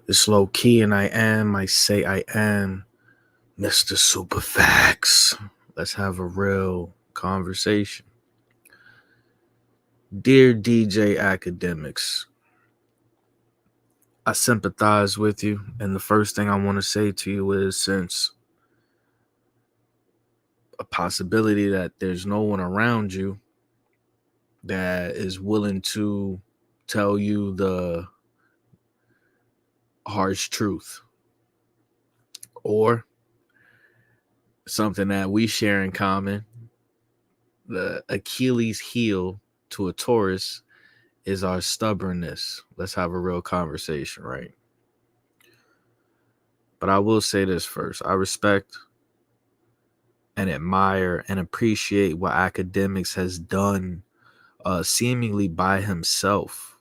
It's low key, and I say I am Mr. Superfax. Let's have a real conversation. Dear DJ Academics, I sympathize with you, and the first thing I want to say to you is since a possibility that there's no one around you that is willing to tell you the harsh truth or something that we share in common, the Achilles heel to a Taurus is our stubbornness. Let's have a real conversation, right? But I will say this first. I respect and admire and appreciate what Academics has done seemingly by himself,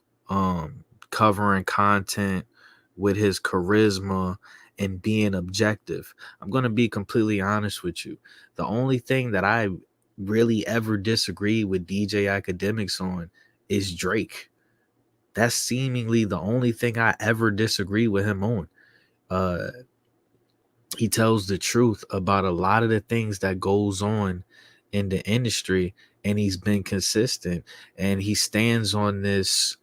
covering content with his charisma and being objective. I'm going to be completely honest with you. The only thing that I really ever disagree with DJ Academics on is Drake. That's seemingly the only thing I ever disagree with him on. Uh, he tells the truth about a lot of the things that goes on in the industry, and he's been consistent, and he stands on this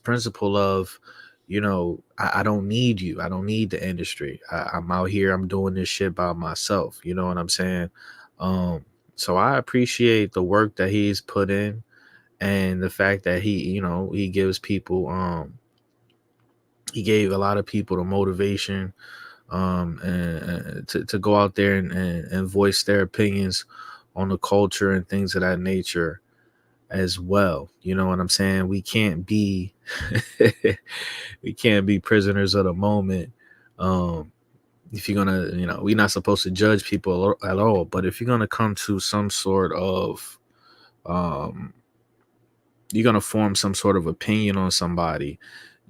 principle of, I don't need you. I don't need the industry. I'm out here. I'm doing this shit by myself. You know what I'm saying? Um, so I appreciate the work that he's put in and the fact that he gives people he gave a lot of people the motivation and to go out there and voice their opinions on the culture and things of that nature as well. You know what I'm saying? We can't be we can't be prisoners of the moment. If you're gonna, we're not supposed to judge people at all, but if you're gonna come to some sort of um you're going to form some sort of opinion on somebody,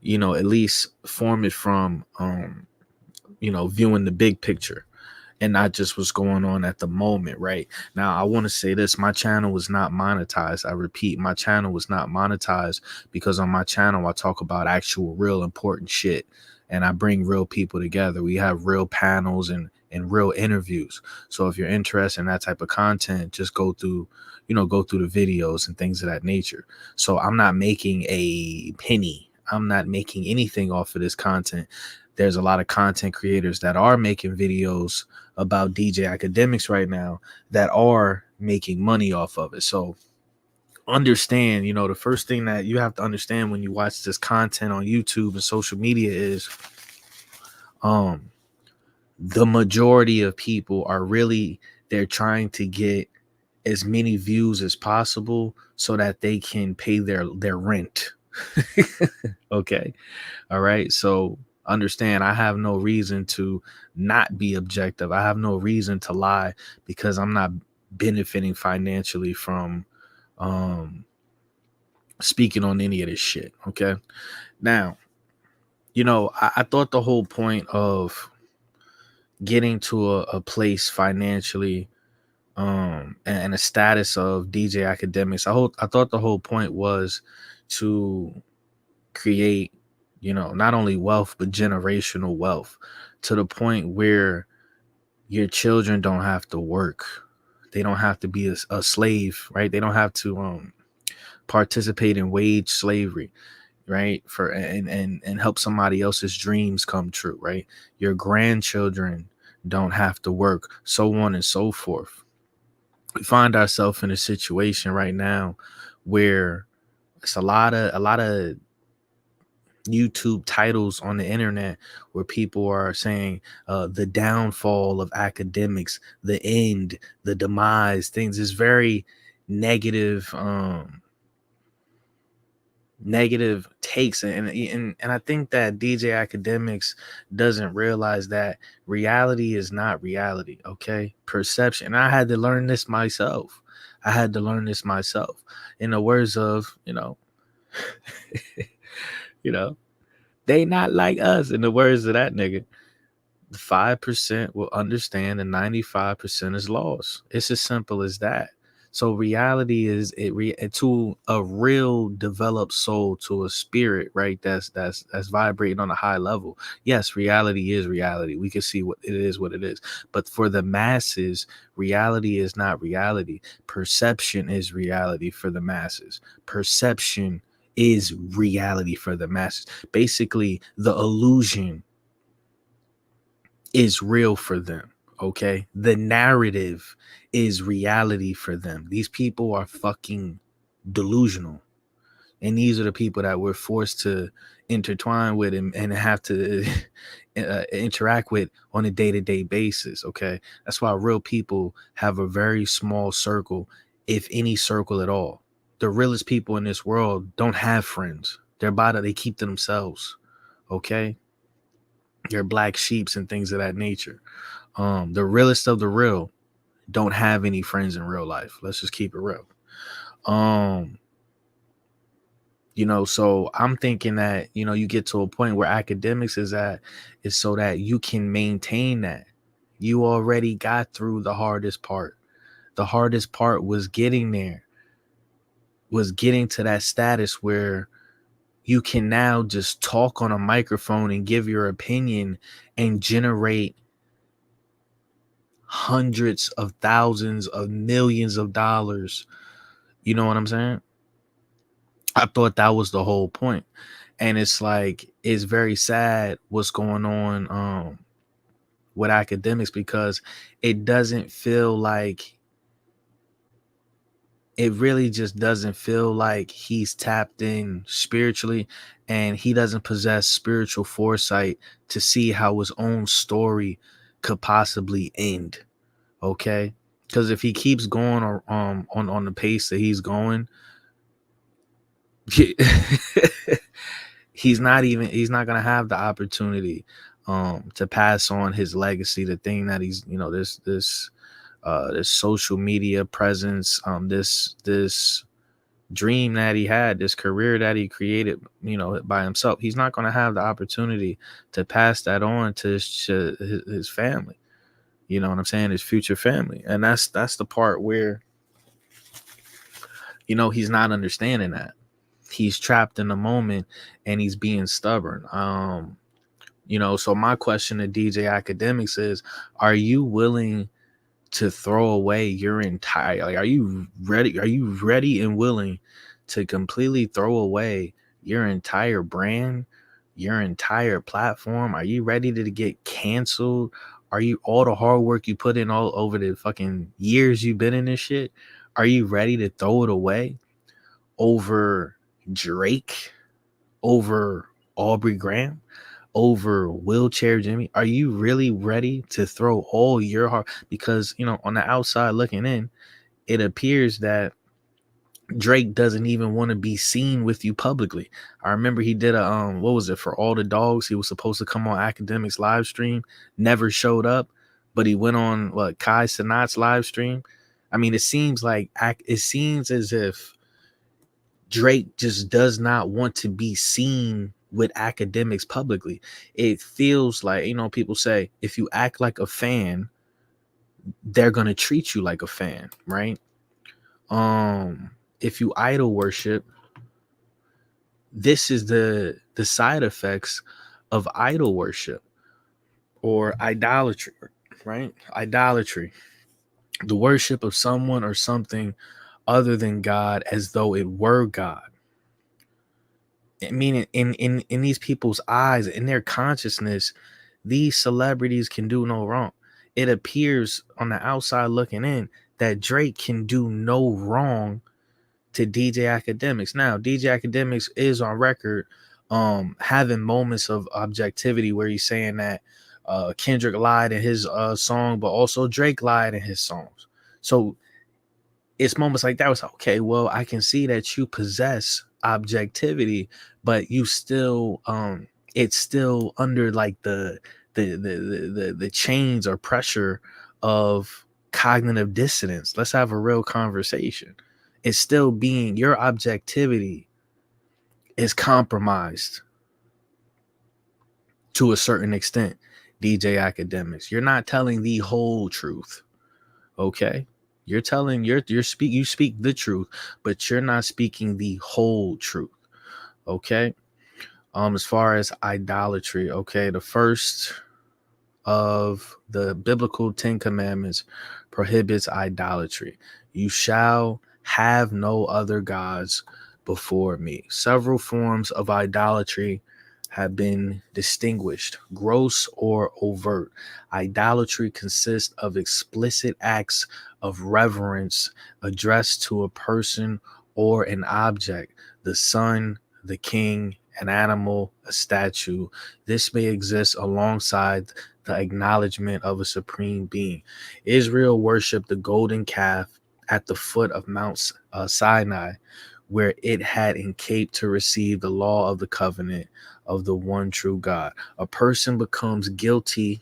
at least form it from, viewing the big picture and not just what's going on at the moment. Right now, I want to say this: my channel was not monetized. I repeat, my channel was not monetized because on my channel, I talk about actual real important shit and I bring real people together. We have real panels and real interviews. So if you're interested in that type of content, just go through the videos and things of that nature. So I'm not making a penny. I'm not making anything off of this content. There's a lot of content creators that are making videos about DJ Academics right now that are making money off of it. So understand, the first thing that you have to understand when you watch this content on YouTube and social media is um the majority of people are really, they're trying to get as many views as possible so that they can pay their rent. Okay. All right. So understand, I have no reason to not be objective. I have no reason to lie because I'm not benefiting financially from um speaking on any of this shit. Okay. Now, I thought the whole point of getting to a place financially and a status of DJ Academics, I thought the whole point was to create, not only wealth but generational wealth, to the point where your children don't have to work. They don't have to be a slave, right? They don't have to participate in wage slavery, right? For and help somebody else's dreams come true, right? Your grandchildren don't have to work, so on and so forth. We find ourselves in a situation right now where it's a lot of YouTube titles on the internet where people are saying the downfall of academics, the end, the demise, things is very negative, negative takes, and I think that DJ Academics doesn't realize that reality is not reality. Okay, perception. I had to learn this myself. In the words of, you know, they not like us. In the words of that nigga, the 5% will understand and 95% is lost. It's as simple as that. So reality is to a real developed soul, to a spirit, right? That's vibrating on a high level. Yes, reality is reality. We can see what it is. But for the masses, reality is not reality. Perception is reality for the masses. Perception is reality for the masses. Basically, the illusion is real for them. Okay. The narrative is reality for them. These people are fucking delusional. And these are the people that we're forced to intertwine with and have to interact with on a day-to-day basis. Okay. That's why real people have a very small circle, if any circle at all. The realest people in this world don't have friends. They keep to themselves. Okay. They're black sheeps and things of that nature. The realest of the real don't have any friends in real life. Let's just keep it real. um so I'm thinking that, you get to a point where academics is so that you can maintain that. You already got through the hardest part. The hardest part was getting there, was getting to that status where you can now just talk on a microphone and give your opinion and generate hundreds of thousands of millions of dollars. You know what I'm saying? I thought that was the whole point. And it's like, it's very sad what's going on with academics, because it doesn't feel like, it really just doesn't feel like he's tapped in spiritually, and he doesn't possess spiritual foresight to see how his own story could possibly end. Okay. Because if he keeps going on the pace that he's going, he's not gonna have the opportunity to pass on his legacy, the thing that he's, this social media presence, this dream that he had, this career that he created, by himself. He's not gonna have the opportunity to pass that on to his family. You know what I'm saying? His future family. And that's the part where, he's not understanding that. He's trapped in the moment and he's being stubborn. So my question to DJ Academics is, are you willing to throw away your entire, like, are you ready and willing to completely throw away your entire brand, your entire platform? Are you ready to get canceled? Are you, all the hard work you put in all over the fucking years you've been in this shit, are you ready to throw it away over Drake, over Aubrey Graham, over Wheelchair Jimmy? Are you really ready to throw all your heart? Because, on the outside looking in, it appears that Drake doesn't even want to be seen with you publicly. I remember he did a what was it, for All the Dogs? He was supposed to come on Academics live stream, never showed up, but he went on Kai Cenat's live stream. I mean, it seems as if Drake just does not want to be seen with academics publicly. It feels like, people say, if you act like a fan, they're going to treat you like a fan, right? If you idol worship, this is the side effects of idol worship or idolatry, right? Idolatry, the worship of someone or something other than God as though it were God. I mean, in these people's eyes, in their consciousness, these celebrities can do no wrong. It appears on the outside looking in that Drake can do no wrong to DJ Academics. Now, DJ Academics is on record having moments of objectivity where he's saying that Kendrick lied in his song, but also Drake lied in his songs. So it's moments like that was okay, well, I can see that you possess objectivity, but you still it's still under like the chains or pressure of cognitive dissonance. Let's have a real conversation. It's still being, your objectivity is compromised to a certain extent. DJ Academics, you're not telling the whole truth. Okay. You're telling you speak the truth, but you're not speaking the whole truth. Okay. As far as idolatry, okay, the first of the biblical 10 commandments prohibits idolatry. You shall have no other gods before me. Several forms of idolatry have been distinguished: gross or overt. Idolatry consists of explicit acts of reverence addressed to a person or an object, the sun, the king, an animal, a statue. This may exist alongside the acknowledgement of a supreme being. Israel worshiped the golden calf at the foot of Mount Sinai, where it had encamped to receive the law of the covenant of the one true God. A person becomes guilty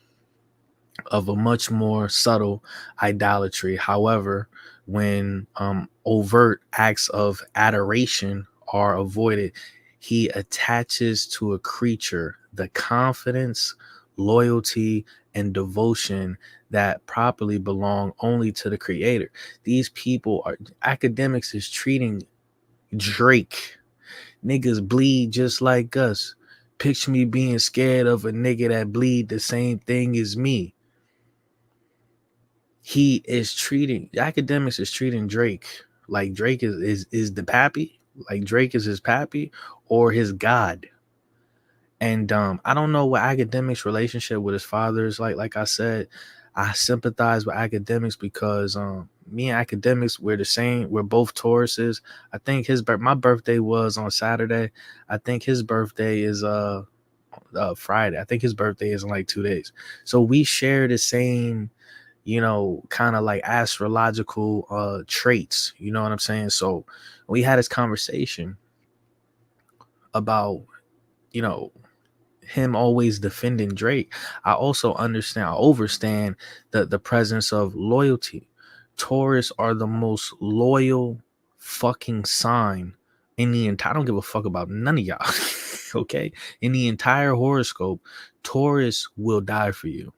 of a much more subtle idolatry. However, when overt acts of adoration are avoided, he attaches to a creature the confidence, loyalty, and devotion that properly belong only to the creator. These people are academics is treating Drake. Niggas bleed just like us. Picture me being scared of a nigga that bleed the same thing as me. He is treating academics is treating Drake like Drake is the pappy, like Drake is his pappy or his god. And I don't know what academics relationship with his father is like. Like I said, I sympathize with academics because me and academics we're the same. We're both Tauruses. I think my birthday was on Saturday. I think his birthday is Friday. I think his birthday is in like 2 days. So we share the same, kind of like astrological traits. You know what I'm saying? So we had this conversation about, you know, him always defending Drake. I overstand the presence of loyalty. Taurus are the most loyal fucking sign in the entire. I don't give a fuck about none of y'all. Okay, in the entire horoscope, Taurus will die for you.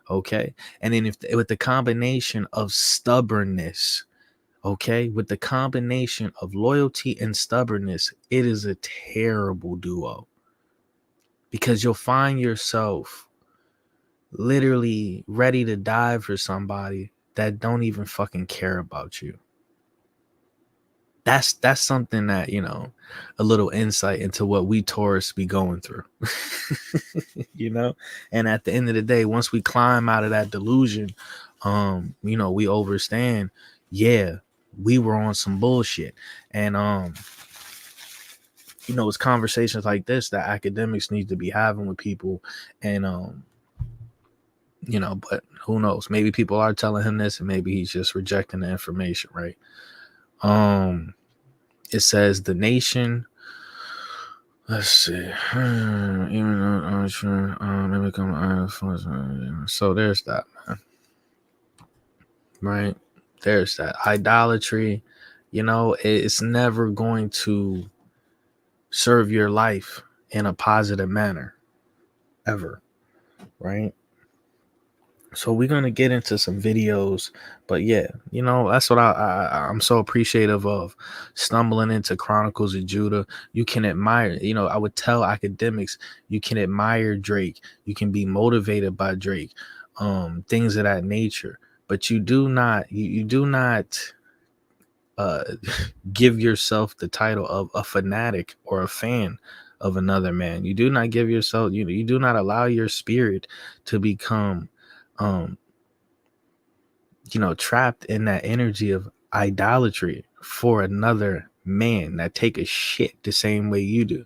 Okay, and then if with the combination of stubbornness, okay, with the combination of loyalty and stubbornness, it is a terrible duo because you'll find yourself literally ready to die for somebody that don't even fucking care about you. That's something that, a little insight into what we Taurus be going through. And at the end of the day, once we climb out of that delusion, we overstand, yeah, we were on some bullshit. And it's conversations like this that academics need to be having with people. And but who knows? Maybe people are telling him this and maybe he's just rejecting the information, right? It says the nation. Let's see. Even though they become so there's that, man. Right? There's that. Idolatry, it's never going to serve your life in a positive manner. Ever. Right? So we're gonna get into some videos, but yeah, that's what I'm so appreciative of stumbling into Chronicles of Judah. You can admire, I would tell academics, you can admire Drake, you can be motivated by Drake, things of that nature, but you do not uh give yourself the title of a fanatic or a fan of another man. You do not give yourself, you do not allow your spirit to become um trapped in that energy of idolatry for another man that take a shit the same way you do,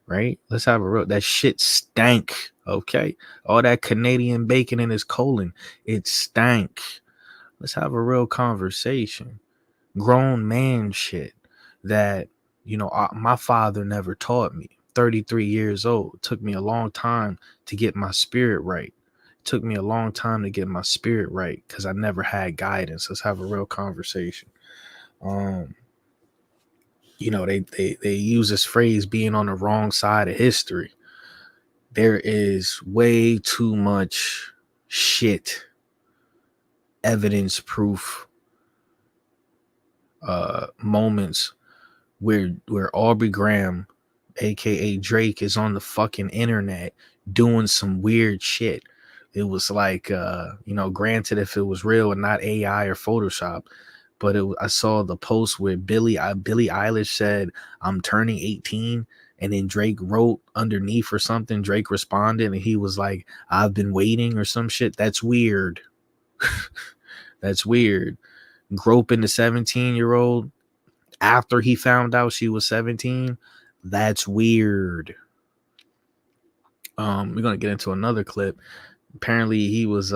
right? Let's have a real, that shit stank, okay? All that Canadian bacon in his colon, it stank. Let's have a real conversation. Grown man shit that, my father never taught me. 33 years old. It took me a long time to get my spirit right. Took me a long time to get my spirit right because I never had guidance. Let's have a real conversation. They use this phrase being on the wrong side of history. There is way too much shit, evidence, proof moments where Aubrey Graham, aka Drake, is on the fucking internet doing some weird shit. It was like, granted, if it was real and not AI or Photoshop, but I saw the post where Billie Eilish said, "I'm turning 18," and then Drake wrote underneath or something. Drake responded, and he was like, "I've been waiting" or some shit. That's weird. That's weird. Groping the 17-year-old after he found out she was 17. That's weird. We're gonna get into another clip. Apparently, he was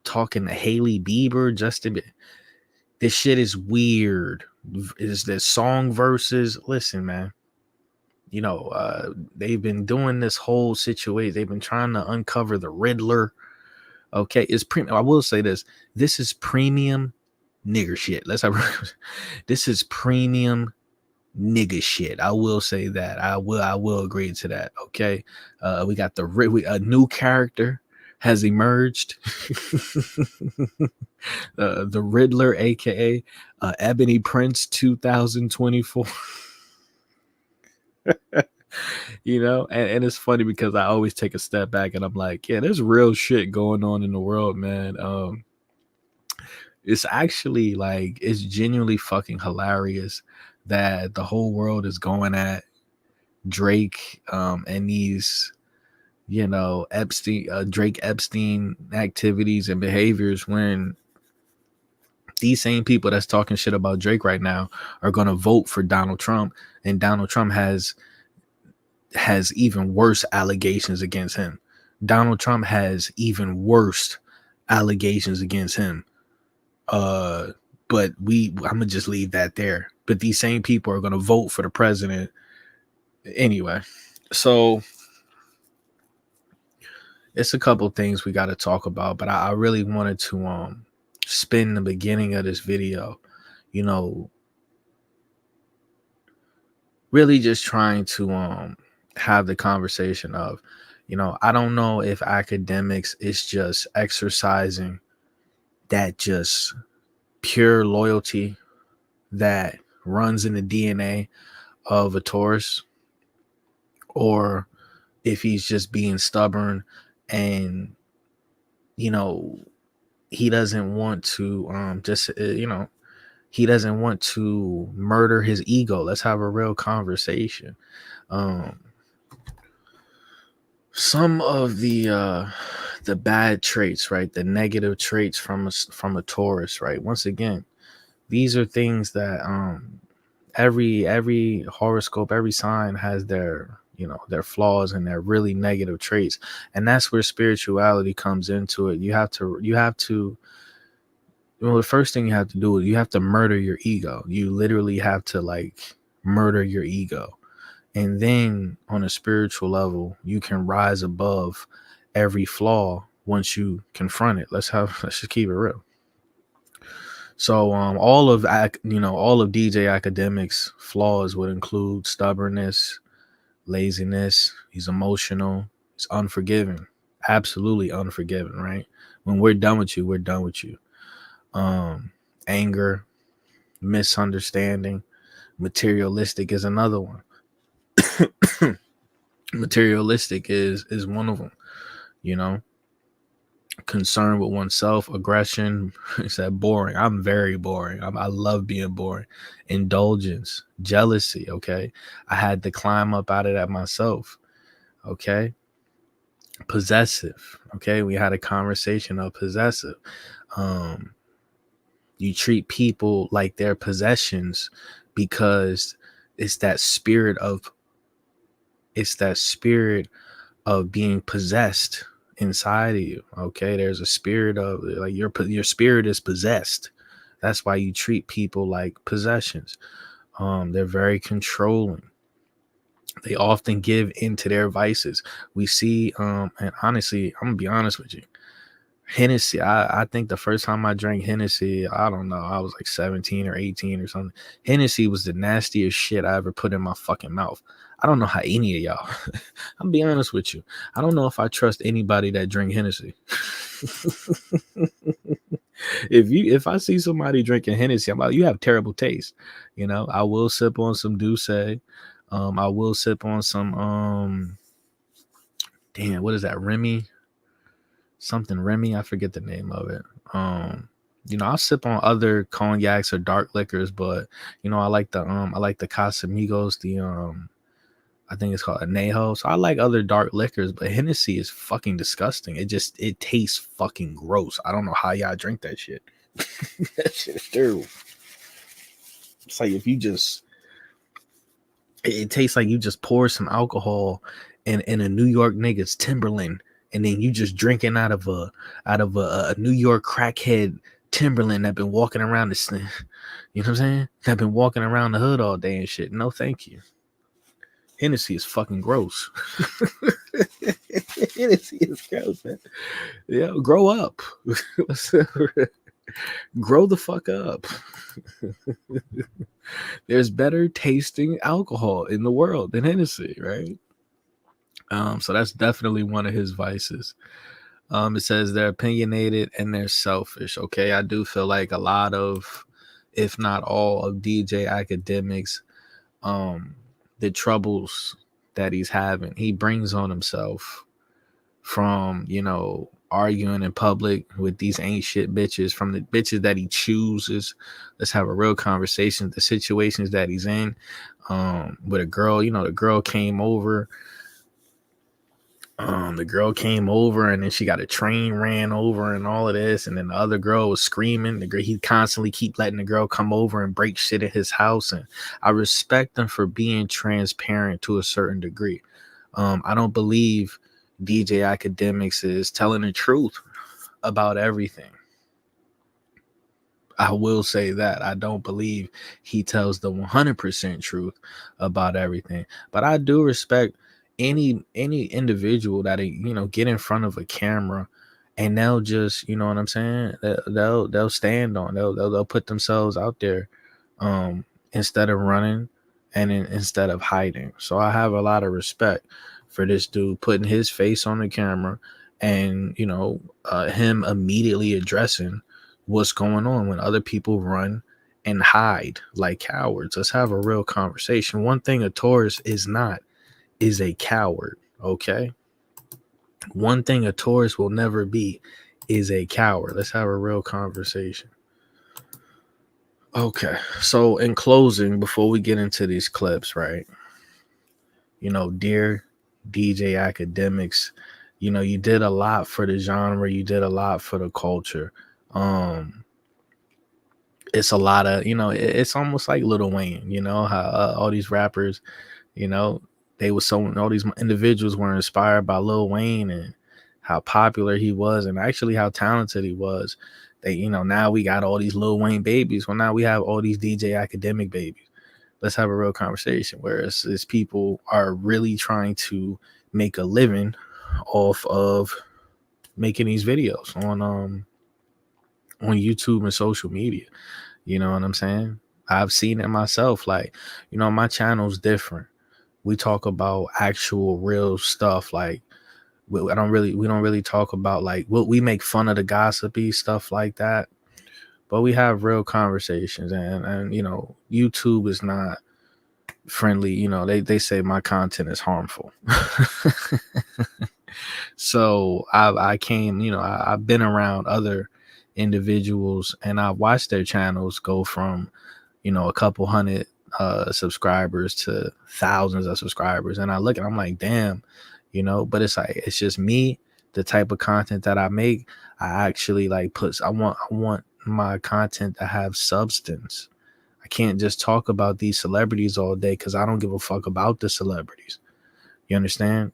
talking to Haley Bieber. This shit is weird. Is this song verses? Listen, man. They've been doing this whole situation. They've been trying to uncover the Riddler. Okay, it's premium. I will say this. This is premium nigger shit. This is premium nigga shit. I will say that. I will agree to that. Okay. We got a new character has emerged. The Riddler, aka Ebony Prince 2024. And it's funny because I always take a step back and I'm like, yeah, there's real shit going on in the world, man. It's actually like, it's genuinely fucking hilarious that the whole world is going at Drake and these Drake Epstein activities and behaviors, when these same people that's talking shit about Drake right now are going to vote for Donald Trump, and Donald Trump has even worse allegations against him. Donald Trump has even worse allegations against him. But I'm gonna just leave that there. But these same people are gonna vote for the president anyway. So it's a couple things we got to talk about, but I really wanted to spin the beginning of this video, really just trying to have the conversation of, I don't know if academics is just exercising that just pure loyalty that runs in the DNA of a Taurus, or if he's just being stubborn and he doesn't want to he doesn't want to murder his ego. Let's have a real conversation. Some of the bad traits, right? The negative traits from a Taurus, right? Once again, these are things that every horoscope, every sign has their flaws and their really negative traits, and that's where spirituality comes into it. You have to the first thing you have to do is you have to murder your ego. You literally have to murder your ego. And then on a spiritual level, you can rise above every flaw once you confront it. Let's just keep it real. So all of DJ Academic's flaws would include stubbornness, laziness. He's emotional. He's unforgiving. Absolutely unforgiving, right? When we're done with you, we're done with you. Anger, misunderstanding, materialistic is another one. Materialistic is one of them. Concern with oneself, aggression. Is that boring? I'm very boring. I love being boring. Indulgence, jealousy. Okay, I had to climb up out of that myself. Okay. Possessive. Okay, we had a conversation of possessive. You treat people like they're possessions because it's that spirit of being possessed inside of you. Okay, there's a spirit of your spirit is possessed. That's why you treat people like possessions. They're very controlling. They often give into their vices. We see, and honestly, I'm gonna be honest with you. Hennessy, I think the first time I drank Hennessy, I don't know, I was like 17 or 18 or something. Hennessy was the nastiest shit I ever put in my fucking mouth. I don't know how any of y'all, I'll be honest with you. I don't know if I trust anybody that drink Hennessy. If I see somebody drinking Hennessy, I'm like, you have terrible taste. You know, I will sip on some Douce. I will sip on some damn, what is that? Remy? Something Remy. I forget the name of it. You know, I'll sip on other cognacs or dark liquors, but you know, I like the Casamigos, the I think it's called Anejo. So I like other dark liquors, but Hennessy is fucking disgusting. It tastes fucking gross. I don't know how y'all drink that shit. That shit is terrible. It's like if you just it tastes like you just pour some alcohol in a New York nigga's Timberland, and then you just drinking out of a New York crackhead Timberland that been walking around the you know what I'm saying? That been walking around the hood all day and shit. No, thank you. Hennessy is fucking gross. Hennessy is gross, man. Yeah, grow up. Grow the fuck up. There's better tasting alcohol in the world than Hennessy, right? So that's definitely one of his vices. It says they're opinionated and they're selfish. Okay, I do feel like a lot of, if not all, of DJ Academics, um, the troubles that he's having, he brings on himself from, you know, arguing in public with these ain't shit bitches, from the bitches that he chooses. Let's have a real conversation. The situations that he's in, with a girl, you know, the girl came over and then she got a train ran over and all of this, and then the other girl was screaming. The girl, he constantly keep letting the girl come over and break shit at his house, and I respect them for being transparent to a certain degree. I don't believe DJ Academics is telling the truth about everything. I will say that I don't believe he tells the 100% truth about everything, but I do respect any individual that, you know, get in front of a camera and they'll just, you know what I'm saying, they'll stand on, they'll put themselves out there, instead of running and instead of hiding. So I have a lot of respect for this dude putting his face on the camera and, you know, him immediately addressing what's going on when other people run and hide like cowards. Let's have a real conversation. One thing a Taurus is not is a coward. Okay. One thing a Taurus will never be is a coward. Let's have a real conversation. Okay. So, in closing, before we get into these clips, right? You know, dear DJ Academics, you know, you did a lot for the genre, you did a lot for the culture. Um, it's a lot of, you know, it's almost like Lil Wayne, you know, how all these rappers, you know, they were so, all these individuals were inspired by Lil Wayne and how popular he was and actually how talented he was. They, you know, now we got all these Lil Wayne babies. Well, now we have all these DJ Academic babies. Let's have a real conversation where it's people are really trying to make a living off of making these videos on YouTube and social media. You know what I'm saying? I've seen it myself. Like, you know, my channel's different. We talk about actual real stuff. Like, we don't really talk about like what we make fun of the gossipy stuff like that, but we have real conversations. And you know, YouTube is not friendly. You know, they say my content is harmful. So I came, you know, I've been around other individuals and I watched their channels go from, you know, a couple hundred subscribers to thousands of subscribers. And I look and I'm like, damn, you know, but it's like it's just me, the type of content that I make. I actually like I want my content to have substance. I can't just talk about these celebrities all day because I don't give a fuck about the celebrities. You understand?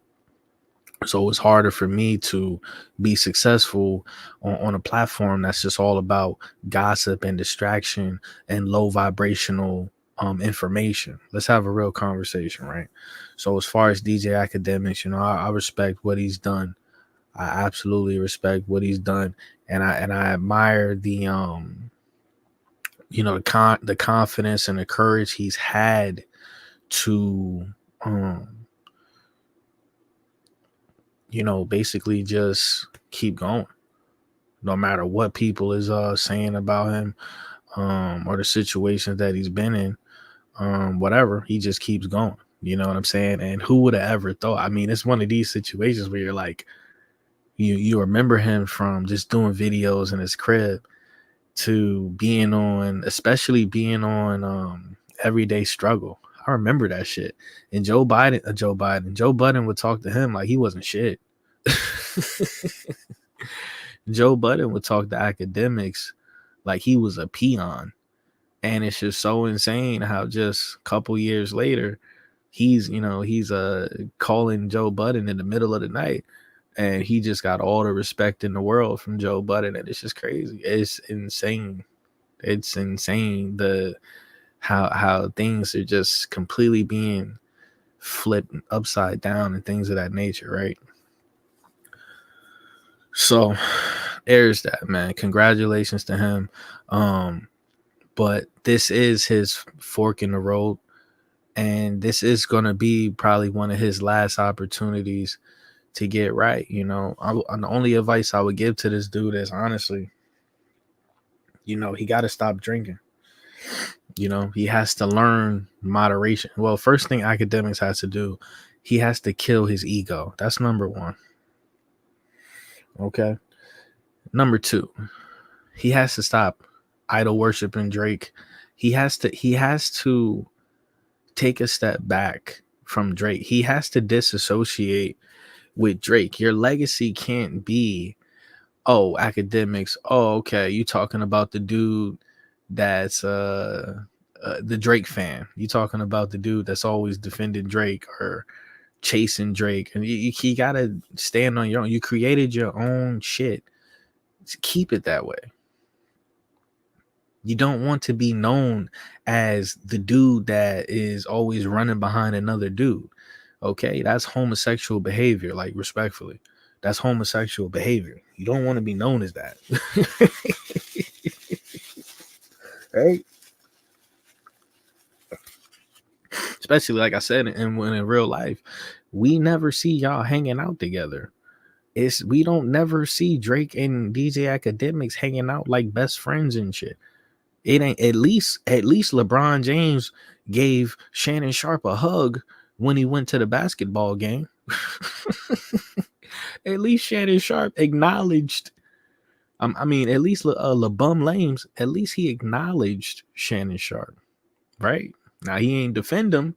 So it's harder for me to be successful on a platform that's just all about gossip and distraction and low vibrational information. Let's have a real conversation, right? So as far as DJ Academics, you know, I respect what he's done. I absolutely respect what he's done, and I admire the you know, the confidence and the courage he's had to you know, basically just keep going. no matter what people is saying about him, or the situations that he's been in, whatever, he just keeps going. You know what I'm saying? And who would have ever thought? I mean, it's one of these situations where you're like, you remember him from just doing videos in his crib to being on, especially being on Everyday Struggle. I remember that shit. And Joe Budden would talk to him like he wasn't shit. Joe Budden would talk to academics like he was a peon. And it's just so insane how just a couple years later, he's calling Joe Budden in the middle of the night, and he just got all the respect in the world from Joe Budden, and it's just crazy. It's insane. It's insane the how things are just completely being flipped upside down and things of that nature, right? So there's that, man. Congratulations to him. But this is his fork in the road, and this is going to be probably one of his last opportunities to get right. The only advice I would give to this dude is, honestly, he got to stop drinking. He has to learn moderation. Well, first thing academics has to do, he has to kill his ego. That's number one. Okay. Number two, he has to stop idol worshiping Drake. He has to take a step back from Drake. He has to disassociate with Drake. Your legacy can't be, oh, academics. Oh, okay. You talking about the dude that's the Drake fan. You talking about the dude that's always defending Drake or chasing Drake. And you gotta stand on your own. You created your own shit. Keep it that way. You don't want to be known as the dude that is always running behind another dude. Okay, that's homosexual behavior, like, respectfully. That's homosexual behavior. You don't want to be known as that. Right? Especially, like I said, and when in real life, we never see y'all hanging out together. We don't never see Drake and DJ Academics hanging out like best friends and shit. It ain't at least LeBron James gave Shannon Sharp a hug when he went to the basketball game. At least Shannon Sharp acknowledged. At least LeBum Lames, at least he acknowledged Shannon Sharp, right? Now he ain't defend him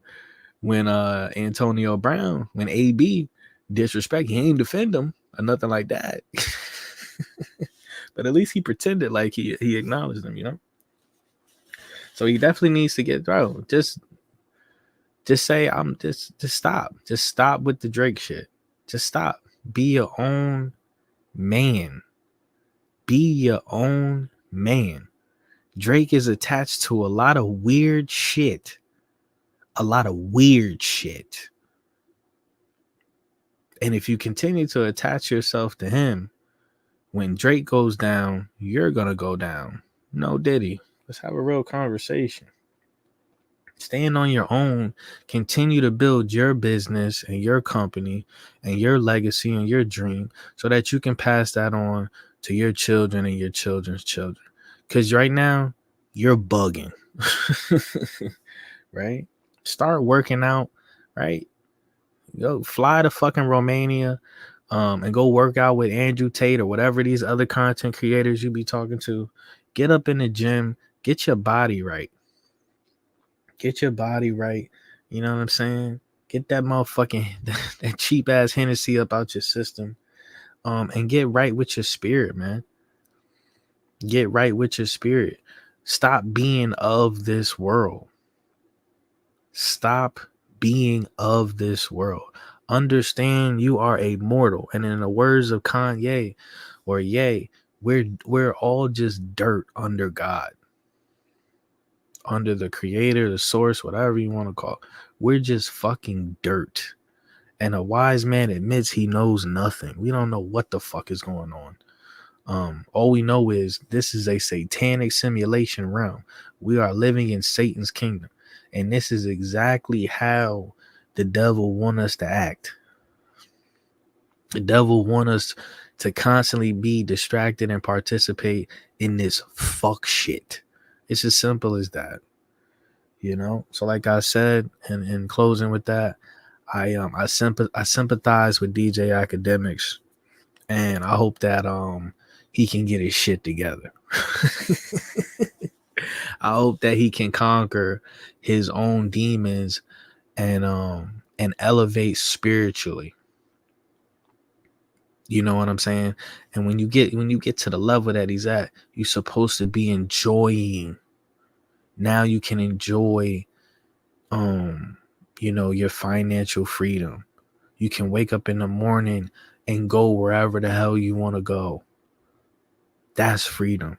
when Antonio Brown, when AB disrespect, he ain't defend him or nothing like that. But at least he pretended like he acknowledged him, So he definitely needs to get through. Just say just stop. Just stop with the Drake shit. Just stop. Be your own man. Be your own man. Drake is attached to a lot of weird shit. A lot of weird shit. And if you continue to attach yourself to him, when Drake goes down, you're going to go down. No, Diddy. Let's have a real conversation. Stand on your own. Continue to build your business and your company and your legacy and your dream so that you can pass that on to your children and your children's children. Because right now, you're bugging. Right? Start working out, right? Go fly to fucking Romania and go work out with Andrew Tate or whatever these other content creators you be talking to. Get up in the gym. Get your body right. Get your body right. You know what I'm saying? Get that motherfucking that cheap ass Hennessy up out your system. And get right with your spirit, man. Get right with your spirit. Stop being of this world. Stop being of this world. Understand you are a mortal. And in the words of Kanye or Ye, we're all just dirt under God. Under the creator, the source, whatever you want to call it. We're just fucking dirt. And a wise man admits he knows nothing. We don't know what the fuck is going on. All we know is this is a satanic simulation realm. We are living in Satan's kingdom. And this is exactly how the devil wants us to act. The devil want us to constantly be distracted and participate in this fuck shit. It's as simple as that, you know. So, like I said, and in closing with that, I sympathize with DJ Academics, and I hope that he can get his shit together. I hope that he can conquer his own demons and elevate spiritually. You know what I'm saying? And when you get to the level that he's at, you're supposed to be enjoying. Now you can enjoy your financial freedom. You can wake up in the morning and go wherever the hell you want to go. That's freedom.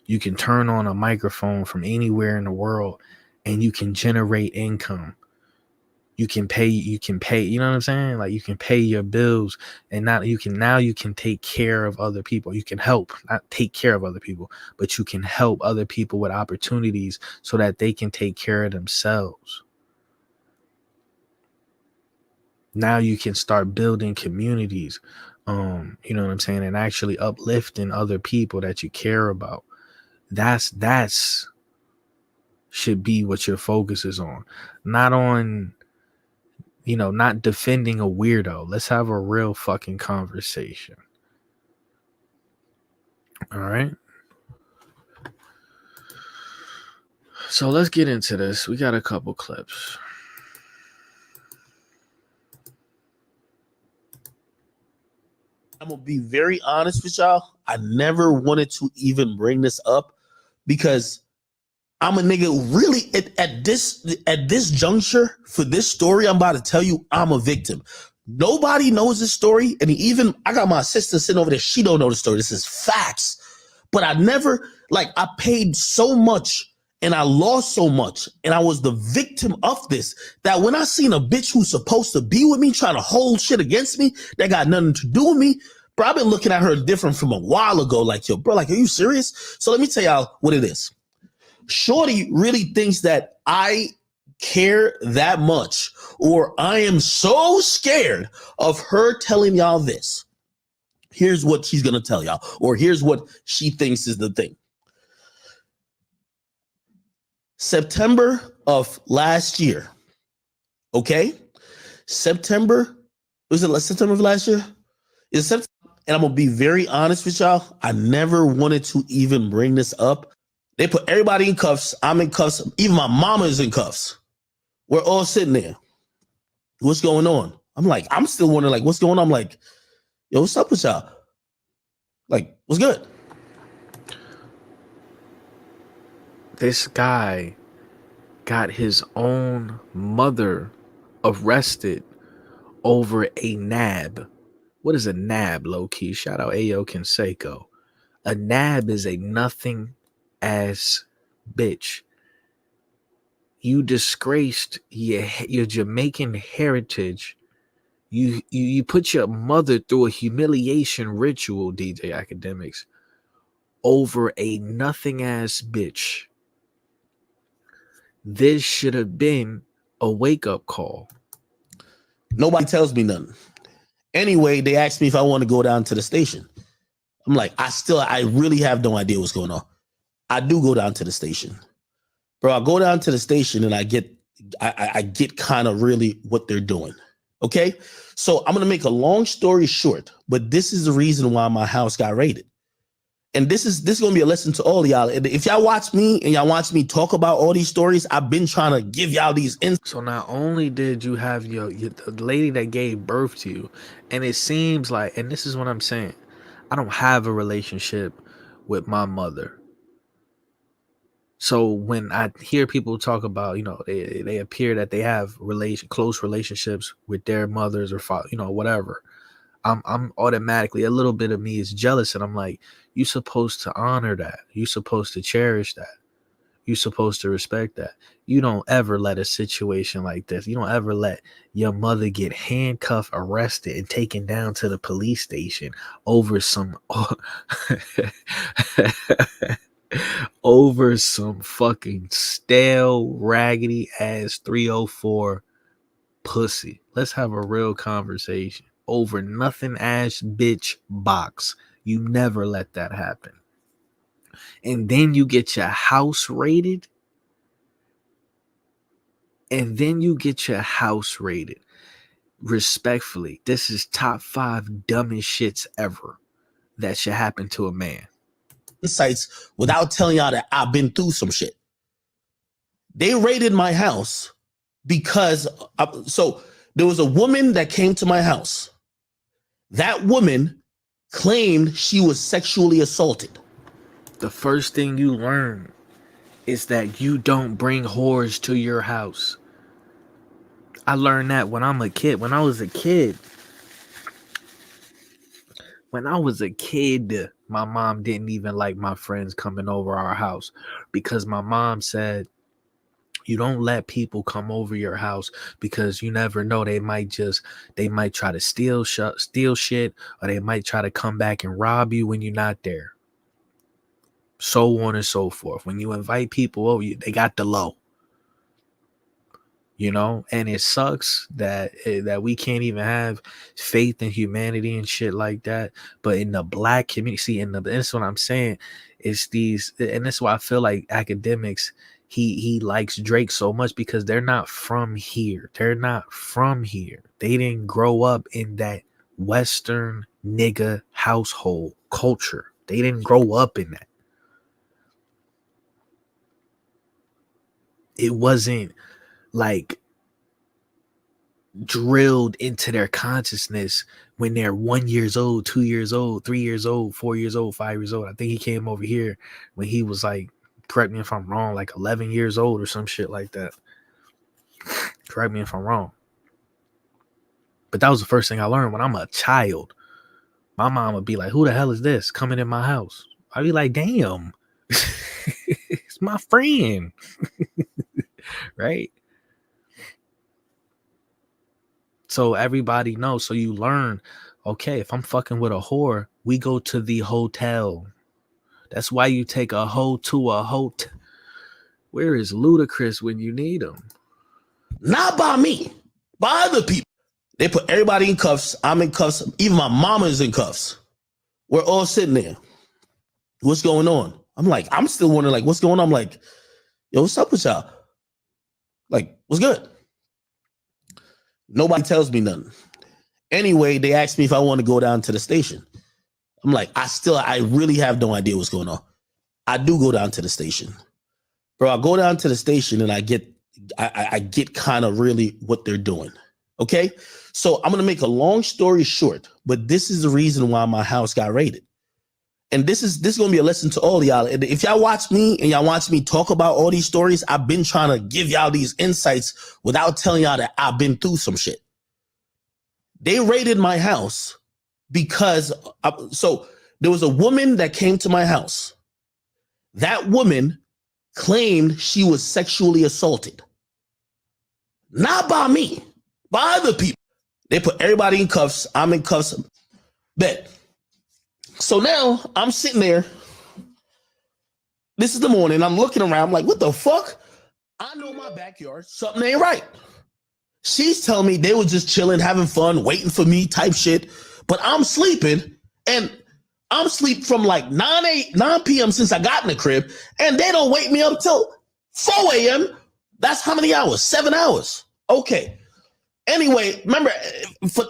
You can turn on a microphone from anywhere in the world and you can generate income. You can pay, you know what I'm saying? Like, you can pay your bills, and now you can take care of other people. You can help, not take care of other people, but you can help other people with opportunities so that they can take care of themselves. Now you can start building communities, you know what I'm saying, and actually uplifting other people that you care about. That's should be what your focus is on, not on, not defending a weirdo. Let's have a real fucking conversation. All right. So let's get into this. We got a couple clips. I'm going to be very honest with y'all. I never wanted to even bring this up because I'm a nigga really at this juncture for this story I'm about to tell you, I'm a victim. Nobody knows this story. And even I got my sister sitting over there. She don't know the story. This is facts. But I never, I paid so much and I lost so much and I was the victim of this that when I seen a bitch who's supposed to be with me trying to hold shit against me that got nothing to do with me, bro, I've been looking at her different from a while ago. Like, yo, bro, like, are you serious? So let me tell y'all what it is. Shorty really thinks that I care that much, or I am so scared of her telling y'all this. Here's what she's going to tell y'all, or here's what she thinks is the thing. September of last year, okay? September of last year? It's September, and I'm going to be very honest with y'all. I never wanted to even bring this up. They put everybody in cuffs. I'm in cuffs. Even my mama is in cuffs. We're all sitting there. What's going on? I'm still wondering, what's going on? I'm like, yo, what's up with y'all? Like, what's good? This guy got his own mother arrested over a nab. What is a nab, low key? Shout out Ayo Canseco. A nab is a nothing ass bitch. You disgraced your Jamaican heritage. You put your mother through a humiliation ritual, DJ Academics, over a nothing ass bitch. This should have been a wake up call. Nobody tells me nothing. Anyway, they asked me if I want to go down to the station. I'm like, I really have no idea what's going on. I do go down to the station. Bro, I go down to the station and I get kind of really what they're doing. Okay? So I'm going to make a long story short, but this is the reason why my house got raided. And this is going to be a lesson to all y'all. If y'all watch me and y'all watch me talk about all these stories, I've been trying to give y'all these So not only did you have the lady that gave birth to you, and it seems like, and this is what I'm saying, I don't have a relationship with my mother. So when I hear people talk about, they appear that they have close relationships with their mothers or whatever, I'm automatically, a little bit of me is jealous, and I'm like, you're supposed to honor that. You're supposed to cherish that. You're supposed to respect that. You don't ever let a situation like this. You don't ever let your mother get handcuffed, arrested, and taken down to the police station over some over some fucking stale, raggedy ass 304 pussy. Let's have a real conversation. over nothing ass bitch box. You never let that happen. And then you get your house raided. Respectfully, this is top 5 dumbest shits ever that should happen to a man. Insights without telling y'all that I've been through some shit. They raided my house because so there was a woman that came to my house. That woman claimed she was sexually assaulted. The first thing you learn is that you don't bring whores to your house. I learned that when I was a kid, my mom didn't even like my friends coming over our house because my mom said, you don't let people come over your house because you never know. They might try to steal shit, or they might try to come back and rob you when you're not there. So on and so forth. When you invite people over, they got the low. You know, and it sucks that we can't even have faith in humanity and shit like that. But in the black community, that's what I'm saying. It's these, and that's why I feel like academics, he likes Drake so much because they're not from here. They didn't grow up in that Western nigga household culture. They didn't grow up in that. It wasn't like drilled into their consciousness when they're 1 year old, 2 years old, 3 years old, 4 years old, 5 years old. I think he came over here when he was like, correct me if I'm wrong, like 11 years old or some shit like that. Correct me if I'm wrong. But that was the first thing I learned when I'm a child. My mom would be like, who the hell is this coming in my house? I'd be like, damn, it's my friend. Right? So everybody knows. So you learn, okay, if I'm fucking with a whore, we go to the hotel. That's why you take a hoe to a hotel. Where is Ludacris when you need him? Not by me, by other people. They put everybody in cuffs. I'm in cuffs. Even my mama is in cuffs. We're all sitting there. What's going on? I'm still wondering, like, what's going on? I'm like, yo, what's up with y'all? Like, what's good? Nobody tells me nothing. Anyway, they asked me if I want to go down to the station. I'm like, I really have no idea what's going on. I do go down to the station. Bro, I go down to the station and I get kind of really what they're doing. Okay? So I'm going to make a long story short, but this is the reason why my house got raided. And this is going to be a lesson to all y'all. And if y'all watch me and y'all watch me talk about all these stories, I've been trying to give y'all these insights without telling y'all that I've been through some shit. They raided my house because, so there was a woman that came to my house. That woman claimed she was sexually assaulted. Not by me, by other people. They put everybody in cuffs. I'm in cuffs. Bet. So now I'm sitting there. This is the morning. I'm looking around. I'm like, what the fuck? I know my backyard. Something ain't right. She's telling me they were just chilling, having fun, waiting for me type shit. But I'm sleeping, and I'm sleep from like 9 p.m. since I got in the crib, and they don't wake me up till 4 a.m. That's how many hours? 7 hours. Okay. Anyway, remember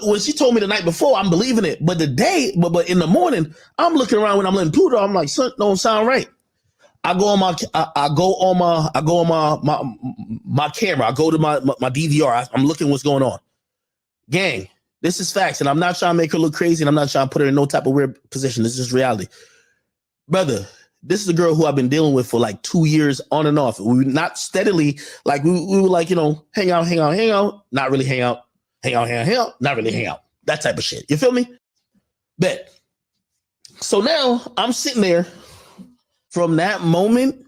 when she told me the night before, I'm believing it. But but in the morning, I'm looking around when I'm letting Pluto. I'm like, son, don't sound right. I go on my camera. I go to my DVR. I'm looking what's going on. Gang, this is facts, and I'm not trying to make her look crazy, and I'm not trying to put her in no type of weird position. This is just reality, brother. This is a girl who I've been dealing with for like 2 years on and off. We were not steadily, like we were like, you know, hang out, not really hang out, not really hang out. That type of shit. You feel me? Bet. So now I'm sitting there. From that moment,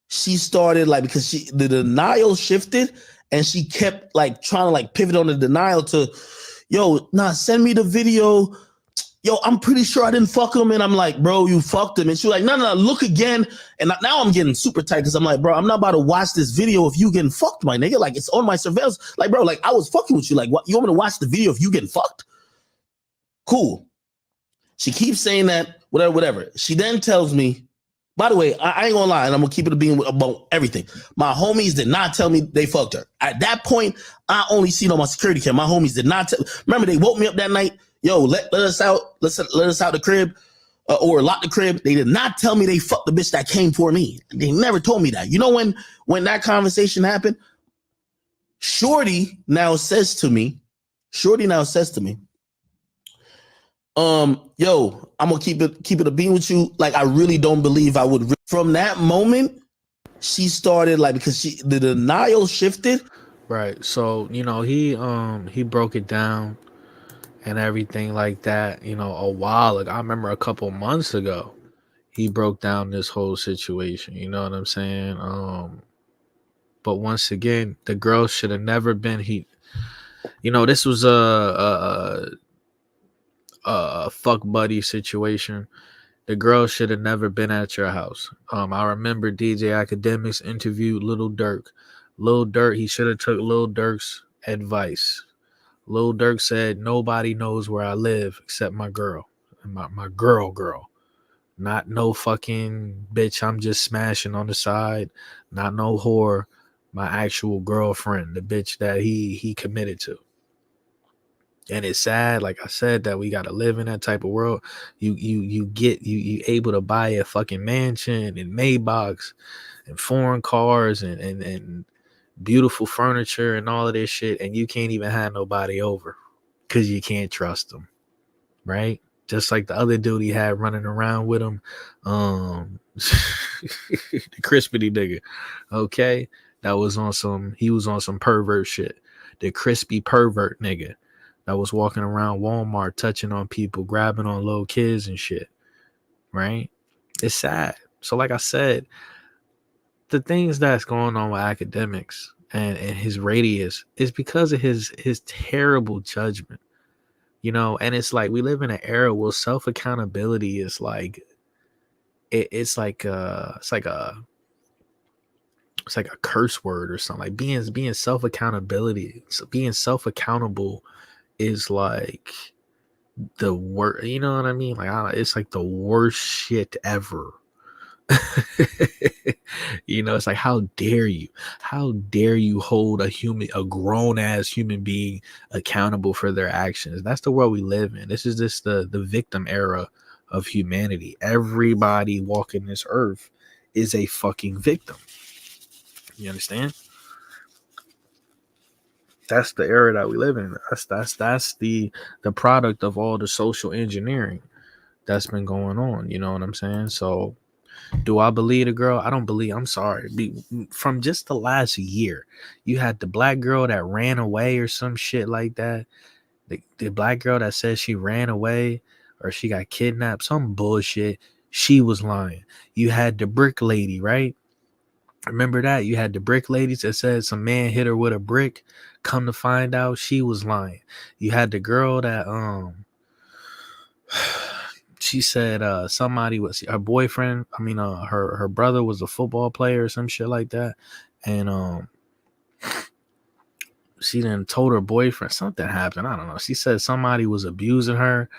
she started like, because the denial shifted and she kept like trying to like pivot on the denial to, yo, nah, send me the video. Yo, I'm pretty sure I didn't fuck him. And I'm like, bro, you fucked him. And she was like, no, look again. And now I'm getting super tight because I'm like, bro, I'm not about to watch this video if you getting fucked, my nigga. Like, it's on my surveillance. Like, bro, like I was fucking with you. Like, what? You want me to watch the video if you getting fucked? Cool. She keeps saying that, whatever. She then tells me, by the way, I ain't gonna lie, and I'm gonna keep it being about everything. My homies did not tell me they fucked her. At that point, I only seen on my security cam. My homies did not tell. Remember, they woke me up that night. Yo, let us out. Let us out the crib, or lock the crib. They did not tell me they fucked the bitch that came for me. They never told me that. You know when that conversation happened, Shorty now says to me, yo, I'm gonna keep it a beam with you. Like, I really don't believe I would. From that moment, she started like, because the denial shifted. Right. So, you know, he broke it down and everything like that, you know, a while ago. I remember a couple months ago, he broke down this whole situation. You know what I'm saying? But once again, the girl should have never been you know, this was a fuck buddy situation. The girl should have never been at your house. I remember DJ Academics interviewed Lil Durk. Lil Durk, he should have took Lil Durk's advice. Lil Durk said, nobody knows where I live except my girl. My girl. Not no fucking bitch I'm just smashing on the side. Not no whore. My actual girlfriend, the bitch that he committed to. And it's sad, like I said, that we gotta live in that type of world. You able to buy a fucking mansion and Maybachs and foreign cars and beautiful furniture and all of this shit, and you can't even have nobody over because you can't trust them, right? Just like the other dude he had running around with him, the crispy nigga. Okay, that was on some. He was on some pervert shit. The crispy pervert nigga that was walking around Walmart touching on people, grabbing on little kids and shit, right? It's sad. So like I said, the things that's going on with Academics and his radius is because of his terrible judgment, you know. And it's like we live in an era where self-accountability is like it's like a curse word or something. Like being self-accountability, so being self-accountable is like the worst, you know what I mean? Like it's like the worst shit ever. You know, it's like, how dare you hold a grown ass human being accountable for their actions? That's the world we live in. This is just the victim era of humanity. Everybody walking this earth is a fucking victim. You understand? That's the era that we live in. That's the product of all the social engineering that's been going on. You know what I'm saying? So do I believe the girl? I don't believe. I'm sorry. From just the last year, you had the black girl that ran away or some shit like that. The black girl that said she ran away or she got kidnapped, some bullshit. She was lying. You had the brick lady, right? Remember that? You had the brick ladies that said some man hit her with a brick. Come to find out, she was lying. You had the girl that she said somebody was her boyfriend. I mean, her brother was a football player or some shit like that, and she then told her boyfriend something happened. I don't know. She said somebody was abusing her.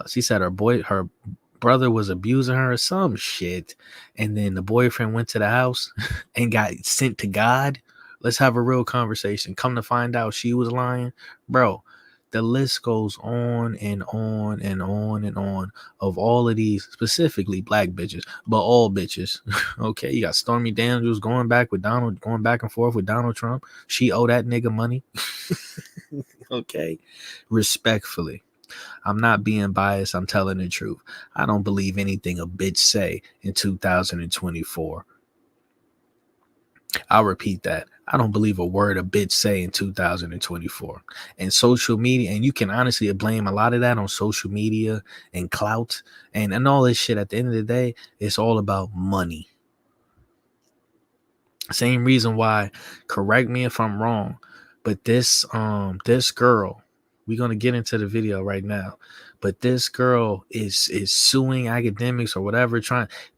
She said her brother was abusing her or some shit, and then the boyfriend went to the house and got sent to God. Let's have a real conversation. Come to find out, she was lying, bro. The list goes on and on and on and on of all of these, specifically black bitches, but all bitches. Okay, you got Stormy Daniels going back and forth with Donald Trump. She owe that nigga money. Okay, respectfully, I'm not being biased. I'm telling the truth. I don't believe anything a bitch say in 2024. I'll repeat that. I don't believe a word a bitch say in 2024. And social media, and you can honestly blame a lot of that on social media and clout and all this shit. At the end of the day, it's all about money. Same reason why, correct me if I'm wrong, but this girl, we're gonna get into the video right now. But this girl is suing Academics or whatever.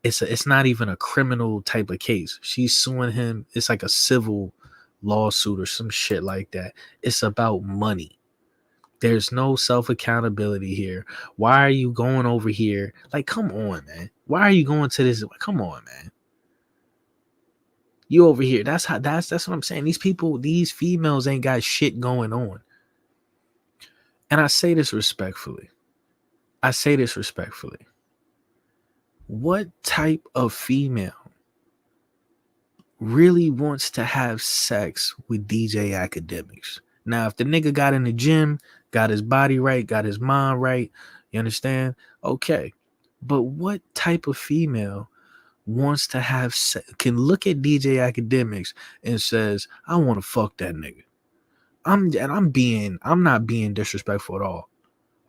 It's not even a criminal type of case. She's suing him. It's like a civil lawsuit or some shit like that. It's about money. There's no self accountability here. Why are you going over here? Like, come on, man. Why are you going to this? Come on, man. You over here. That's what I'm saying. These people, these females ain't got shit going on. And I say this respectfully. What type of female really wants to have sex with DJ Academics? Now, if the nigga got in the gym, got his body right, got his mind right, you understand? Okay. But what type of female wants to have can look at DJ Academics and says, I want to fuck that nigga? I'm not being disrespectful at all.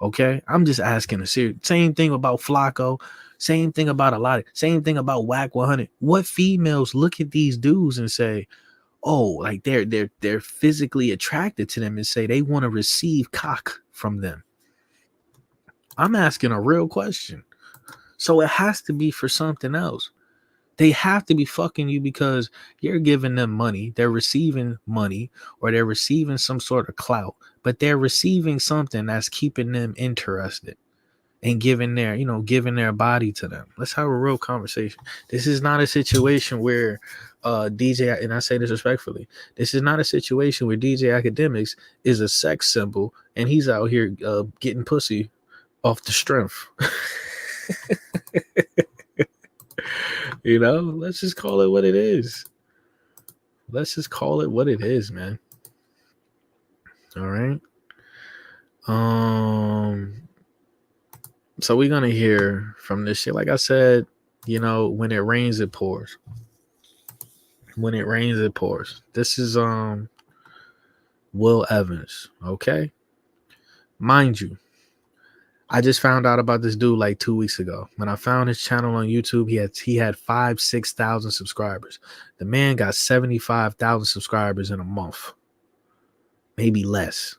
Okay, I'm just asking a serious. Same thing about Flacco. Same thing about a lot of. Same thing about Whack 100. What females look at these dudes and say, "Oh, like they're physically attracted to them," and say they want to receive cock from them? I'm asking a real question. So it has to be for something else. They have to be fucking you because you're giving them money. They're receiving money or they're receiving some sort of clout, but they're receiving something that's keeping them interested and giving their body to them. Let's have a real conversation. This is not a situation where DJ, and I say this respectfully, this is not a situation where DJ Academics is a sex symbol and he's out here getting pussy off the strength. Let's just call it what it is. Let's just call it what it is, man. All right. So we're gonna hear from this shit. Like I said, when it rains, it pours. When it rains, it pours. This is Will Evans. Okay. Mind you, I just found out about this dude like 2 weeks ago. When I found his channel on YouTube, he had 5,000-6,000 subscribers. The man got 75,000 subscribers in a month, maybe less.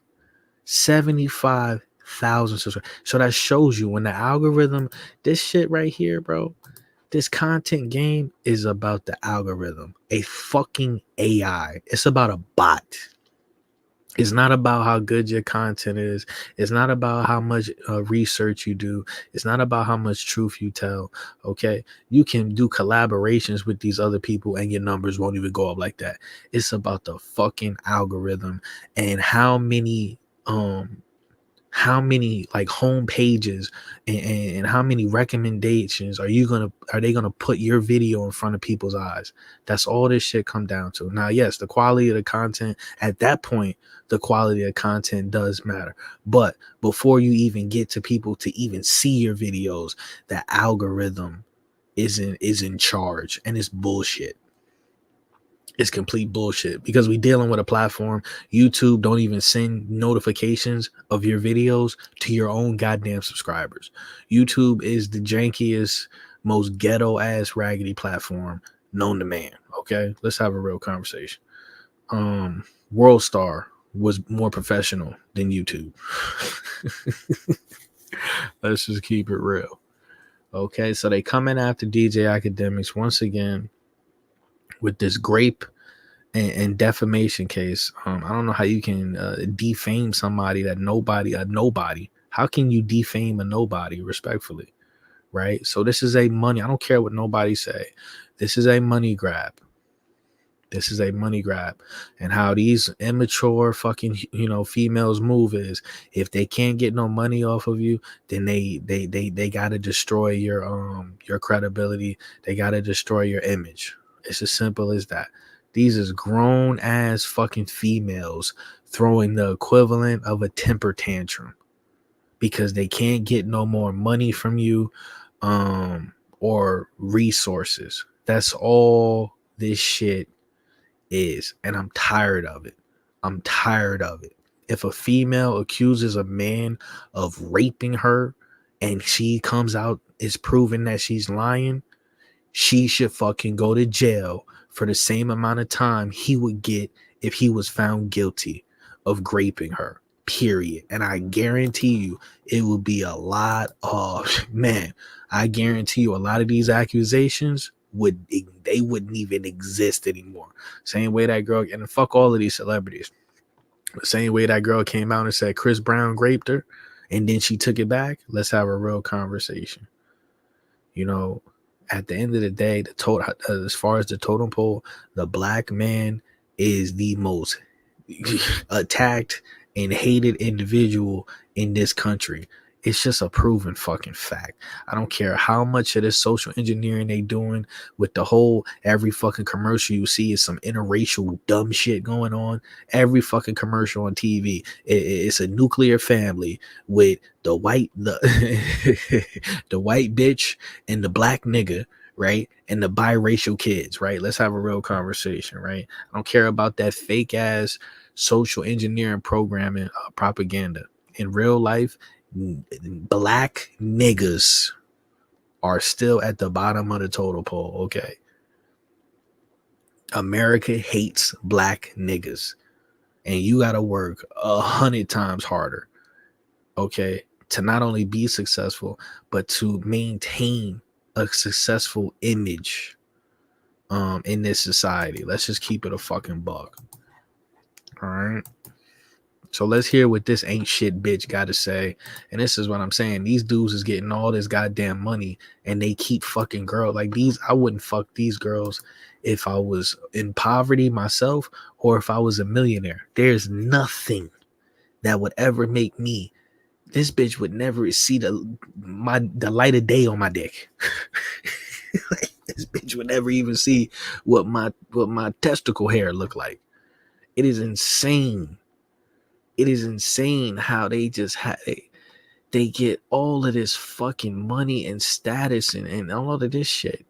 75,000 subscribers. So that shows you when the algorithm, this shit right here, bro. This content game is about the algorithm, a fucking AI. It's about a bot. It's not about how good your content is. It's not about how much research you do. It's not about how much truth you tell. Okay. You can do collaborations with these other people and your numbers won't even go up like that. It's about the fucking algorithm and how many like home pages and how many recommendations are they gonna put your video in front of people's eyes? That's all this shit come down to. Now, yes, the quality of the content at that point, the quality of content does matter. But before you even get to people to even see your videos, the algorithm is in charge, and it's bullshit. It's complete bullshit because we dealing with a platform. YouTube don't even send notifications of your videos to your own goddamn subscribers. YouTube is the jankiest, most ghetto ass raggedy platform known to man. Okay, let's have a real conversation. WorldStar was more professional than YouTube. Let's just keep it real. Okay, so they come in after DJ Academics once again with this grape and defamation case. I don't know how you can defame somebody that nobody. How can you defame a nobody respectfully, right? So this is a money. I don't care what nobody say. This is a money grab. This is a money grab. And how these immature fucking females move is, if they can't get no money off of you, then they gotta destroy your credibility. They gotta destroy your image. It's as simple as that. These is grown ass fucking females throwing the equivalent of a temper tantrum because they can't get no more money from you or resources. That's all this shit is. And I'm tired of it. I'm tired of it. If a female accuses a man of raping her and she comes out, is proven that she's lying, she should fucking go to jail for the same amount of time he would get if he was found guilty of raping her, period. And I guarantee you it will be a lot of, man, I guarantee you a lot of these accusations wouldn't even exist anymore. Same way that girl, and fuck all of these celebrities. The same way that girl came out and said Chris Brown raped her and then she took it back. Let's have a real conversation. You know, at the end of the day, the total, as far as the totem pole, the black man is the most attacked and hated individual in this country. It's just a proven fucking fact. I don't care how much of this social engineering they doing with the whole every fucking commercial you see is some interracial dumb shit going on. Every fucking commercial on TV, it's a nuclear family with the white the white bitch and the black nigga, right? And the biracial kids, right? Let's have a real conversation, right? I don't care about that fake ass social engineering programming propaganda. In real life, black niggas are still at the bottom of the total pole. Okay. America hates black niggas, and you got to work 100 times harder, okay, to not only be successful, but to maintain a successful image in this society. Let's just keep it a fucking buck. All right. So let's hear what this ain't shit bitch got to say. And this is what I'm saying. These dudes is getting all this goddamn money and they keep fucking girls. Like these, I wouldn't fuck these girls if I was in poverty myself or if I was a millionaire. There's nothing that would ever make me. This bitch would never see the light of day on my dick. Like, this bitch would never even see what my testicle hair look like. It is insane. It is insane how they just they get all of this fucking money and status and all of this shit.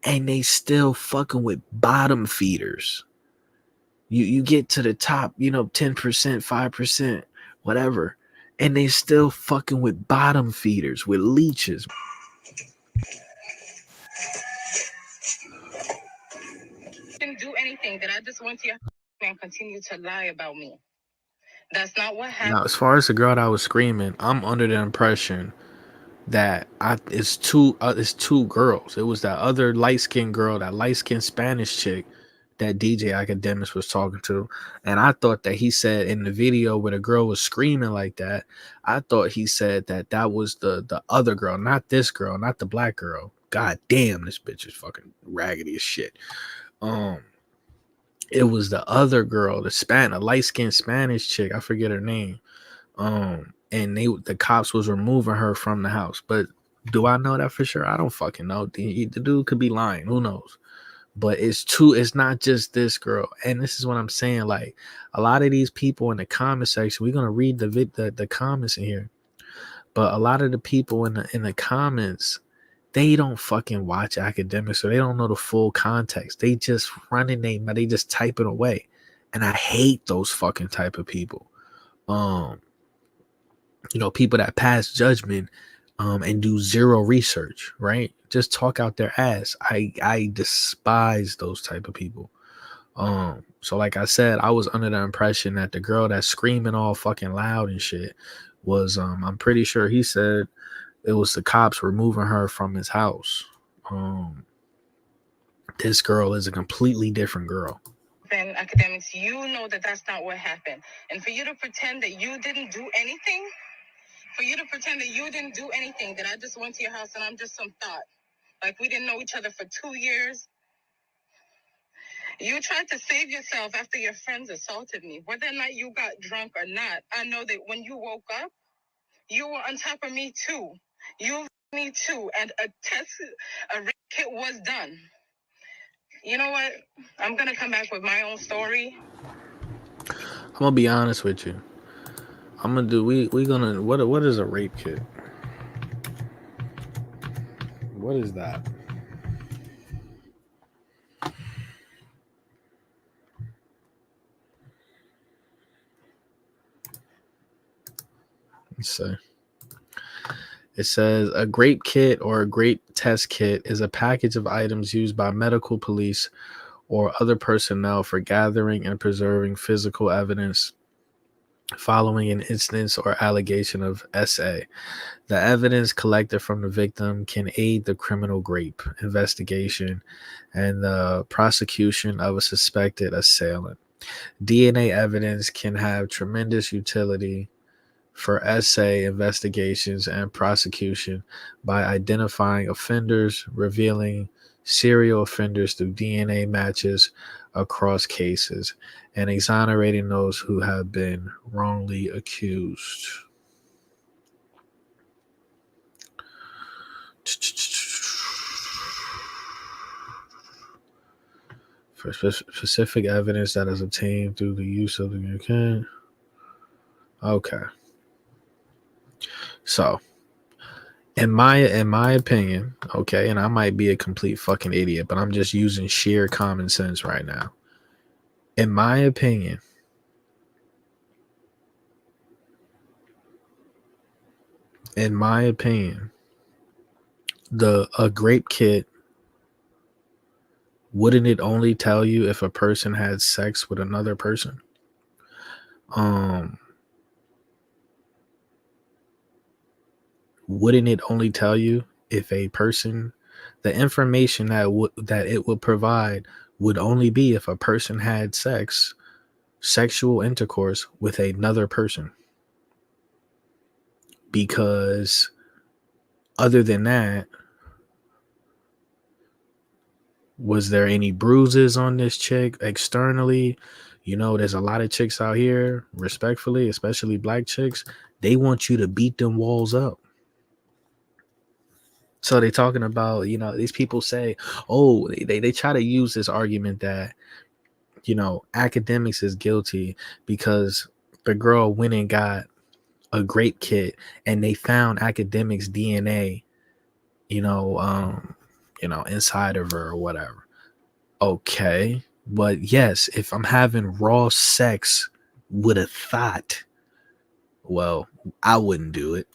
And they still fucking with bottom feeders. You get to the top, 10%, 5%, whatever. And they still fucking with bottom feeders, with leeches. Didn't do anything that I just went to your and continue to lie about me. That's not what happened. Now, as far as the girl that was screaming, I'm under the impression that it's two girls. It was that other light-skinned girl, that light-skinned Spanish chick that DJ Academics was talking to. And I thought that he said in the video where the girl was screaming like that, I thought he said that was the other girl, not this girl, not the black girl. God damn, this bitch is fucking raggedy as shit. It was the other girl, a light-skinned Spanish chick. I forget her name. And the cops was removing her from the house. But do I know that for sure? I don't fucking know. The dude could be lying. Who knows? But it's not just this girl. And this is what I'm saying. Like, a lot of these people in the comment section, we're gonna read the comments in here. But a lot of the people in the comments, they don't fucking watch Academics, so they don't know the full context. They just running they just type it away. And I hate those fucking type of people. People that pass judgment and do zero research, right? Just talk out their ass. I despise those type of people. So like I said, I was under the impression that the girl that's screaming all fucking loud and shit was I'm pretty sure he said it was the cops removing her from his house. This girl is a completely different girl. And Academics, you know that that's not what happened. And for you to pretend that you didn't do anything, that I just went to your house and I'm just some thought. Like we didn't know each other for 2 years. You tried to save yourself after your friends assaulted me. Whether or not you got drunk or not, I know that when you woke up, you were on top of me too. Me too. And a rape kit was done. You know what? I'm going to come back with my own story. I'm going to be honest with you. I'm going to do, what is a rape kit? What is that? Let's see. It says a grape kit or a grape test kit is a package of items used by medical, police, or other personnel for gathering and preserving physical evidence following an instance or allegation of SA. The evidence collected from the victim can aid the criminal rape investigation and the prosecution of a suspected assailant. DNA evidence can have tremendous utility for essay investigations and prosecution by identifying offenders, revealing serial offenders through DNA matches across cases, and exonerating those who have been wrongly accused. For specific evidence that is obtained through the use of the okay. So in my opinion, okay, and I might be a complete fucking idiot, but I'm just using sheer common sense right now. In my opinion, a grape kit, wouldn't it only tell you if a person had sex with another person? Wouldn't it only tell you if a person, the information that it would provide would only be if a person had sexual intercourse with another person? Because other than that, was there any bruises on this chick externally? You know, there's a lot of chicks out here, respectfully, especially black chicks, they want you to beat them walls up. So they talking about, you know, these people say, oh, they try to use this argument that, you know, academics is guilty because the girl went and got a grape kit and they found academics DNA, inside of her or whatever. Okay. But yes, if I'm having raw sex with a thought, well, I wouldn't do it.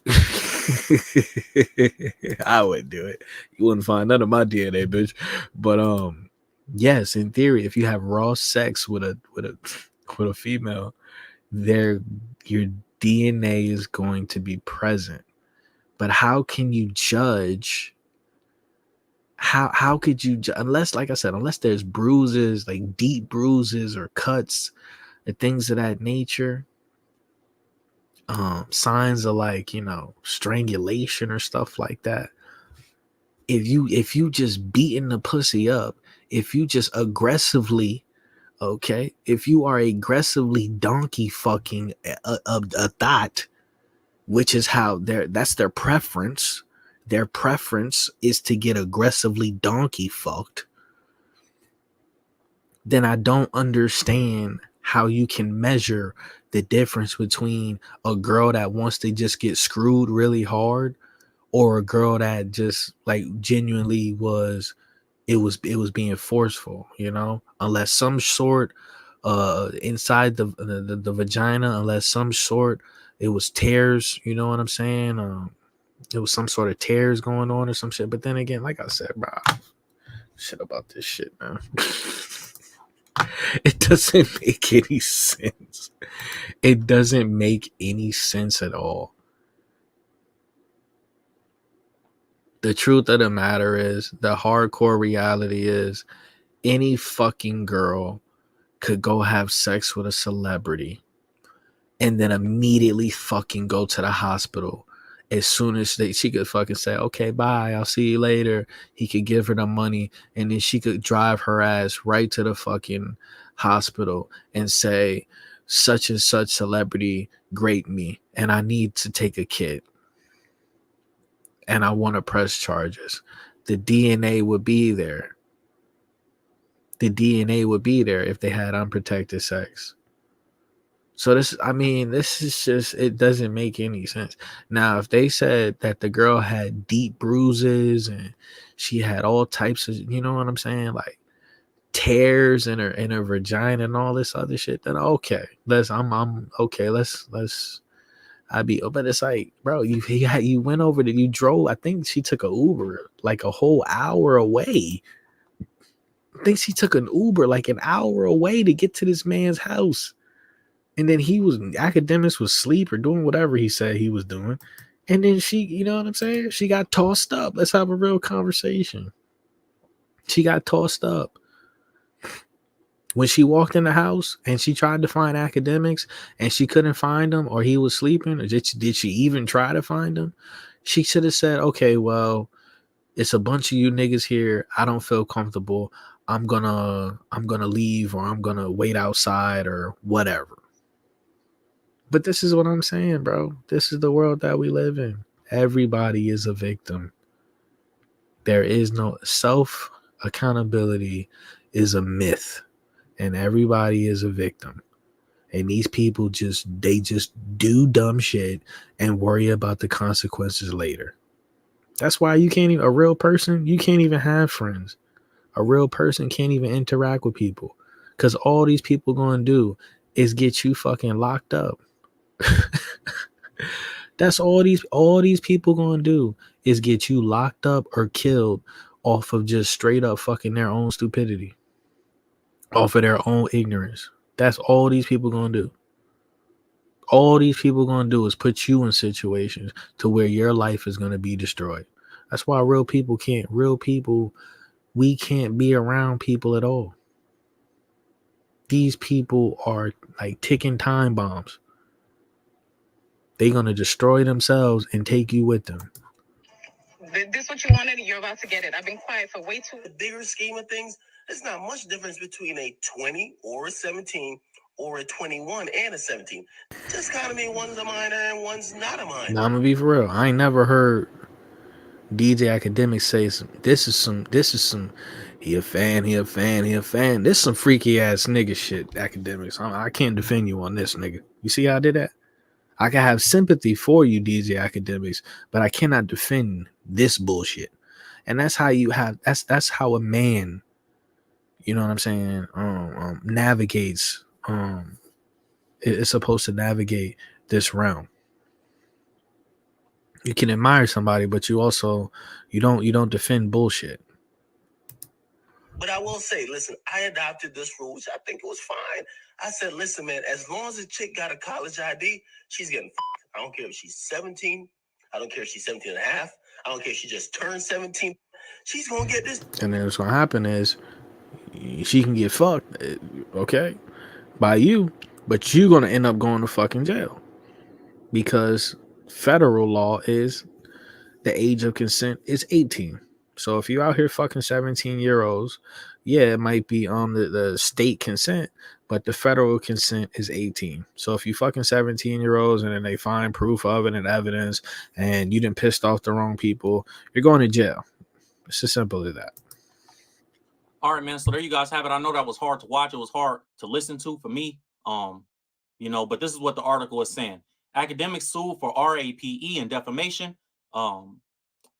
I wouldn't do it. You wouldn't find none of my DNA, bitch. But yes, in theory, if you have raw sex with a female, your DNA is going to be present. But how can you judge? How could you, unless, like I said, unless there's bruises, like deep bruises or cuts and things of that nature, signs of, like, you know, strangulation or stuff like that. If you just beating the pussy up, if you just aggressively, okay, if you are aggressively donkey fucking a thought, which is how that's their preference. Their preference is to get aggressively donkey fucked. Then I don't understand how you can measure the difference between a girl that wants to just get screwed really hard or a girl that just, like, genuinely was being forceful, you know, unless some sort inside the vagina, unless some sort it was tears, you know what I'm saying? It was some sort of tears going on or some shit. But then again, like I said, bro, shit about this shit, man. It doesn't make any sense. It doesn't make any sense at all. The truth of the matter is, the hardcore reality is, any fucking girl could go have sex with a celebrity and then immediately fucking go to the hospital. As soon as she could fucking say, okay, bye, I'll see you later. He could give her the money, and then she could drive her ass right to the fucking hospital and say, such and such celebrity raped me, and I need to take a kid, and I want to press charges. The DNA would be there. The DNA would be there if they had unprotected sex. So this is just, it doesn't make any sense. Now, if they said that the girl had deep bruises and she had all types of, you know what I'm saying, like tears in her vagina and all this other shit, then okay, I'm okay. But it's like, bro, you went over you drove. I think she took an Uber like a whole hour away. I think she took an Uber like an hour away to get to this man's house. And then academics was asleep or doing whatever he said he was doing. And then she, you know what I'm saying? She got tossed up. Let's have a real conversation. She got tossed up. When she walked in the house and she tried to find academics and she couldn't find him, or he was sleeping, or did she even try to find him? She should have said, okay, well, it's a bunch of you niggas here. I don't feel comfortable. I'm gonna leave, or I'm gonna wait outside, or whatever. But this is what I'm saying, bro. This is the world that we live in. Everybody is a victim. There is no self accountability is a myth, and everybody is a victim. And these people just do dumb shit and worry about the consequences later. That's why you can't even, a real person, you can't even have friends. A real person can't even interact with people, because all these people gonna do is get you fucking locked up. That's all these people gonna do is get you locked up or killed off of just straight up fucking their own stupidity, off of their own ignorance. That's all these people gonna do. All these people gonna do is put you in situations to where your life is gonna be destroyed. That's why we can't be around people at all. These people are like ticking time bombs. They're gonna destroy themselves and take you with them. This what you wanted, you're about to get it. I've been quiet for way too. The bigger scheme of things, there's not much difference between a 20 or a 17 or a 21 and a 17. Just kind of mean one's a minor and one's not a minor. Now I'm gonna be for real. I ain't never heard DJ Academics say this is some he a fan. This is some freaky ass nigga shit, Academics. I can't defend you on this, nigga. You see how I did that? I can have sympathy for you, DJ Academics, but I cannot defend this bullshit. And that's how you have that's how a man, you know what I'm saying, navigates is supposed to navigate this realm. You can admire somebody, but you don't defend bullshit. But I will say, listen, I adopted this rule, which I think it was fine. I said, listen, man, as long as a chick got a college ID, she's getting f***ed. I don't care if she's 17. I don't care if she's 17 and a half. I don't care if she just turned 17. She's going to get this. And then what's going to happen is she can get fucked, okay, by you, but you're going to end up going to fucking jail, because federal law is the age of consent is 18. So if you're out here fucking 17-year-olds, yeah, it might be on the state consent, but the federal consent is 18. So if you fucking 17-year-olds and then they find proof of it and evidence and you done pissed off the wrong people, you're going to jail. It's as simple as that. All right, man. So there you guys have it. I know that was hard to watch. It was hard to listen to for me. But this is what the article is saying. Academics sued for RAPE and defamation.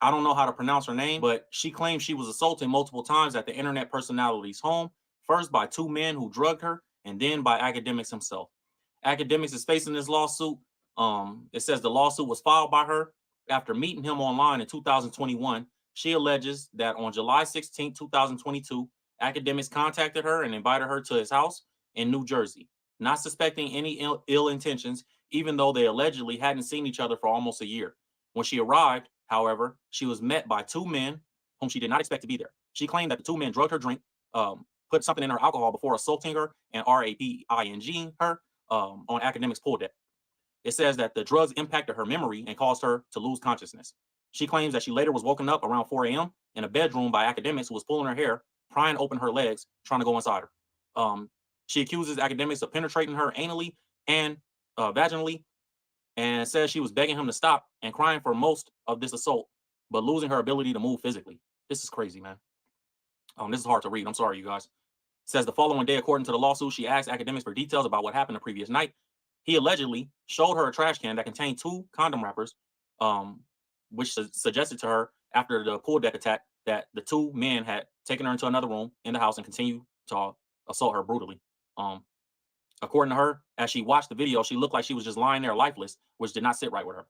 I don't know how to pronounce her name, but she claims she was assaulted multiple times at the internet personality's home, first by two men who drugged her, and then by Academics himself. Academics is facing this lawsuit. It says the lawsuit was filed by her after meeting him online in 2021. She alleges that on July 16, 2022, Academics contacted her and invited her to his house in New Jersey, not suspecting any ill intentions, even though they allegedly hadn't seen each other for almost a year. When she arrived, however, she was met by two men whom she did not expect to be there. She claimed that the two men drugged her drink, put something in her alcohol before assaulting her and raping her on Academics' pool deck. It says that the drugs impacted her memory and caused her to lose consciousness. She claims that she later was woken up around 4 a.m. in a bedroom by Academics, who was pulling her hair, prying open her legs, trying to go inside her. She accuses Academics of penetrating her anally and vaginally, and says she was begging him to stop and crying for most of this assault, but losing her ability to move physically. This is crazy, man. This is hard to read. I'm sorry, you guys. It says the following day, according to the lawsuit, she asked Academics for details about what happened the previous night. He allegedly showed her a trash can that contained 2 condom wrappers, which suggested to her after the pool deck attack that the 2 men had taken her into another room in the house and continued to assault her brutally. According to her, as she watched the video, she looked like she was just lying there lifeless, which did not sit right with her.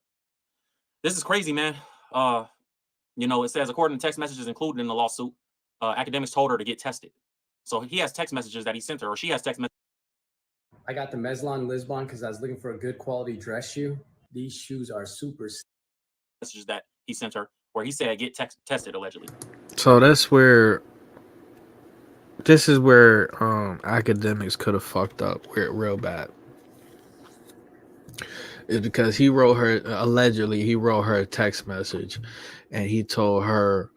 This is crazy, man. It says, according to text messages included in the lawsuit, Academics told her to get tested. So he has text messages that he sent her, or she has text messages. I got the Meslon Lisbon because I was looking for a good quality dress shoe. These shoes are super. Messages that he sent her where he said get tested, allegedly. So that's where this is where academics could have fucked up real bad. Is because he wrote her, allegedly he wrote her a text message, and he told her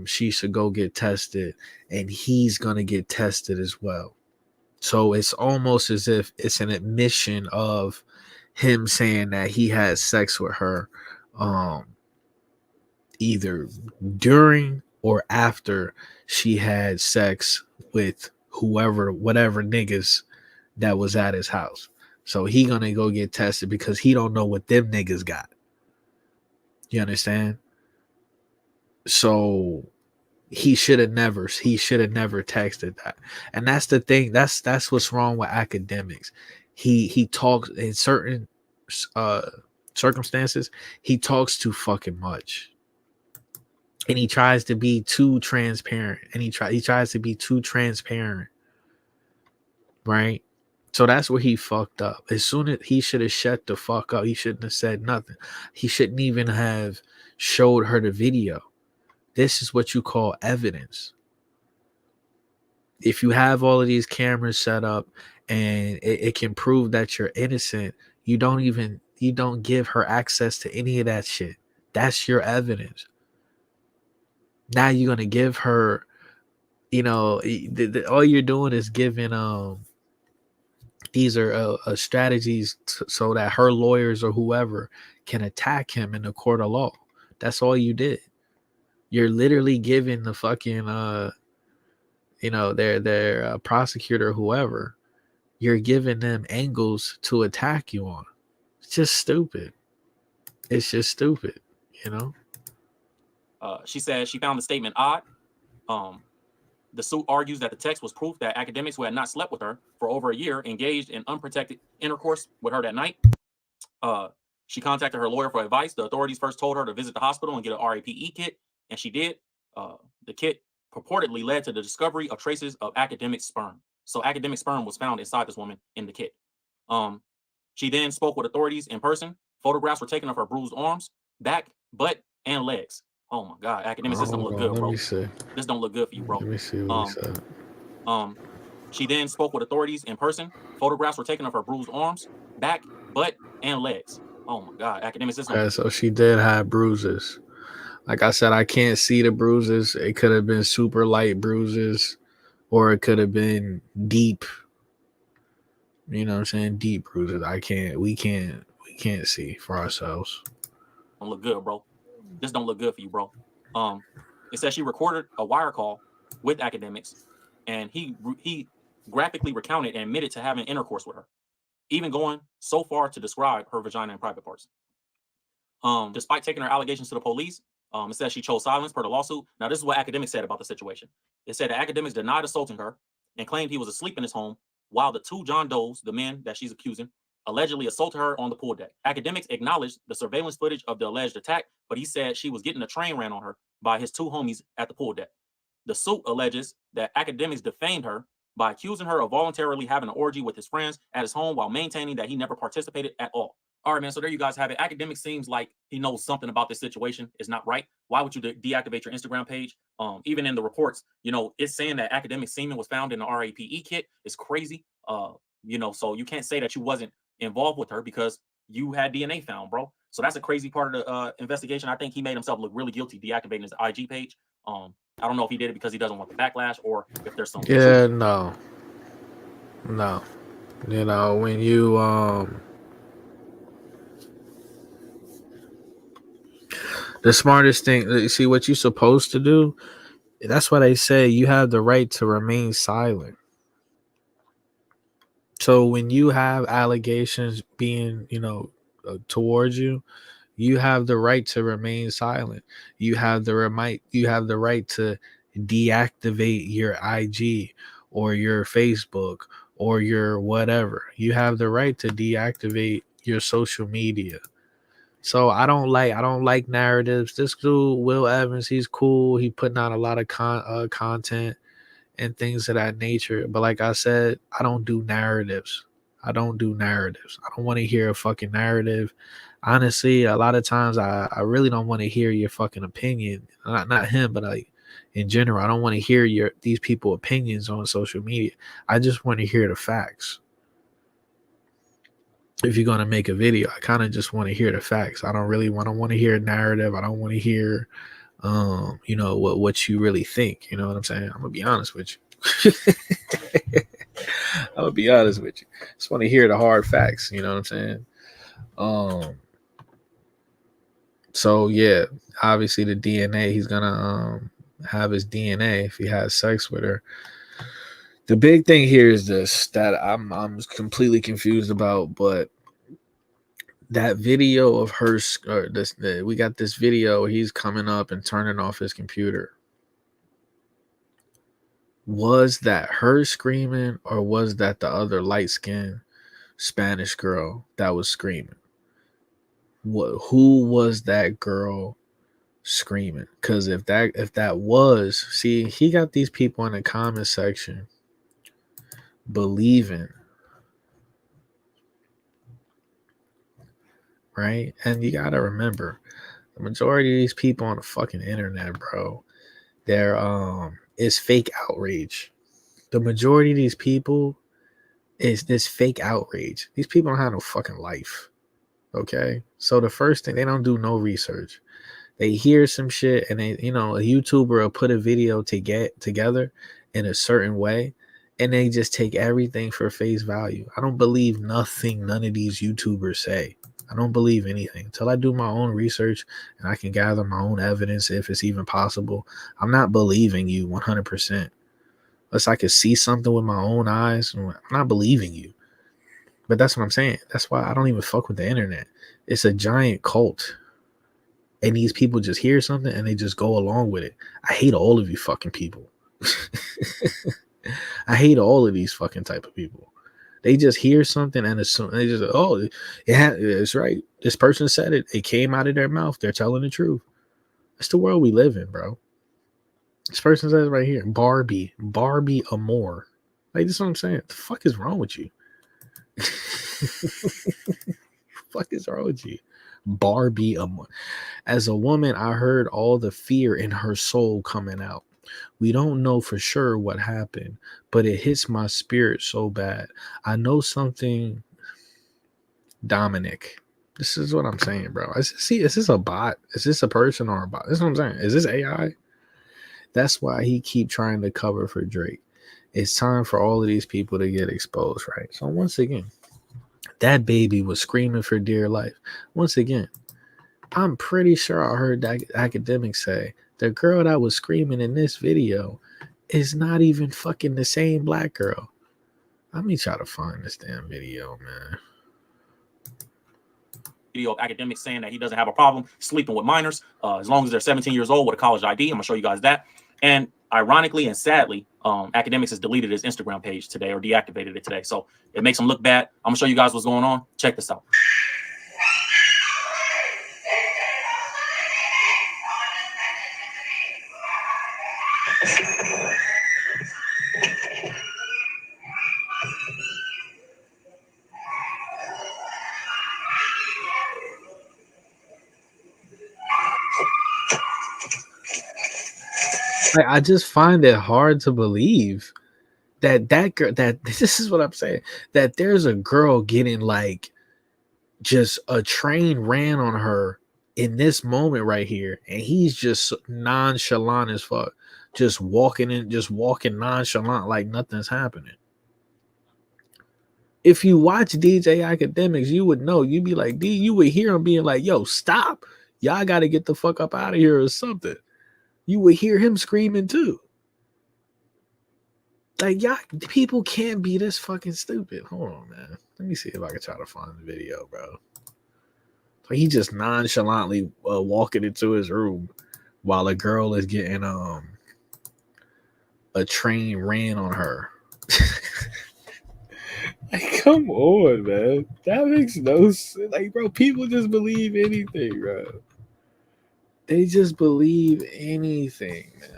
she should go get tested, and he's gonna get tested as well. So it's almost as if it's an admission of him saying that he had sex with her, either during or after she had sex with whatever niggas that was at his house. So he gonna go get tested because he don't know what them niggas got. You understand? So he should have never texted that. And that's the thing. That's what's wrong with academics. He talks in certain circumstances, he talks too fucking much. And he tries to be too transparent. He tries to be too transparent. Right? So that's where he fucked up. As soon as he should have shut the fuck up, he shouldn't have said nothing. He shouldn't even have showed her the video. This is what you call evidence. If you have all of these cameras set up and it can prove that you're innocent, you don't give her access to any of that shit. That's your evidence. Now you're gonna give her, all you're doing is giving these are strategies so that her lawyers or whoever can attack him in the court of law. That's all you did. You're literally giving the fucking their prosecutor or whoever, you're giving them angles to attack you on. It's just stupid. It's just stupid, She said she found the statement odd. The suit argues that the text was proof that academics who had not slept with her for over a year engaged in unprotected intercourse with her that night. She contacted her lawyer for advice. The authorities first told her to visit the hospital and get an RAPE kit, and she did. The kit purportedly led to the discovery of traces of academic sperm. So academic sperm was found inside this woman in the kit. She then spoke with authorities in person. Photographs were taken of her bruised arms, back, butt, and legs. Oh my God, academics, this don't look good, bro. Let me see. This don't look good for you, bro. Let me see what he said. She then spoke with authorities in person. Photographs were taken of her bruised arms, back, butt, and legs. Oh my God, academics, this don't. Yeah, so she did have bruises. Like I said, I can't see the bruises. It could have been super light bruises, or it could have been deep. You know what I'm saying? Deep bruises. We can't see for ourselves. Don't look good, bro. This don't look good for you, bro. It says she recorded a wire call with academics, and he graphically recounted and admitted to having intercourse with her, even going so far to describe her vagina and private parts. Despite taking her allegations to the police, it says she chose silence per the lawsuit. Now, this is what academics said about the situation. It said the academics denied assaulting her and claimed he was asleep in his home while the two John Does, the men that she's accusing, allegedly assaulted her on the pool deck. Academics acknowledged the surveillance footage of the alleged attack, but he said she was getting a train ran on her by his two homies at the pool deck. The suit alleges that academics defamed her by accusing her of voluntarily having an orgy with his friends at his home while maintaining that he never participated at all. All right, man. So there you guys have it. Academic seems like he knows something about this situation is not right. Why would you deactivate your Instagram page? Even in the reports, it's saying that academic semen was found in the RAPE kit. It's crazy. So you can't say that you wasn't involved with her because you had DNA found, bro. So that's a crazy part of the investigation. I think he made himself look really guilty deactivating his IG page. I don't know if he did it because he doesn't want the backlash or if there's some. Yeah, no. When you the smartest thing, see what you're supposed to do. That's why they say you have the right to remain silent. So when you have allegations being, towards you, you have the right to remain silent. You have the right to deactivate your IG or your Facebook or your whatever. You have the right to deactivate your social media. So I don't like narratives. This dude, Will Evans, he's cool. He putting out a lot of content and things of that nature. But like I said, I don't do narratives. I don't want to hear a fucking narrative. Honestly, a lot of times I really don't want to hear your fucking opinion. Not him, but like in general. I don't want to hear these people opinions on social media. I just want to hear the facts. If you're going to make a video, I kind of just want to hear the facts. I don't want to hear a narrative. I don't want to hear what you really think. You know what I'm saying? I'm gonna be honest with you. I'm gonna be honest with you. Just want to hear the hard facts. You know what I'm saying? So yeah, obviously the DNA, he's gonna have his DNA if he has sex with her. The big thing here is this that I'm completely confused about, but that video of her, we got this video where he's coming up and turning off his computer. Was that her screaming, or was that the other light-skinned Spanish girl that was screaming? Who was that girl screaming? Because if that was, see, he got these people in the comment section believing, right? And you gotta remember, the majority of these people on the fucking internet, bro, they're is fake outrage. The majority of these people is this fake outrage. These people don't have no fucking life. Okay, so the first thing, they don't do no research. They hear some shit, and they, a YouTuber will put a video to get together in a certain way, and they just take everything for face value. I don't believe nothing none of these YouTubers say. I don't believe anything until I do my own research and I can gather my own evidence, if it's even possible. I'm not believing you 100%. Unless I could see something with my own eyes, I'm not believing you. But that's what I'm saying. That's why I don't even fuck with the internet. It's a giant cult. And these people just hear something and they just go along with it. I hate all of you fucking people. I hate all of these fucking type of people. They just hear something and assume, they just, it's right. This person said it. It came out of their mouth. They're telling the truth. It's the world we live in, bro. This person says right here, Barbie Amore. Like, this is what I'm saying. What the fuck is wrong with you? Fuck is wrong with you? Barbie Amore. As a woman, I heard all the fear in her soul coming out. We don't know for sure what happened, but it hits my spirit so bad. I know something. Dominic. This is what I'm saying, bro. Is this a bot? Is this a person or a bot? This is what I'm saying. Is this AI? That's why he keep trying to cover for Drake. It's time for all of these people to get exposed, right? So once again, that baby was screaming for dear life. Once again, I'm pretty sure I heard that academic say the girl that was screaming in this video is not even fucking the same black girl. Let me try to find this damn video, man. Video of academics saying that he doesn't have a problem sleeping with minors as long as they're 17 years old with a college ID. I'm gonna show you guys that. And ironically and sadly, academics has deleted his Instagram page today, or deactivated it today. So it makes him look bad. I'm gonna show you guys what's going on. Check this out. I just find it hard to believe that girl, that this is what I'm saying, that there's a girl getting like just a train ran on her in this moment right here, and he's just nonchalant as fuck, just walking nonchalant like nothing's happening. If you watch DJ Academics, you would know. You'd be like, you would hear him being like, yo, stop. Y'all got to get the fuck up out of here or something. You would hear him screaming too. Like, y'all, people can't be this fucking stupid. Hold on, man. Let me see if I can try to find the video, bro. So he just nonchalantly walking into his room while a girl is getting a train ran on her. Like, come on, man. That makes no sense. Like, bro, people just believe anything, bro. They just believe anything, man.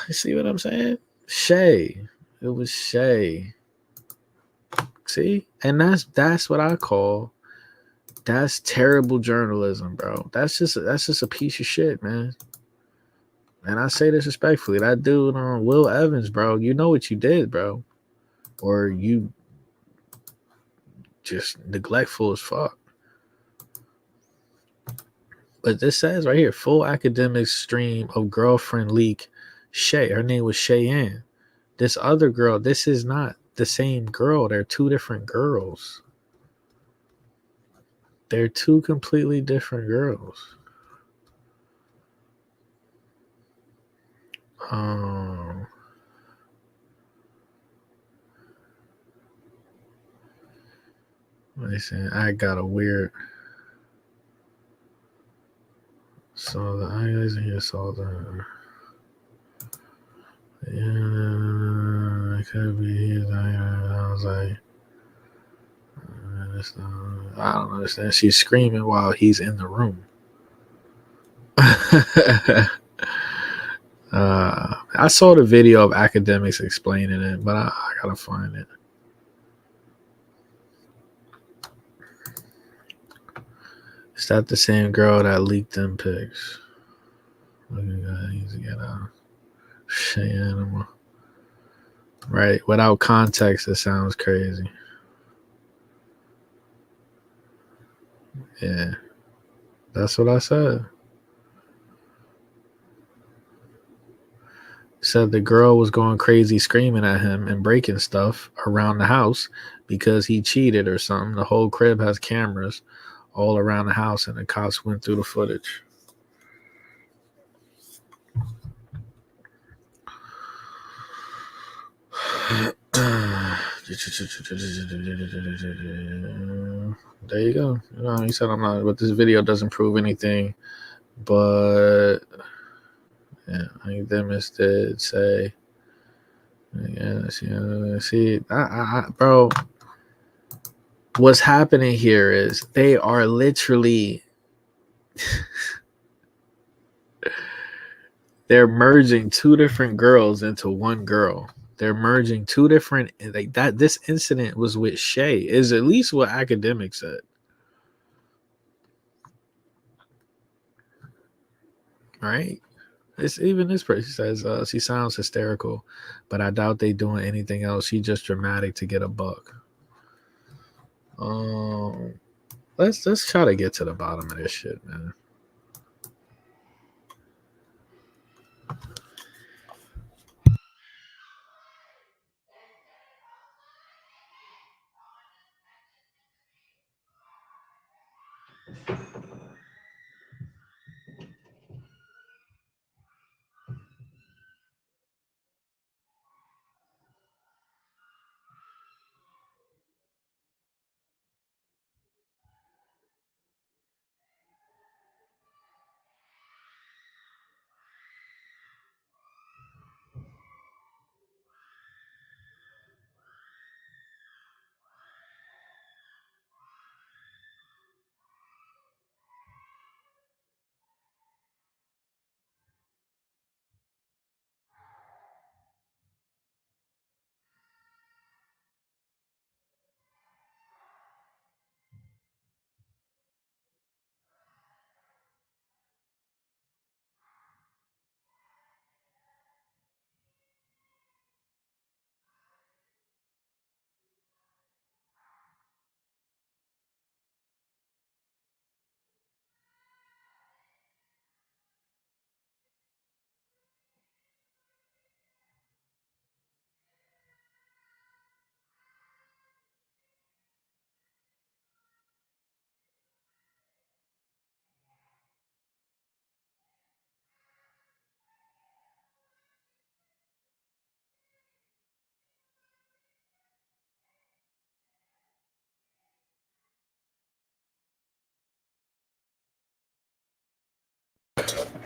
You see what I'm saying? Shay. It was Shay. See? And that's what I call That's terrible journalism, bro. That's just a piece of shit, man. And I say this respectfully. That dude on Will Evans, bro, you know what you did, bro. Or you just neglectful as fuck. But this says right here, full academic stream of girlfriend leak. Shay, her name was Cheyenne. This other girl, this is not the same girl. They're two different girls. They're two completely different girls. Listen, I got a weird. So the eyes here saw the. Yeah, it could be his. I was like, I don't understand. She's screaming while he's in the room. I saw the video of academics explaining it, but I gotta find it. Is that the same girl that leaked them pics? Look at that. He's get a shit animal. Right. Without context, it sounds crazy. Yeah. That's what I said. Said the girl was going crazy screaming at him and breaking stuff around the house because he cheated or something. The whole crib has cameras all around the house and the cops went through the footage. There you go. You know, he said I'm not, but this video doesn't prove anything. But yeah, I think Demis did say, yeah, see, bro. What's happening here is they are literally they're merging two different girls into one girl. They're merging two different like that. This incident was with Shay, is at least what academics said. Right? It's even this person says she sounds hysterical, but I doubt they doing anything else. She just dramatic to get a buck. Let's try to get to the bottom of this shit, man.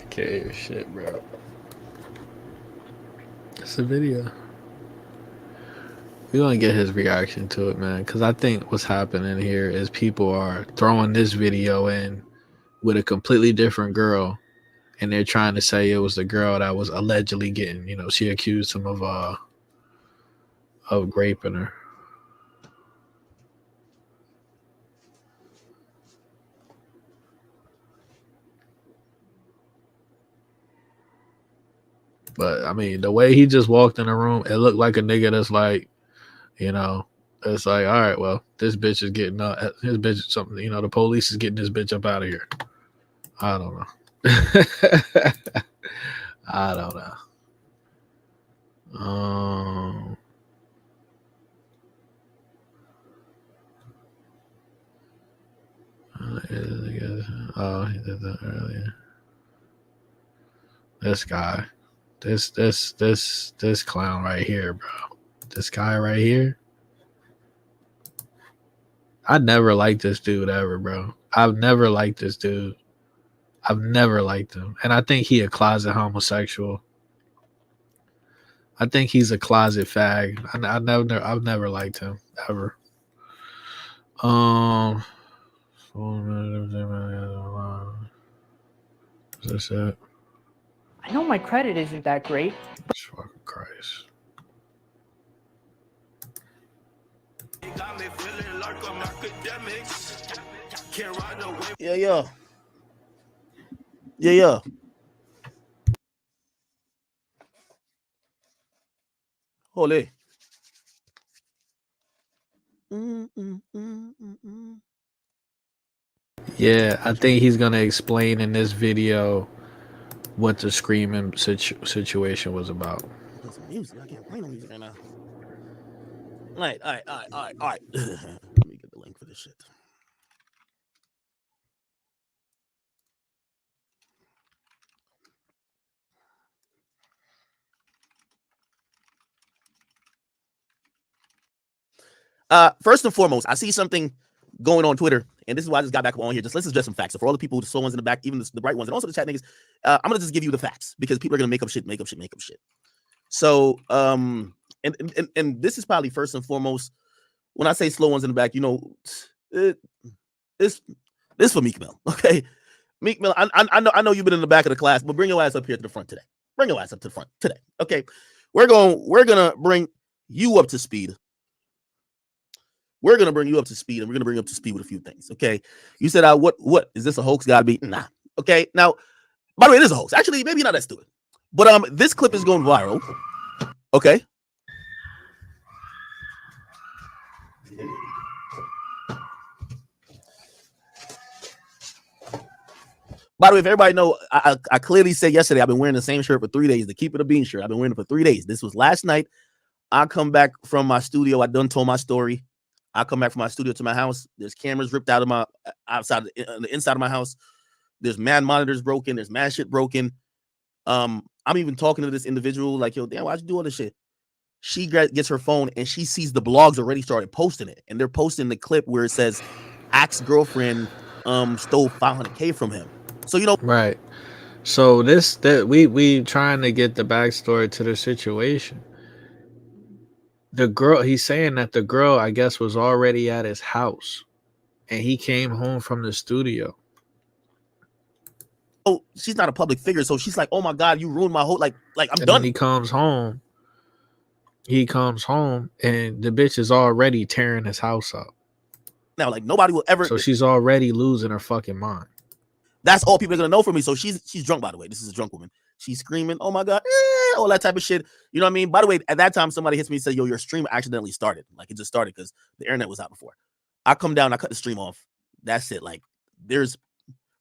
Okay, shit, bro. It's a video. We're gonna get his reaction to it, man. Because I think what's happening here is people are throwing this video in with a completely different girl, and they're trying to say it was the girl that was allegedly getting, she accused him of raping her. But I mean, the way he just walked in the room, it looked like a nigga that's like, you know, it's like, all right, well, this bitch is getting his bitch something, you know, the police is getting this bitch up out of here. I don't know. I don't know. Oh, he did that earlier. This guy, this clown right here, bro. This guy right here. I never liked this dude ever, bro. I've never liked this dude. I've never liked him, and I think he a closet homosexual. I think he's a closet fag. I've never liked him ever. Is this it? I know my credit isn't that great. Fucking Christ. Yeah. Holy. Yeah, I think he's gonna explain in this video what the screaming situation was about. Play some music. I can't play no music right now. All right. Let me get the link for this shit. First and foremost, I see something going on Twitter, and this is why I just got back on here. Let's address some facts. So for all the people, the slow ones in the back, even the bright ones, and also the chat niggas, I'm gonna just give you the facts because people are gonna make up shit. So, and this is probably first and foremost. When I say slow ones in the back, you know, this for Meek Mill, okay? Meek Mill, I know you've been in the back of the class, but bring your ass up here to the front today. Bring your ass up to the front today, okay? We're gonna bring you up to speed. We're gonna bring you up to speed, and we're gonna bring you up to speed with a few things, okay? You said, what is this a hoax? Gotta be nah, okay? Now, by the way, it is a hoax. Actually, maybe not that stupid, but this clip is going viral, okay? By the way, if everybody know, I clearly said yesterday I've been wearing the same shirt for 3 days, the Keep It a Bean shirt. I've been wearing it for 3 days. This was last night. I come back from my studio. I done told my story. I come back from my studio to my house. There's cameras ripped out of my outside, the inside of my house. There's mad monitors broken. There's mad shit broken. I'm even talking to this individual like, yo, damn, why'd you do all this shit? She gets her phone and she sees the blogs already started posting it, and they're posting the clip where it says, "Ex-girlfriend stole $500K from him." So you know, right. So we trying to get the backstory to the situation. The girl, he's saying that the girl, I guess, was already at his house, and he came home from the studio. Oh, she's not a public figure, so she's like, "Oh my god, you ruined my whole like I'm and done." Then he comes home, and the bitch is already tearing his house up. Now, like nobody will ever. So she's already losing her fucking mind. That's all people are gonna know from me. So she's drunk, by the way. This is a drunk woman. She's screaming, "Oh my god," all that type of shit. You know what I mean? By the way, at that time, somebody hits me and said, "Yo, your stream accidentally started. Like it just started because the internet was out before." I come down, I cut the stream off. That's it. Like there's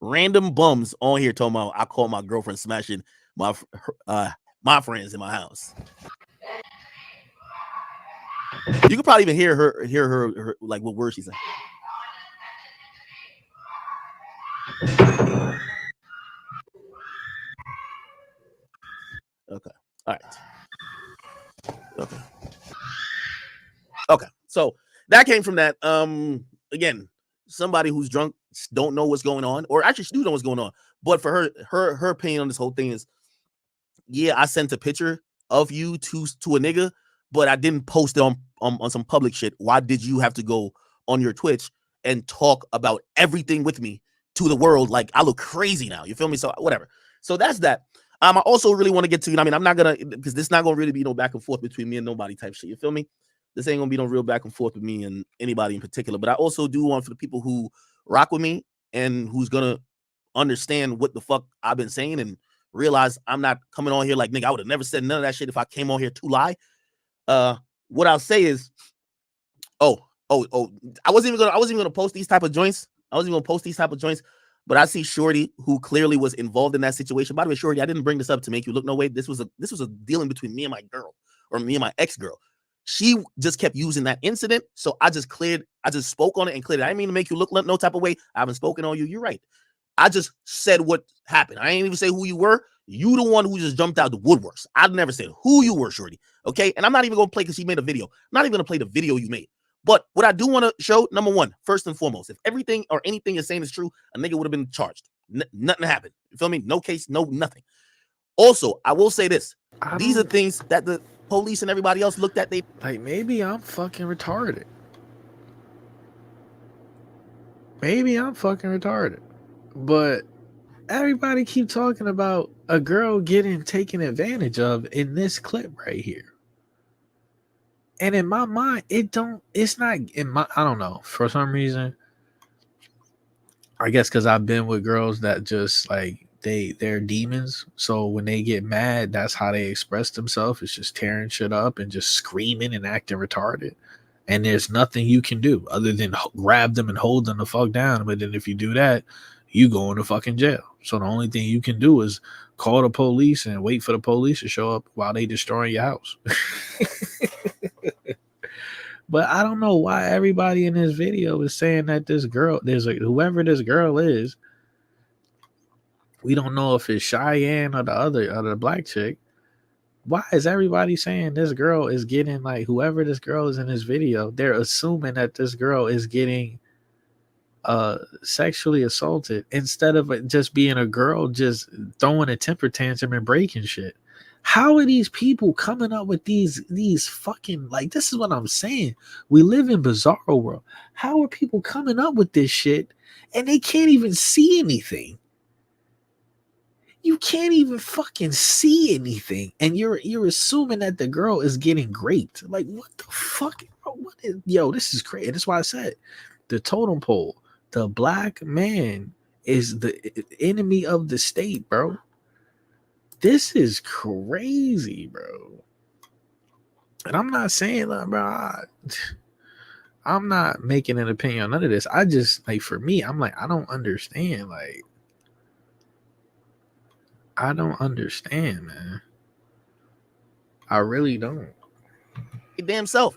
random bums on here talking about I call my girlfriend smashing my friends in my house. You could probably even hear her like what words she's saying. Okay. All right. Okay. So that came from that. Again, somebody who's drunk don't know what's going on, or actually she do know what's going on. But for her opinion on this whole thing is, yeah, I sent a picture of you to a nigga, but I didn't post it on some public shit. Why did you have to go on your Twitch and talk about everything with me to the world? Like I look crazy now. You feel me? So whatever. So that's that. I also really want to get to, you know, I mean, I'm not gonna, because this not gonna really be no back and forth between me and nobody type shit. You feel me? This ain't gonna be no real back and forth with me and anybody in particular. But I also do want for the people who rock with me and who's gonna understand what the fuck I've been saying and realize I'm not coming on here like, nigga, I would have never said none of that shit if I came on here to lie. What I'll say is, I wasn't even gonna post these type of joints. But I see Shorty, who clearly was involved in that situation. By the way, Shorty, I didn't bring this up to make you look no way. This was a dealing between me and my girl, or me and my ex-girl. She just kept using that incident. So I just spoke on it and cleared it. I didn't mean to make you look no type of way. I haven't spoken on you. You're right. I just said what happened. I ain't even say who you were. You the one who just jumped out the woodworks. I've never said who you were, Shorty. Okay. And I'm not even going to play because she made a video. I'm not even going to play the video you made. But what I do want to show, number one, first and foremost, if everything or anything you're saying is true, a nigga would have been charged. Nothing happened. You feel me? No case, no nothing. Also, I will say this. These are things that the police and everybody else looked at. They like, maybe I'm fucking retarded. Maybe I'm fucking retarded. But everybody keep talking about a girl getting taken advantage of in this clip right here. And in my mind, it's not in my, I don't know, for some reason, I guess because I've been with girls that just like, they're demons. So when they get mad, that's how they express themselves. It's just tearing shit up and just screaming and acting retarded. And there's nothing you can do other than grab them and hold them the fuck down. But then if you do that, you go into fucking jail. So the only thing you can do is call the police and wait for the police to show up while they destroying your house. But I don't know why everybody in this video is saying that this girl, whoever this girl is, we don't know if it's Cheyenne or the black chick. Why is everybody saying this girl is getting, like, whoever this girl is in this video, they're assuming that this girl is getting sexually assaulted instead of it just being a girl just throwing a temper tantrum and breaking shit. How are these people coming up with these fucking, like, this is what I'm saying. We live in bizarro world. How are people coming up with this shit and they can't even see anything? You can't even fucking see anything, and you're assuming that the girl is getting raped. Like, what the fuck? What is, this is crazy. That's why I said the totem pole. The black man is the enemy of the state, bro. This is crazy, bro. And I'm not saying that, bro. I'm not making an opinion on none of this. I just, like, for me, I'm like, I don't understand. Like, I don't understand, man. I really don't. damn self.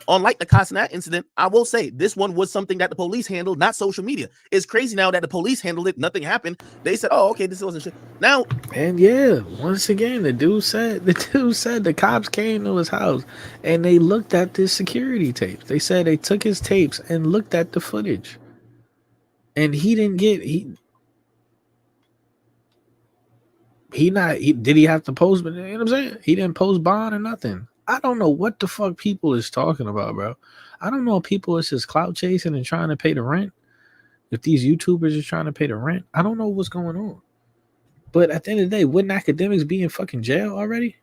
Unlike the Castanet incident, I will say this one was something that the police handled, not social media. It's crazy now that the police handled it, nothing happened. They said, "Oh, okay, this wasn't shit." Now, and yeah, once again, the dude said the cops came to his house and they looked at the security tapes. They said they took his tapes and looked at the footage, and he didn't get did he have to post? You know what I'm saying? He didn't post bond or nothing. I don't know what the fuck people is talking about, bro. I don't know if people is just clout chasing and trying to pay the rent. If these YouTubers are trying to pay the rent, I don't know what's going on. But at the end of the day, wouldn't academics be in fucking jail already?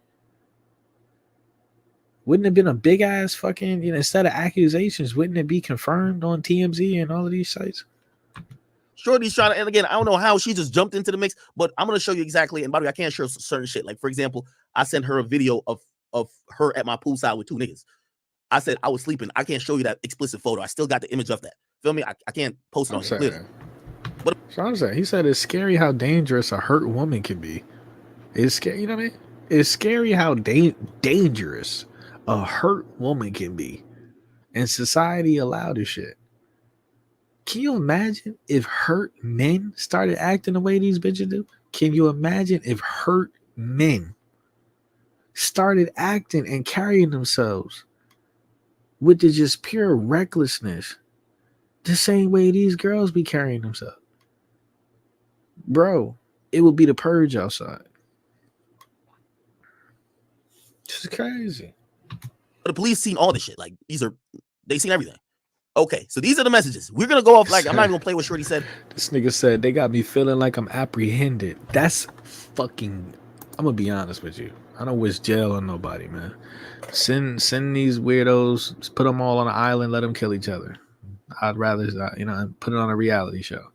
Wouldn't it have been a big ass fucking, instead of accusations, wouldn't it be confirmed on TMZ and all of these sites? Shorty's trying to, and again, I don't know how she just jumped into the mix, but I'm going to show you exactly. And by the way, I can't show certain shit. Like, for example, I sent her a video of her at my poolside with two niggas. I said I was sleeping. I can't show you that explicit photo. I still got the image of that. Feel me? I can't post it on here. But so I'm saying, he said it's scary how dangerous a hurt woman can be. It's scary, you know what I mean? It's scary how dangerous a hurt woman can be. And society allowed this shit. Can you imagine if hurt men started acting the way these bitches do? Can you imagine if hurt men started acting and carrying themselves with the just pure recklessness the same way these girls be carrying themselves? Bro, it would be the purge outside. This is crazy. The police seen all this shit. Like, they seen everything. Okay, so these are the messages. We're gonna go off like, I'm not even gonna play what Shorty said. This nigga said they got me feeling like I'm apprehended. That's fucking, I'm gonna be honest with you. I don't wish jail on nobody, man. Send these weirdos, put them all on an island, let them kill each other. I'd rather, put it on a reality show.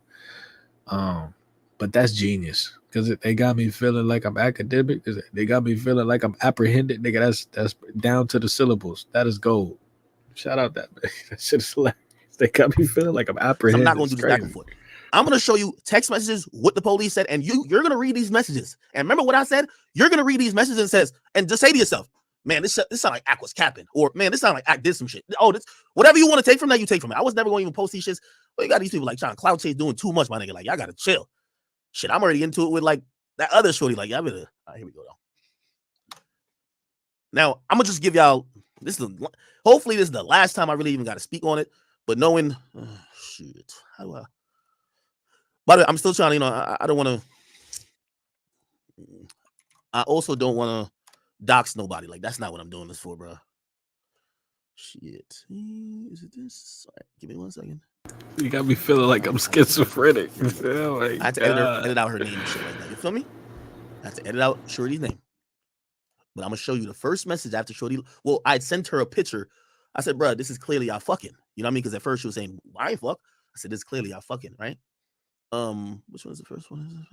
But that's genius. Because they got me feeling like I'm academic. They got me feeling like I'm apprehended. Nigga, that's down to the syllables. That is gold. Shout out that man. That shit is hilarious. They got me feeling like I'm apprehended. I'm not going to do this back and forth. I'm going to show you text messages, what the police said, and you're going to read these messages. And remember what I said? You're going to read these messages and just say to yourself, man, this sound like Ack was capping. Or, man, this sound like Ack did some shit. Oh, this whatever you want to take from that, you take from it. I was never going to even post these shits. But you got these people like trying to cloud chase doing too much, my nigga. Like, y'all got to chill. Shit, I'm already into it with like that other shorty. Like, y'all better. All right, here we go, though. Now, I'm going to just give y'all, hopefully this is the last time I really even got to speak on it. But knowing, shit, how do I? But I'm still trying to, you know, I don't want to. I also don't want to dox nobody. Like, that's not what I'm doing this for, bro. Shit. Is it this? All right, give me 1 second. You got me feeling like I'm schizophrenic. Oh I had to edit out her name and shit like that. You feel me? I had to edit out Shorty's name. But I'm going to show you the first message after Shorty. Well, I sent her a picture. I said, bro, this is clearly y'all fucking. You know what I mean? Because at first she was saying, why fuck? I said, this is clearly y'all fucking, right? Which one is the first one?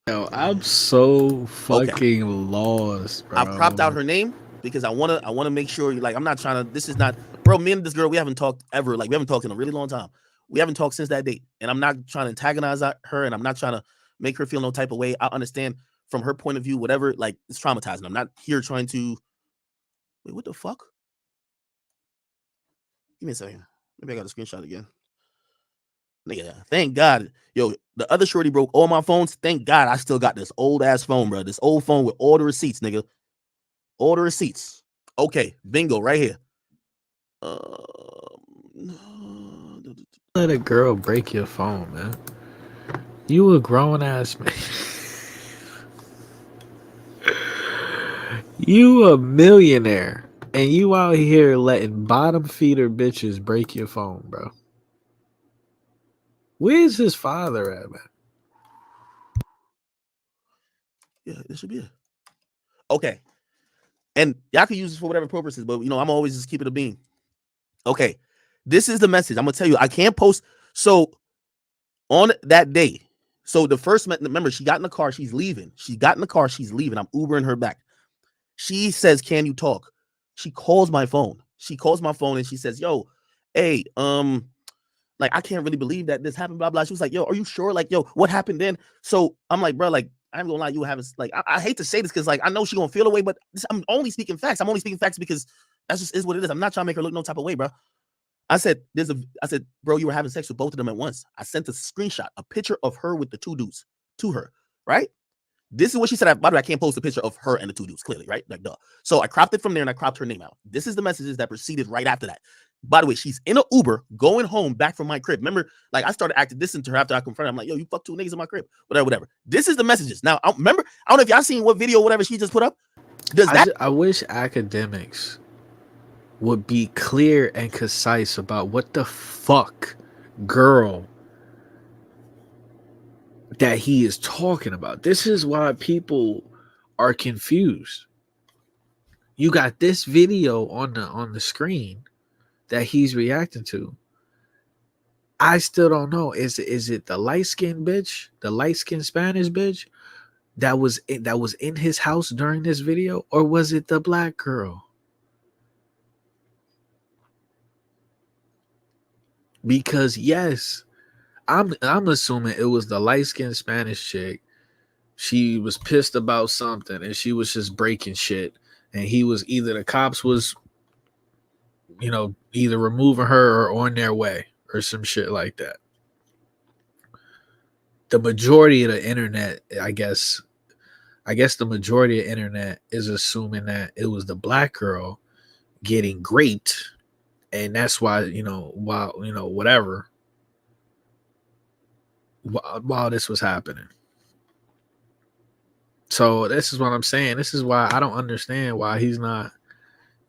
Yo, I'm so fucking lost, bro. I cropped out her name because I wanna make sure, like, I'm not trying to, this is not, bro, me and this girl, we haven't talked ever. Like, we haven't talked in a really long time. We haven't talked since that date. And I'm not trying to antagonize her, and I'm not trying to make her feel no type of way. I understand from her point of view, whatever, like, it's traumatizing. I'm not here trying to, wait, what the fuck? Give me a second. Maybe I got a screenshot again. Nigga, thank God. Yo, the other shorty broke all my phones. Thank God I still got this old ass phone, bro. This old phone with all the receipts, nigga. All the receipts. Okay, bingo, right here. Let a girl break your phone, man. You a grown ass man. You a millionaire. And you out here letting bottom feeder bitches break your phone, bro. Where's his father at, man? Yeah, this should be it. Okay. And y'all can use this for whatever purposes, but, you know, I'm always just keeping it a beam. Okay. This is the message. I'm going to tell you, I can't post. So on that day, so the first, remember, she got in the car. She's leaving. She got in the car. She's leaving. I'm Ubering her back. She says, can you talk? She calls my phone. She calls my phone and she says, yo, hey, like, I can't really believe that this happened, blah, blah. She was like, yo, are you sure? Like, yo, what happened then? So I'm like, bro, like, I'm gonna lie, you haven't, like, I hate to say this because, like, I know she gonna feel away, but I'm only speaking facts. I'm only speaking facts because that's just is what it is. I'm not trying to make her look no type of way, bro. I said, bro, you were having sex with both of them at once. I sent a screenshot, a picture of her with the two dudes to her, right? This is what she said. By the way, I can't post a picture of her and the two dudes, clearly, right? Like, duh. So I cropped it from there and I cropped her name out. This is the messages that proceeded right after that. By the way, she's in an Uber going home back from my crib. Remember, like, I started acting distant to her after I confronted her. I'm like, yo, you fuck two niggas in my crib. Whatever. This is the messages. Now, remember, I don't know if y'all seen what video, whatever she just put up. I wish academics would be clear and concise about what the fuck girl that he is talking about. This is why people are confused. You got this video on the screen that he's reacting to. I still don't know. Is it the light-skinned bitch, the light-skinned Spanish bitch that was in his house during this video, or was it the black girl? Because yes, I'm assuming it was the light-skinned Spanish chick. She was pissed about something and she was just breaking shit, and he was either the cops was, you know, either removing her or on their way or some shit like that. The majority of the internet, I guess the majority of the internet is assuming that it was the black girl getting raped, and that's why, whatever, while this was happening. So this is what I'm saying. This is why I don't understand why he's not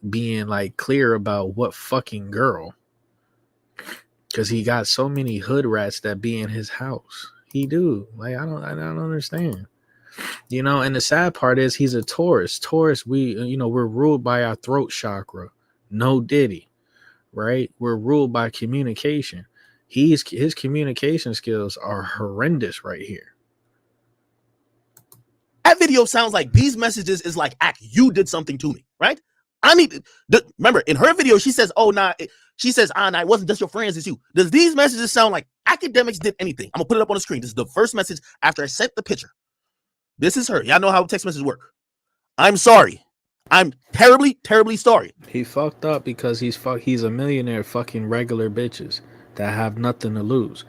being, like, clear about what fucking girl, because he got so many hood rats that be in his house. He do. Like, I don't understand. And the sad part is he's a Taurus. Taurus, we're ruled by our throat chakra. No Diddy, right? We're ruled by communication. His communication skills are horrendous right here. That video sounds like these messages is like, Ak, you did something to me, right? I need to remember in her video, she says, oh, nah, she says, nah, it wasn't just your friends, it's you. Does these messages sound like Akademiks did anything? I'm gonna put it up on the screen. This is the first message after I sent the picture. This is her. Y'all know how text messages work. I'm sorry. I'm terribly, terribly sorry. He fucked up because he's a millionaire fucking regular bitches that have nothing to lose.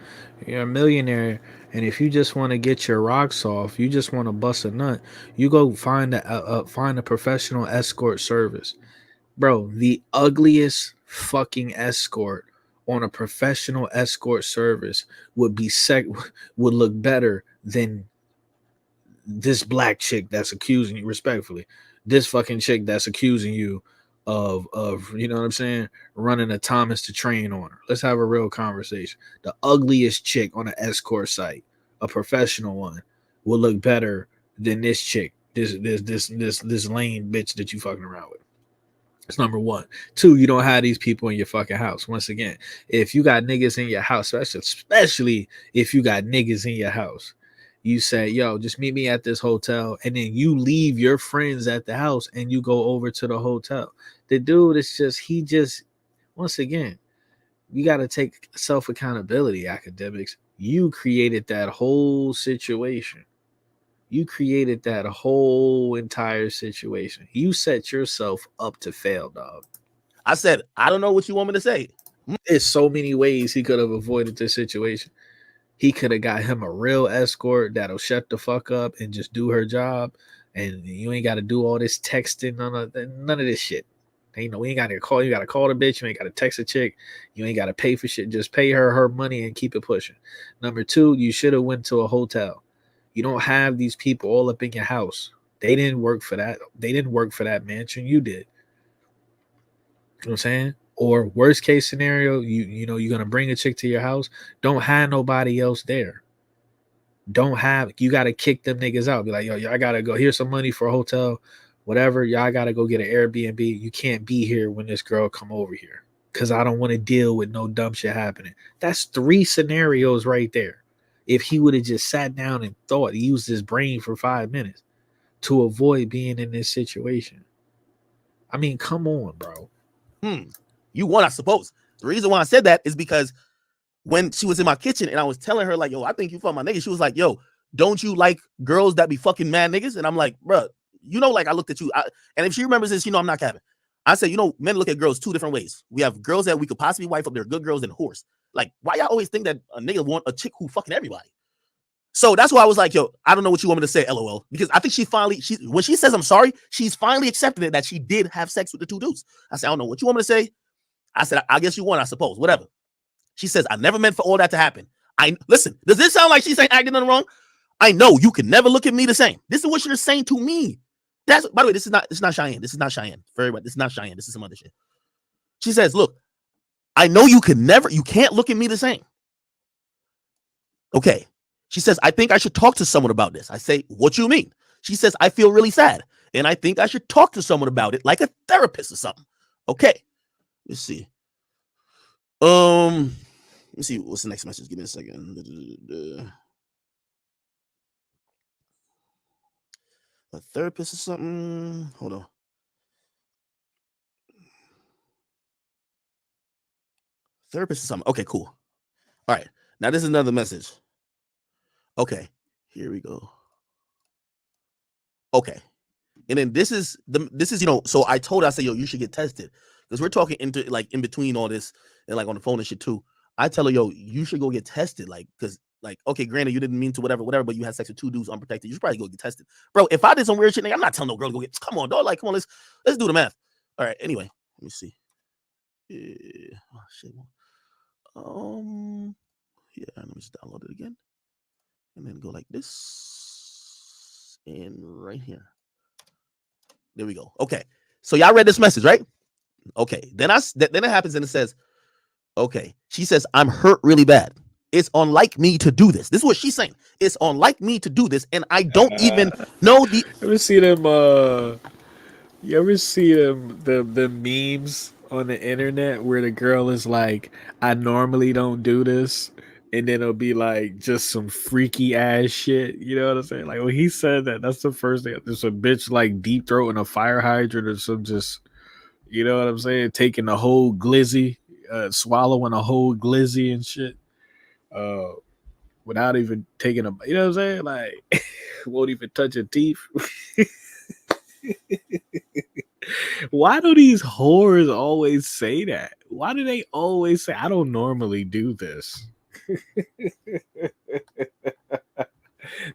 You're a millionaire, and if you just want to get your rocks off, you just want to bust a nut, you go find a professional escort service. Bro, the ugliest fucking escort on a professional escort service would look better than this black chick that's accusing you, respectfully, this fucking chick that's accusing you of you know what I'm saying, running a Thomas the Train on her. Let's have a real conversation. The ugliest chick on an escort site, a professional one, will look better than this chick, this lame bitch that you fucking around with. It's number one. Two, you don't have these people in your fucking house. Once again, if you got niggas in your house, especially if you got niggas in your house, you say, yo, just meet me at this hotel, and then you leave your friends at the house and you go over to the hotel. The dude is just, once again, you got to take self-accountability, Akademiks. You created that whole situation. You created that whole entire situation. You set yourself up to fail, dog. I said, I don't know what you want me to say. There's so many ways he could have avoided this situation. He could have got him a real escort that'll shut the fuck up and just do her job. And you ain't got to do all this texting, none of this shit. We ain't got to call. You got to call the bitch. You ain't got to text a chick. You ain't got to pay for shit. Just pay her money and keep it pushing. Number two, you should have went to a hotel. You don't have these people all up in your house. They didn't work for that. They didn't work for that mansion. You did. You know what I'm saying? Or worst case scenario, you know, you're going to bring a chick to your house. Don't have nobody else there. You got to kick them niggas out. Be like, yo, y'all got to go. Here's some money for a hotel, whatever. Y'all got to go get an Airbnb. You can't be here when this girl come over here because I don't want to deal with no dumb shit happening. That's 3 scenarios right there. If he would have just sat down and thought, used his brain for 5 minutes to avoid being in this situation. I mean, come on, bro. You won, I suppose. The reason why I said that is because when she was in my kitchen and I was telling her, like, yo, I think you fuck my nigga. She was like, yo, don't you like girls that be fucking mad niggas? And I'm like, bro, you know, like I looked at you. And if she remembers this, you know, I'm not capping. I said, you know, men look at girls 2 different ways. We have girls that we could possibly wife up. They're good girls and whores. Like, why y'all always think that a nigga want a chick who fucking everybody? So that's why I was like, yo, I don't know what you want me to say, LOL. Because I think when she says I'm sorry, she's finally accepted it that she did have sex with the 2 dudes. I said, I don't know what you want me to say. I said, I guess you won, I suppose, whatever. She says, I never meant for all that to happen. Listen, does this sound like she's saying acting nothing wrong? I know you can never look at me the same. This is what you're saying to me. By the way, this is not Cheyenne. This is not Cheyenne. Very right. This is not Cheyenne. This is some other shit. She says, look, I know you can't look at me the same. Okay. She says, I think I should talk to someone about this. I say, what you mean? She says, I feel really sad. And I think I should talk to someone about it, like a therapist or something. Okay. Let's see. Let me see. What's the next message? Give me a second. A therapist or something. Hold on. Therapist or something. Okay, cool. All right. Now this is another message. Okay. Here we go. Okay. And then this is, you know, so I told her, I said, yo, you should get tested. Because we're talking in between all this and like on the phone and shit too. I tell her, yo, you should go get tested. Like, because like, okay, granted, you didn't mean to whatever, but you had sex with 2 dudes unprotected. You should probably go get tested. Bro, if I did some weird shit, nigga, I'm not telling no girl to go get, come on, dog. Like, come on, let's do the math. All right, anyway, let me see. Yeah. Oh, shit. Yeah, let me just download it again. And then go like this. And right here. There we go. Okay. So y'all read this message, right? Okay. Then it happens and it says, okay. She says, I'm hurt really bad. It's unlike me to do this. This is what she's saying. It's unlike me to do this. And I don't even know the. You ever see them? You ever see the memes on the internet where the girl is like, I normally don't do this. and then it'll be like just some freaky ass shit. You know what I'm saying? Like when he said that, that's the first thing. There's a bitch like deep throating a fire hydrant or some just, you know what I'm saying? Taking a whole glizzy, swallowing a whole glizzy and shit, without even taking a, you know what I'm saying? Like won't even touch her teeth. Why do these whores always say that? Why do they always say, I don't normally do this?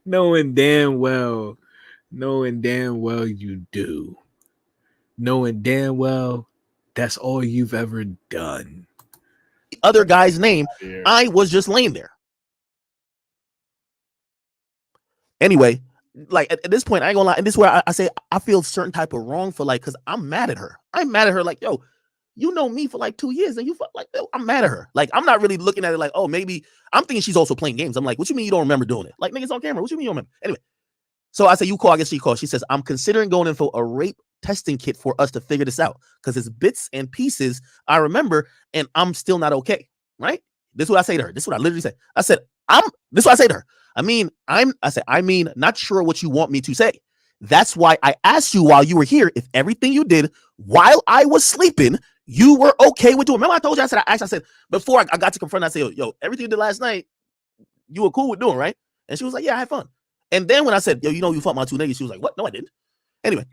knowing damn well you do. Knowing damn well that's all you've ever done. Other guy's name, Yeah. I was just laying there. Anyway, like at this point, I ain't gonna lie, and this is where I say I feel certain type of wrong for like, because I'm mad at her. I'm mad at her, like, yo, you know me for like 2 years, and you like, yo, I'm mad at her. Like, I'm not really looking at it like, oh, maybe I'm thinking she's also playing games. I'm like, what you mean you don't remember doing it? Like, niggas on camera. What you mean you don't remember? Anyway, so I say you call. I guess she calls. She says, I'm considering going in for a rape testing kit for us to figure this out because it's bits and pieces I remember, and I'm still not okay. Right? This is what I say to her. This is what I literally say. I said, this is what I say to her. I mean, not sure what you want me to say. That's why I asked you while you were here if everything you did while I was sleeping, you were okay with doing. Remember, I told you, I said, before I got to confront, I said, yo, everything you did last night, you were cool with doing, right? And she was like, yeah, I had fun. And then when I said, yo, you know, you fucked my 2 niggas, she was like, what? No, I didn't. Anyway,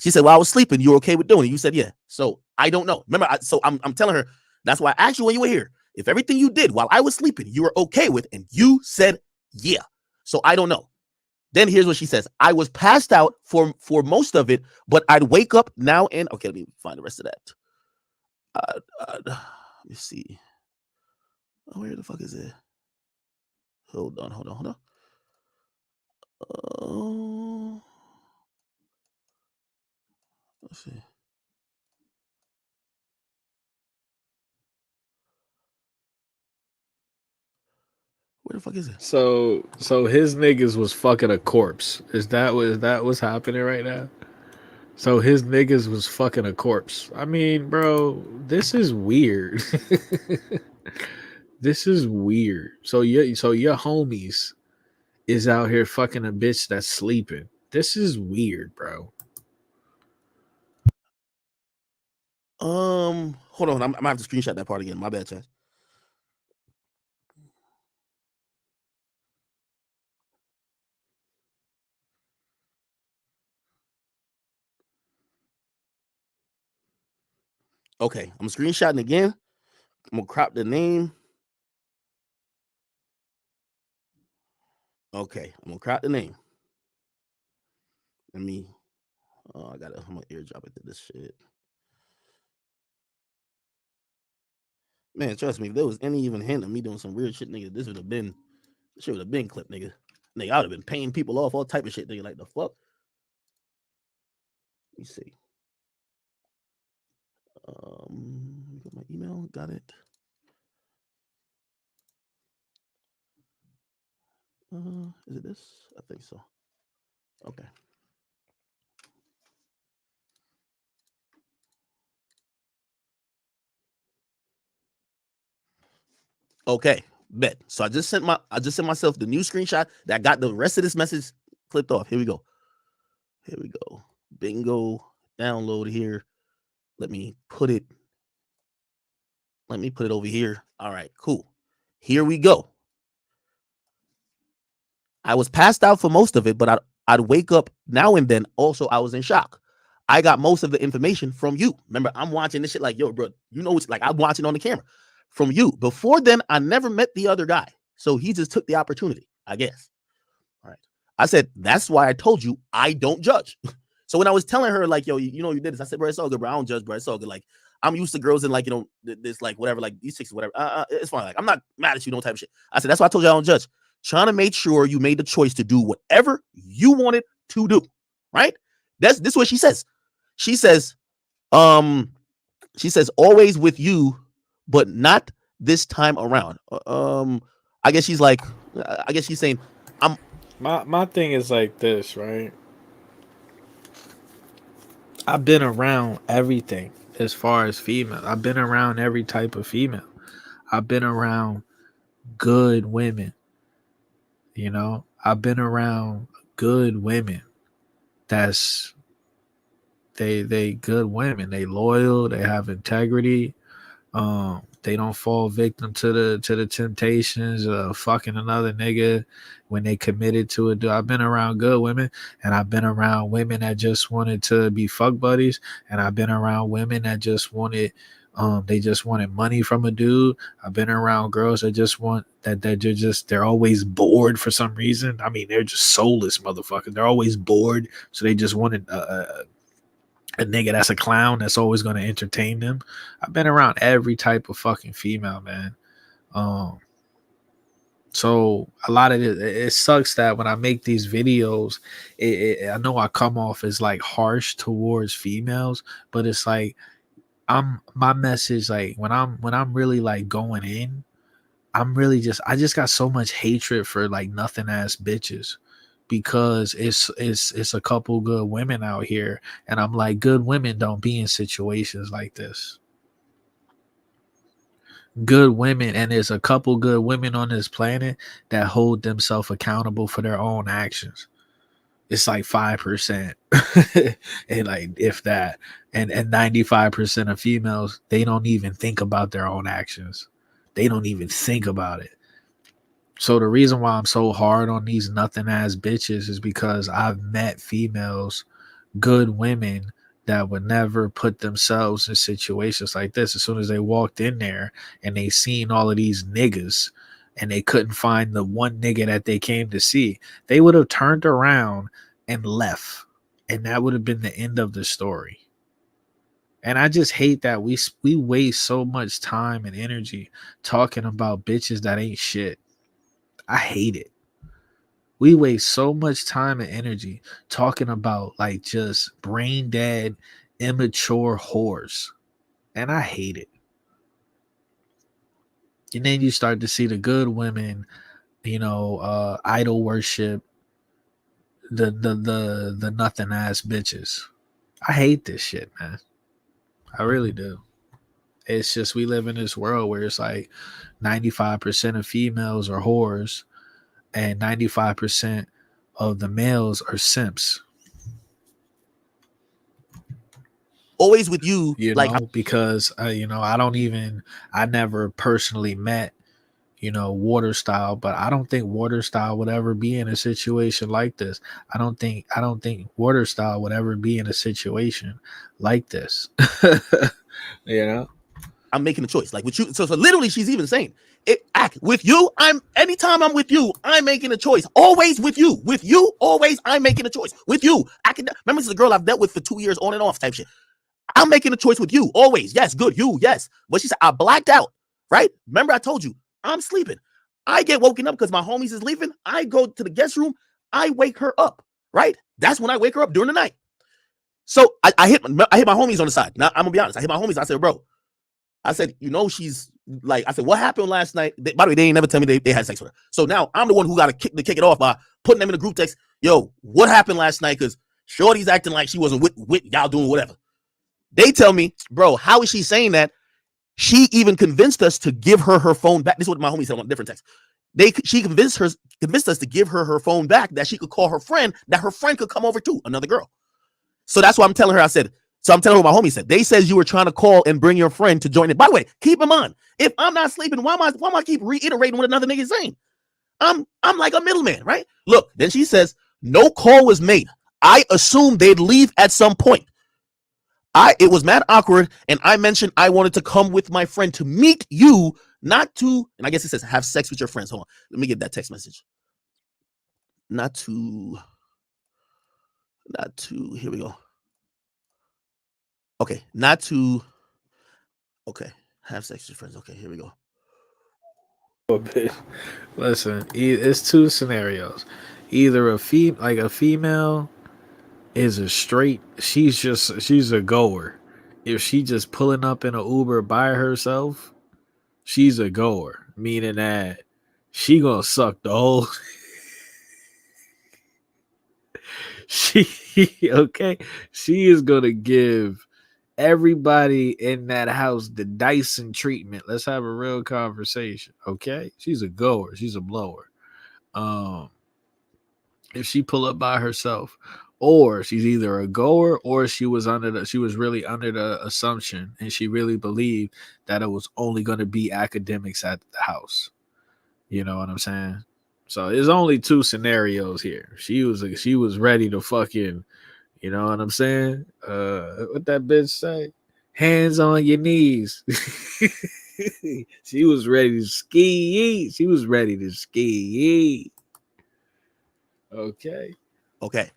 she said, well, I was sleeping. You were okay with doing it. You said, yeah. So I don't know. Remember, I'm telling her, that's why I asked you when you were here. If everything you did while I was sleeping, you were okay with, and you said, yeah. So I don't know. Then here's what she says. I was passed out for most of it, but I'd wake up now and, okay, let me find the rest of that. Let me see. Oh, where the fuck is it? Hold on. Let's see. Where the fuck is it? So his niggas was fucking a corpse. Is that what's happening right now? So his niggas was fucking a corpse. I mean, bro, this is weird. This is weird. So your homies is out here fucking a bitch that's sleeping. This is weird, bro. Hold on. I'm gonna have to screenshot that part again. My bad, Chaz. Okay, I'm screenshotting again. I'm gonna crop the name. Okay, I'm gonna crop the name. Let me. Oh, I'm gonna airdrop it to this shit. Man, trust me, if there was any even hint of me doing some weird shit, nigga, this would have been clip, nigga. Nigga, I would have been paying people off, all type of shit, nigga. Like the fuck. Let me see. Got my email, got it. Is it this? I think so. Okay. Okay, bet. So I just sent myself the new screenshot that got the rest of this message clipped off. Here we go. Bingo. Download here. Let me put it over here. All right, cool. Here we go. I was passed out for most of it, but I'd wake up now and then. Also, I was in shock. I got most of the information from you. Remember, I'm watching this shit like, yo, bro, you know what's like, I'm watching on the camera from you. Before then, I never met the other guy. So he just took the opportunity, I guess. All right. I said, that's why I told you I don't judge. So when I was telling her, like, yo, you know, you did this, I said, bro, it's all good, bro. I don't judge, bro. It's all good. Like, I'm used to girls in, like, you know, this, like, whatever, like, these chicks, whatever. It's fine. Like, I'm not mad at you, no type of shit. I said, that's why I told you I don't judge. Trying to make sure you made the choice to do whatever you wanted to do. Right? This is what she says. She says, always with you, but not this time around. I guess she's like, I guess she's saying, my thing is like this, right? I've been around everything as far as female. I've been around every type of female. I've been around good women. You know, I've been around good women. That's they good women. They loyal. They have integrity. They don't fall victim to the temptations of fucking another nigga when they committed to it. I've been around good women, and I've been around women that just wanted to be fuck buddies, and I've been around women that just wanted they just wanted money from a dude. I've been around girls that just want that they're always bored for some reason. I mean, they're just soulless motherfuckers. They're always bored, so they just wanted a nigga that's a clown that's always going to entertain them. I've been around every type of fucking female, man. So a lot of it sucks that when I make these videos, I know I come off as like harsh towards females, but it's like my message, like when I'm really like going in, I just got so much hatred for like nothing ass bitches, because it's a couple good women out here, and I'm like, good women don't be in situations like this. Good women, and there's a couple good women on this planet that hold themselves accountable for their own actions. It's like 5%. And like if that, and 95% of females, they don't even think about their own actions. They don't even think about it. So the reason why I'm so hard on these nothing ass bitches is because I've met females, good women, that would never put themselves in situations like this. As soon as they walked in there and they seen all of these niggas and they couldn't find the one nigga that they came to see, they would have turned around and left. And that would have been the end of the story. And I just hate that we waste so much time and energy talking about bitches that ain't shit. I hate it. We waste so much time and energy talking about like just brain dead, immature whores. And I hate it. And then you start to see the good women, idol worship the nothing ass bitches. I hate this shit, man. I really do. It's just we live in this world where it's like 95% of females are whores and 95% of the males are simps. Always with you, because I never personally met, Water Style, but I don't think Water Style would ever be in a situation like this. I don't think Water Style would ever be in a situation like this. I'm making a choice. Like with you, so literally, she's even saying, with you, anytime I'm with you, I'm making a choice. Always with you. With you, always I'm making a choice. With you, remember, this is a girl I've dealt with for 2 years on and off type shit. I'm making a choice with you, always. Yes, good, you, yes. But she said, I blacked out, right? Remember I told you, I'm sleeping. I get woken up because my homies is leaving. I go to the guest room. I wake her up, right? That's when I wake her up during the night. So I hit my homies on the side. Now, I'm going to be honest. I hit my homies. I said, bro, she's like, I said, what happened last night? By the way, they ain't never tell me they had sex with her. So now I'm the one who got to kick it off by putting them in the group text. Yo, what happened last night? Because Shorty's acting like she wasn't with y'all doing whatever. They tell me, bro, how is she saying that? She even convinced us to give her phone back. This is what my homies said on different texts. She convinced us to give her phone back, that she could call her friend, that her friend could come over too, another girl. So that's why I'm telling her. I'm telling her what my homie said. They says you were trying to call and bring your friend to join it. By the way, keep in mind, if I'm not sleeping, why am I keep reiterating what another nigga is saying? I'm like a middleman, right? Look, then she says, no call was made. I assumed they'd leave at some point. It was mad awkward, and I mentioned I wanted to come with my friend to meet you, not to, and I guess it says have sex with your friends. Hold on. Let me get that text message. Not to, here we go. Okay, have sex with your friends. Okay, here we go. Listen, it's two scenarios. Either a female is a straight, she's a goer. If she just pulling up in an Uber by herself, she's a goer, meaning that she gonna suck the whole she is gonna give everybody in that house the Dyson treatment. Let's have a real conversation, okay? She's a goer. She's a blower. If she pull up by herself, or she's either a goer or she was really under the assumption and she really believed that it was only going to be academics at the house. You know what I'm saying? So there's only two scenarios here. She was ready to fucking, you know what I'm saying? What that bitch say? Hands on your knees. She was ready to ski. She was ready to ski. Okay. Okay.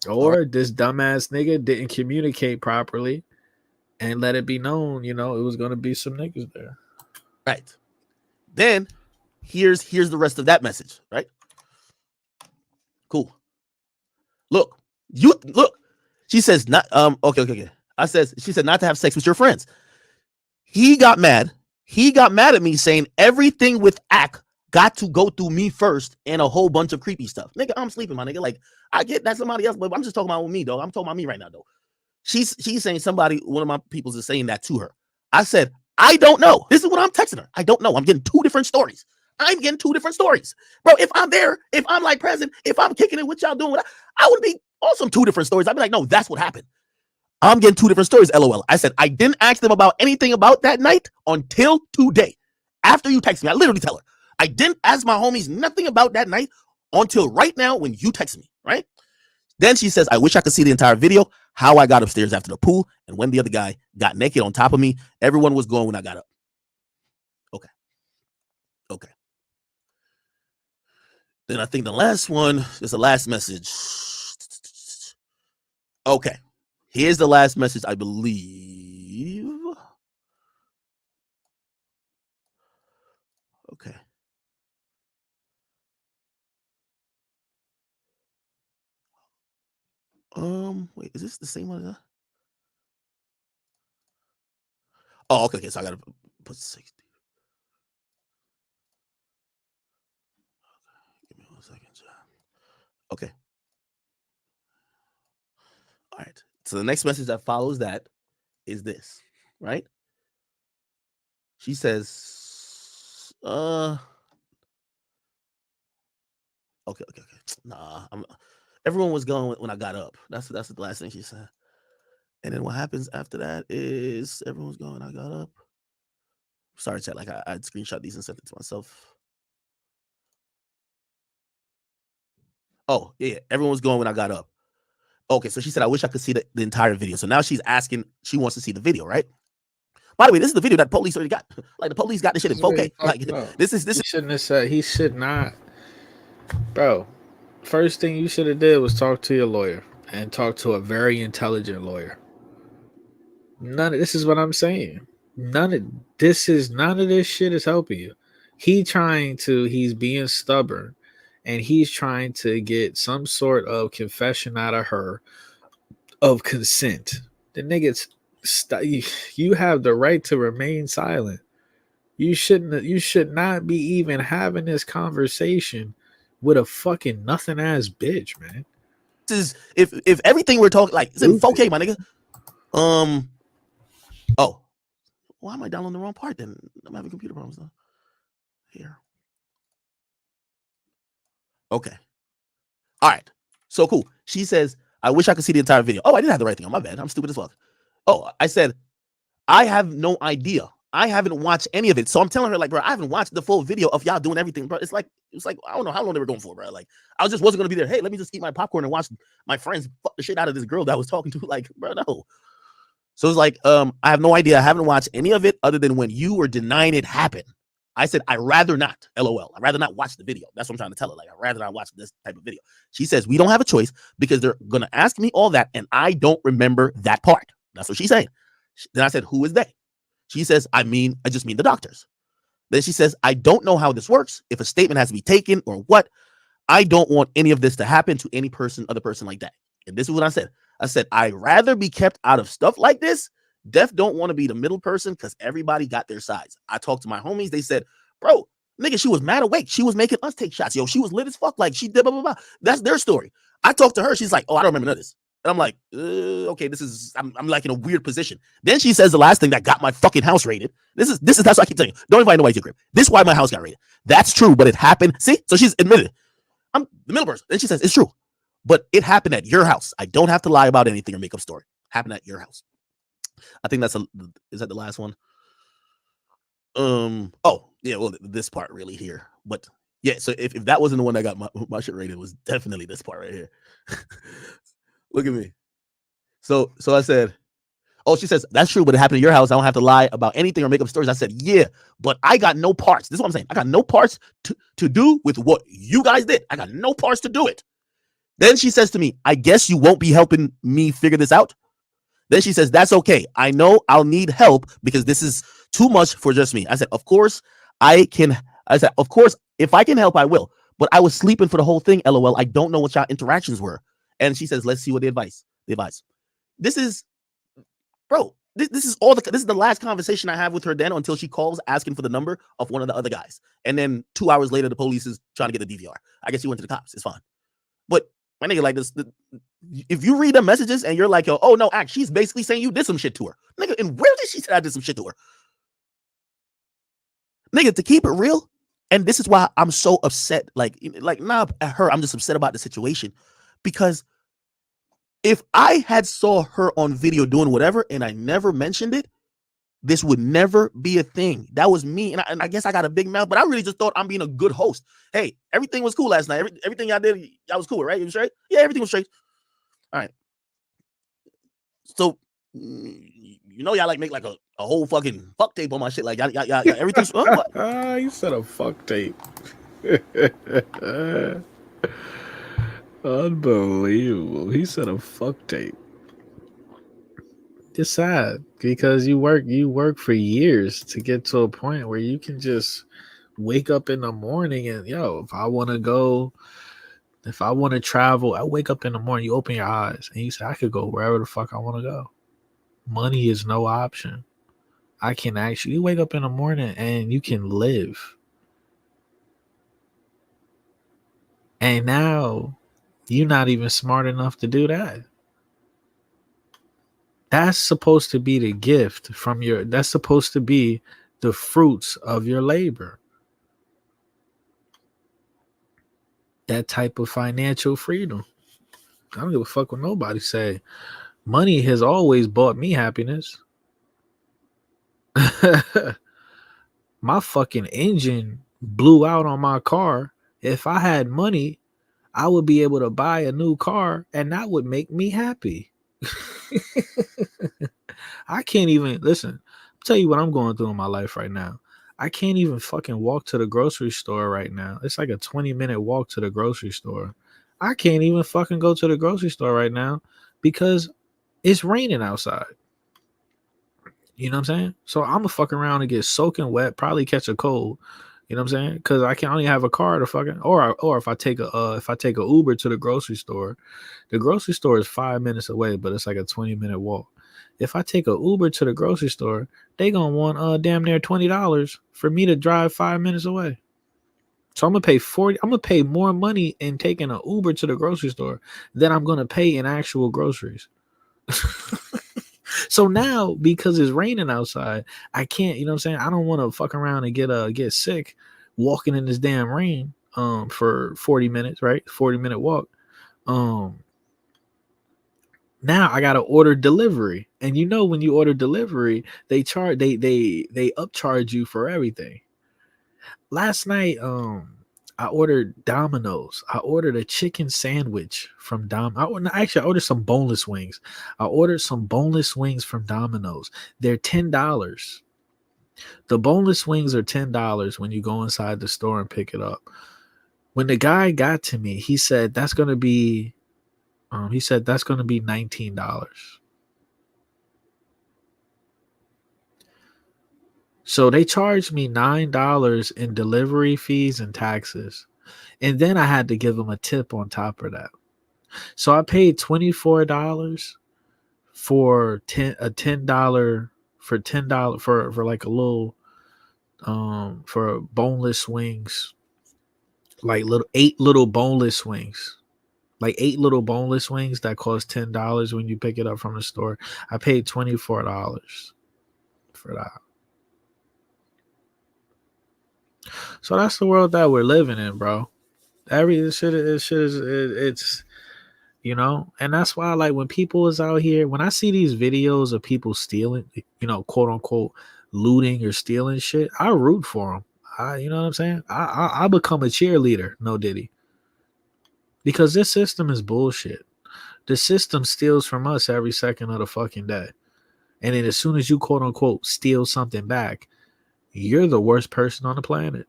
Or this dumbass nigga didn't communicate properly and let it be known, you know, it was gonna be some niggas there. Right. Then here's the rest of that message, right? Cool. Look. She says not okay. She said not to have sex with your friends. He got mad. He got mad at me saying everything with Ak got to go through me first and a whole bunch of creepy stuff. Nigga, I'm sleeping, my nigga. Like, I get that somebody else, but I'm just talking about me, though. I'm talking about me right now, though. She's saying one of my peoples is saying that to her. I said, I don't know. This is what I'm texting her. I don't know. I'm getting two different stories. Bro, if I'm there, if I'm like present, if I'm kicking it with y'all doing what I would be awesome two different stories. I'd be like, no, that's what happened. I'm getting two different stories, LOL. I said, I didn't ask them about anything about that night until today. After you text me, I literally tell her, I didn't ask my homies nothing about that night until right now when you text me, right? Then she says, I wish I could see the entire video, how I got upstairs after the pool, and when the other guy got naked on top of me. Everyone was going when I got up. Okay. Then I think the last one is the last message. Okay. Here's the last message, I believe. Okay. Wait, is this the same one? Oh, okay. So I gotta put 60. Give me 1 second. Okay. All right. So the next message that follows that is this, right? She says, okay. Nah, everyone was going when I got up. That's the last thing she said. And then what happens after that is everyone's going when I got up. Sorry, chat. Like I'd screenshot these and sent it to myself. Oh, yeah. Everyone was going when I got up. Okay, so she said, I wish I could see the entire video. So now she's asking, she wants to see the video, right? By the way, this is the video that police already got. Like the police got this shit in 4K. Like this is He shouldn't have said, he should not. Bro, first thing you should have did was talk to your lawyer and talk to a very intelligent lawyer. This is what I'm saying. None of this shit is helping you. He's being stubborn and he's trying to get some sort of confession out of her of consent. The niggas, you have the right to remain silent. You should not be even having this conversation with a fucking nothing ass bitch, man. This is if everything we're talking like it's in 4K, my nigga. Oh, why am I downloading the wrong part? Then I'm having computer problems though. Here. Okay. All right. So cool. She says, I wish I could see the entire video. Oh, I didn't have the right thing on. My bad. I'm stupid as fuck. Oh, I said, I have no idea. I haven't watched any of it. So I'm telling her, like, bro, I haven't watched the full video of y'all doing everything, bro. It's like, I don't know how long they were going for, bro. Like, I just wasn't going to be there. Hey, let me just eat my popcorn and watch my friends fuck the shit out of this girl that I was talking to. Like, bro, no. So it's like, I have no idea. I haven't watched any of it other than when you were denying it happened. I said, I'd rather not, LOL. I'd rather not watch the video. That's what I'm trying to tell her. Like, I'd rather not watch this type of video. She says, we don't have a choice because they're going to ask me all that. And I don't remember that part. That's what she's saying. Then I said, who is they? She says, I just mean the doctors. Then she says, I don't know how this works. If a statement has to be taken or what, I don't want any of this to happen to any other person like that. And this is what I said. I said, I'd rather be kept out of stuff like this. Def don't want to be the middle person because everybody got their sides. I talked to my homies. They said, bro, nigga, she was mad awake. She was making us take shots. Yo, she was lit as fuck. Like she did blah, blah, blah. That's their story. I talked to her. She's like, oh, I don't remember none of this. And I'm like, okay, I'm like in a weird position. Then she says the last thing that got my fucking house raided. That's what I keep telling you. Don't invite nobody to your crib. This is why my house got raided. That's true, but it happened. See? So she's admitted. I'm the middle person. Then she says, it's true. But it happened at your house. I don't have to lie about anything or make up a story. Happened at your house. I think is that the last one? Oh, yeah, well, this part really here. But yeah, so if that wasn't the one that got my shit rated, it was definitely this part right here. Look at me. So I said, oh, she says, that's true, but it happened at your house. I don't have to lie about anything or make up stories. I said, yeah, but I got no parts. This is what I'm saying. I got no parts to do with what you guys did. I got no parts to do it. Then she says to me, I guess you won't be helping me figure this out. Then she says, that's okay. I know I'll need help because this is too much for just me. I said, of course I can. I said, of course, if I can help, I will. But I was sleeping for the whole thing. LOL. I don't know what y'all interactions were. And she says, let's see what the advice. This is, bro, this is the last conversation I have with her then until she calls asking for the number of one of the other guys. And then 2 hours later, the police is trying to get the DVR. I guess he went to the cops. It's fine. But my nigga, like this, if you read the messages and you're like, oh no, she's basically saying you did some shit to her. Nigga, and where did she say I did some shit to her? Nigga, to keep it real, and this is why I'm so upset. Like not at her, I'm just upset about the situation. Because if I had saw her on video doing whatever and I never mentioned it, this would never be a thing. That was me. And I guess I got a big mouth, but I really just thought I'm being a good host. Hey, everything was cool last night. Everything y'all did, y'all was cool, right? You was straight? Yeah, everything was straight. All right. So, you know, y'all like make like a whole fucking fuck tape on my shit. Like, y'all everything's. You said a fuck tape. Unbelievable. He said a fuck tape. It's sad because you work for years to get to a point where you can just wake up in the morning and if I want to travel, I wake up in the morning, you open your eyes and you say, I could go wherever the fuck I want to go. Money is no option. I can actually wake up in the morning and you can live. And now you're not even smart enough to do that. That's supposed to be the gift that's supposed to be the fruits of your labor. That type of financial freedom. I don't give a fuck what nobody say. Money has always bought me happiness. My fucking engine blew out on my car. If I had money, I would be able to buy a new car and that would make me happy. I can't even listen. I'll tell you what I'm going through in my life right now. I can't even fucking walk to the grocery store right now. It's like a 20-minute walk to the grocery store. I can't even fucking go to the grocery store right now because it's raining outside. You know what I'm saying? So I'm gonna fuck around and get soaking wet, probably catch a cold. You know what I'm saying? Because I can only have a car to fucking, or if I take a Uber to the grocery store is 5 minutes away, but it's like a 20-minute walk. If I take a Uber to the grocery store, they gonna want damn near $20 for me to drive 5 minutes away. So I'm gonna pay more money in taking an Uber to the grocery store than I'm gonna pay in actual groceries. So now, because it's raining outside, I can't, you know what I'm saying? I don't want to fuck around and get sick walking in this damn rain for 40 minutes, right? 40-minute walk. Now I got to order delivery. And you know, when you order delivery, they upcharge you for everything. Last night, I ordered Domino's. I ordered a chicken sandwich from I ordered some boneless wings. I ordered some boneless wings from Domino's. They're $10. The boneless wings are $10 when you go inside the store and pick it up. When the guy got to me, he said that's gonna be $19. So they charged me $9 in delivery fees and taxes. And then I had to give them a tip on top of that. So I paid $24 for $10 for like a little for boneless wings, like 8 little boneless wings. like 8 little boneless wings that cost $10 when you pick it up from the store. I paid $24 for that. So that's the world that we're living in, bro. It's you know, and that's why, like, when people is out here, when I see these videos of people stealing, you know, quote unquote looting or stealing shit, I root for them. You know what I'm saying? I become a cheerleader, no Diddy, because this system is bullshit. The system steals from us every second of the fucking day, and then as soon as you quote unquote steal something back, you're the worst person on the planet.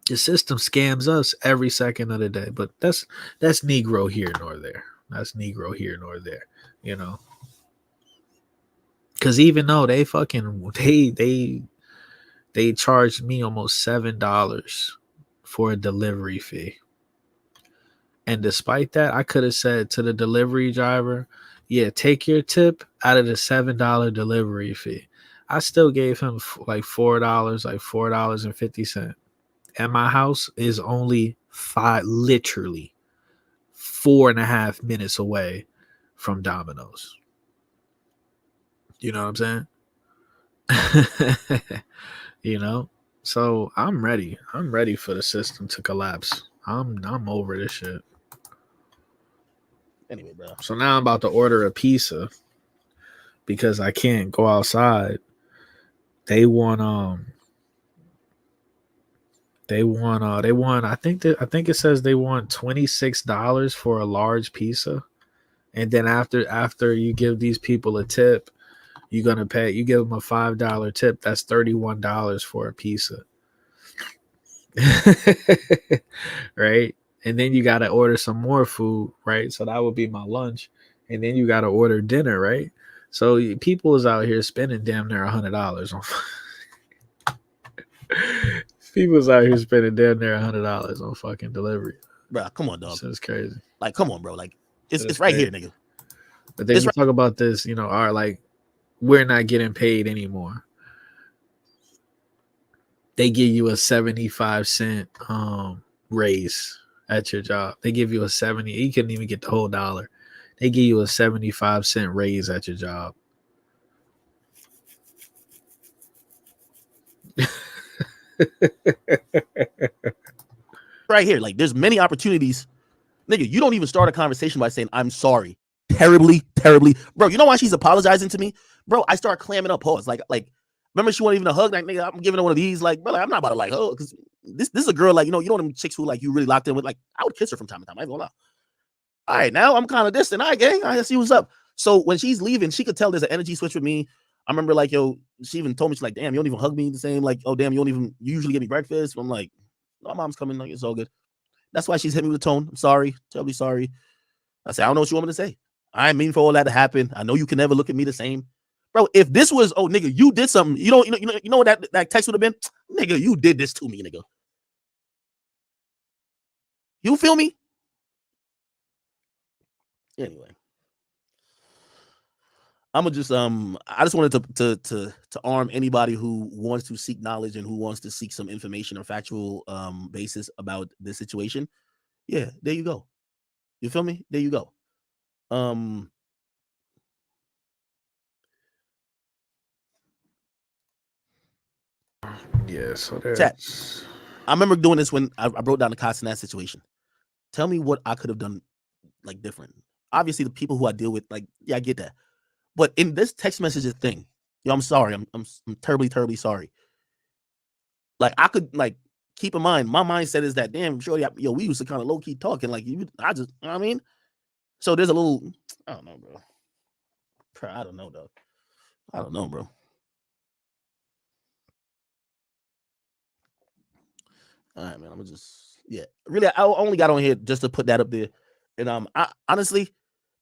The system scams us every second of the day, but that's Negro here nor there. That's Negro here nor there, you know. Because even though they fucking they charged me almost $7 for a delivery fee, and despite that, I could have said to the delivery driver, "Yeah, take your tip out of the $7 delivery fee." I still gave him like $4, like $4.50. And my house is only literally 4.5 minutes away from Domino's. You know what I'm saying? You know? So I'm ready. I'm ready for the system to collapse. I'm over this shit. Anyway, bro. So now I'm about to order a pizza because I can't go outside. They want I think it says they want $26 for a large pizza. And then after you give these people a tip, you give them a $5 tip. That's $31 for a pizza. Right? And then you got to order some more food, right? So that would be my lunch. And then you got to order dinner, right? So people is out here spending damn near $100 on people's out here spending damn near $100 on fucking delivery. Bro, come on, dog. It's crazy. Like, come on, bro. Like, it's right here, nigga. But then you talk about this, you know, like, we're not getting paid anymore. They give you a 75-cent raise at your job. They give you a 70. You couldn't even get the whole dollar. They give you a 75-cent raise at your job. Right here, like, there's many opportunities, nigga. You don't even start a conversation by saying I'm sorry, terribly, bro. You know why she's apologizing to me, bro? I start clamming up pause, like remember she wasn't even a hug, like, nigga, I'm giving her one of these, like, bro, like, I'm not about to like, oh, because this is a girl, like, you know them chicks who like you really locked in with, like, I would kiss her from time to time. I ain't gonna lie. All right, now I'm kind of distant. All right, gang, I see what's up. So when she's leaving, she could tell there's an energy switch with me. I remember, like, yo, she even told me, she's like, damn, you don't even hug me the same. Like, oh, damn, you usually get me breakfast. I'm like, my mom's coming. Like, it's all good. That's why she's hit me with a tone. I'm sorry, terribly sorry. I said, I don't know what you want me to say. I ain't mean for all that to happen. I know you can never look at me the same, bro. If this was, oh, nigga, you did something. You know what that text would have been, nigga. You did this to me, nigga. You feel me? Anyway. I'm gonna just I just wanted to arm anybody who wants to seek knowledge and who wants to seek some information or factual basis about this situation. Yeah, there you go. You feel me? There you go. Yeah, so Chat. I remember doing this when I broke down the cost in that situation. Tell me what I could have done like different. Obviously, the people who I deal with, like, yeah, I get that. But in this text messages thing, yo, I'm sorry. I'm terribly sorry. Like, I could, like, keep in mind, my mindset is that, damn, sure, yo, we used to kind of low key talking, like, you know what I mean? So there's a little, I don't know, bro. I don't know, dog. I don't know, bro. All right, man. I'm gonna just, yeah. Really, I only got on here just to put that up there. And I honestly,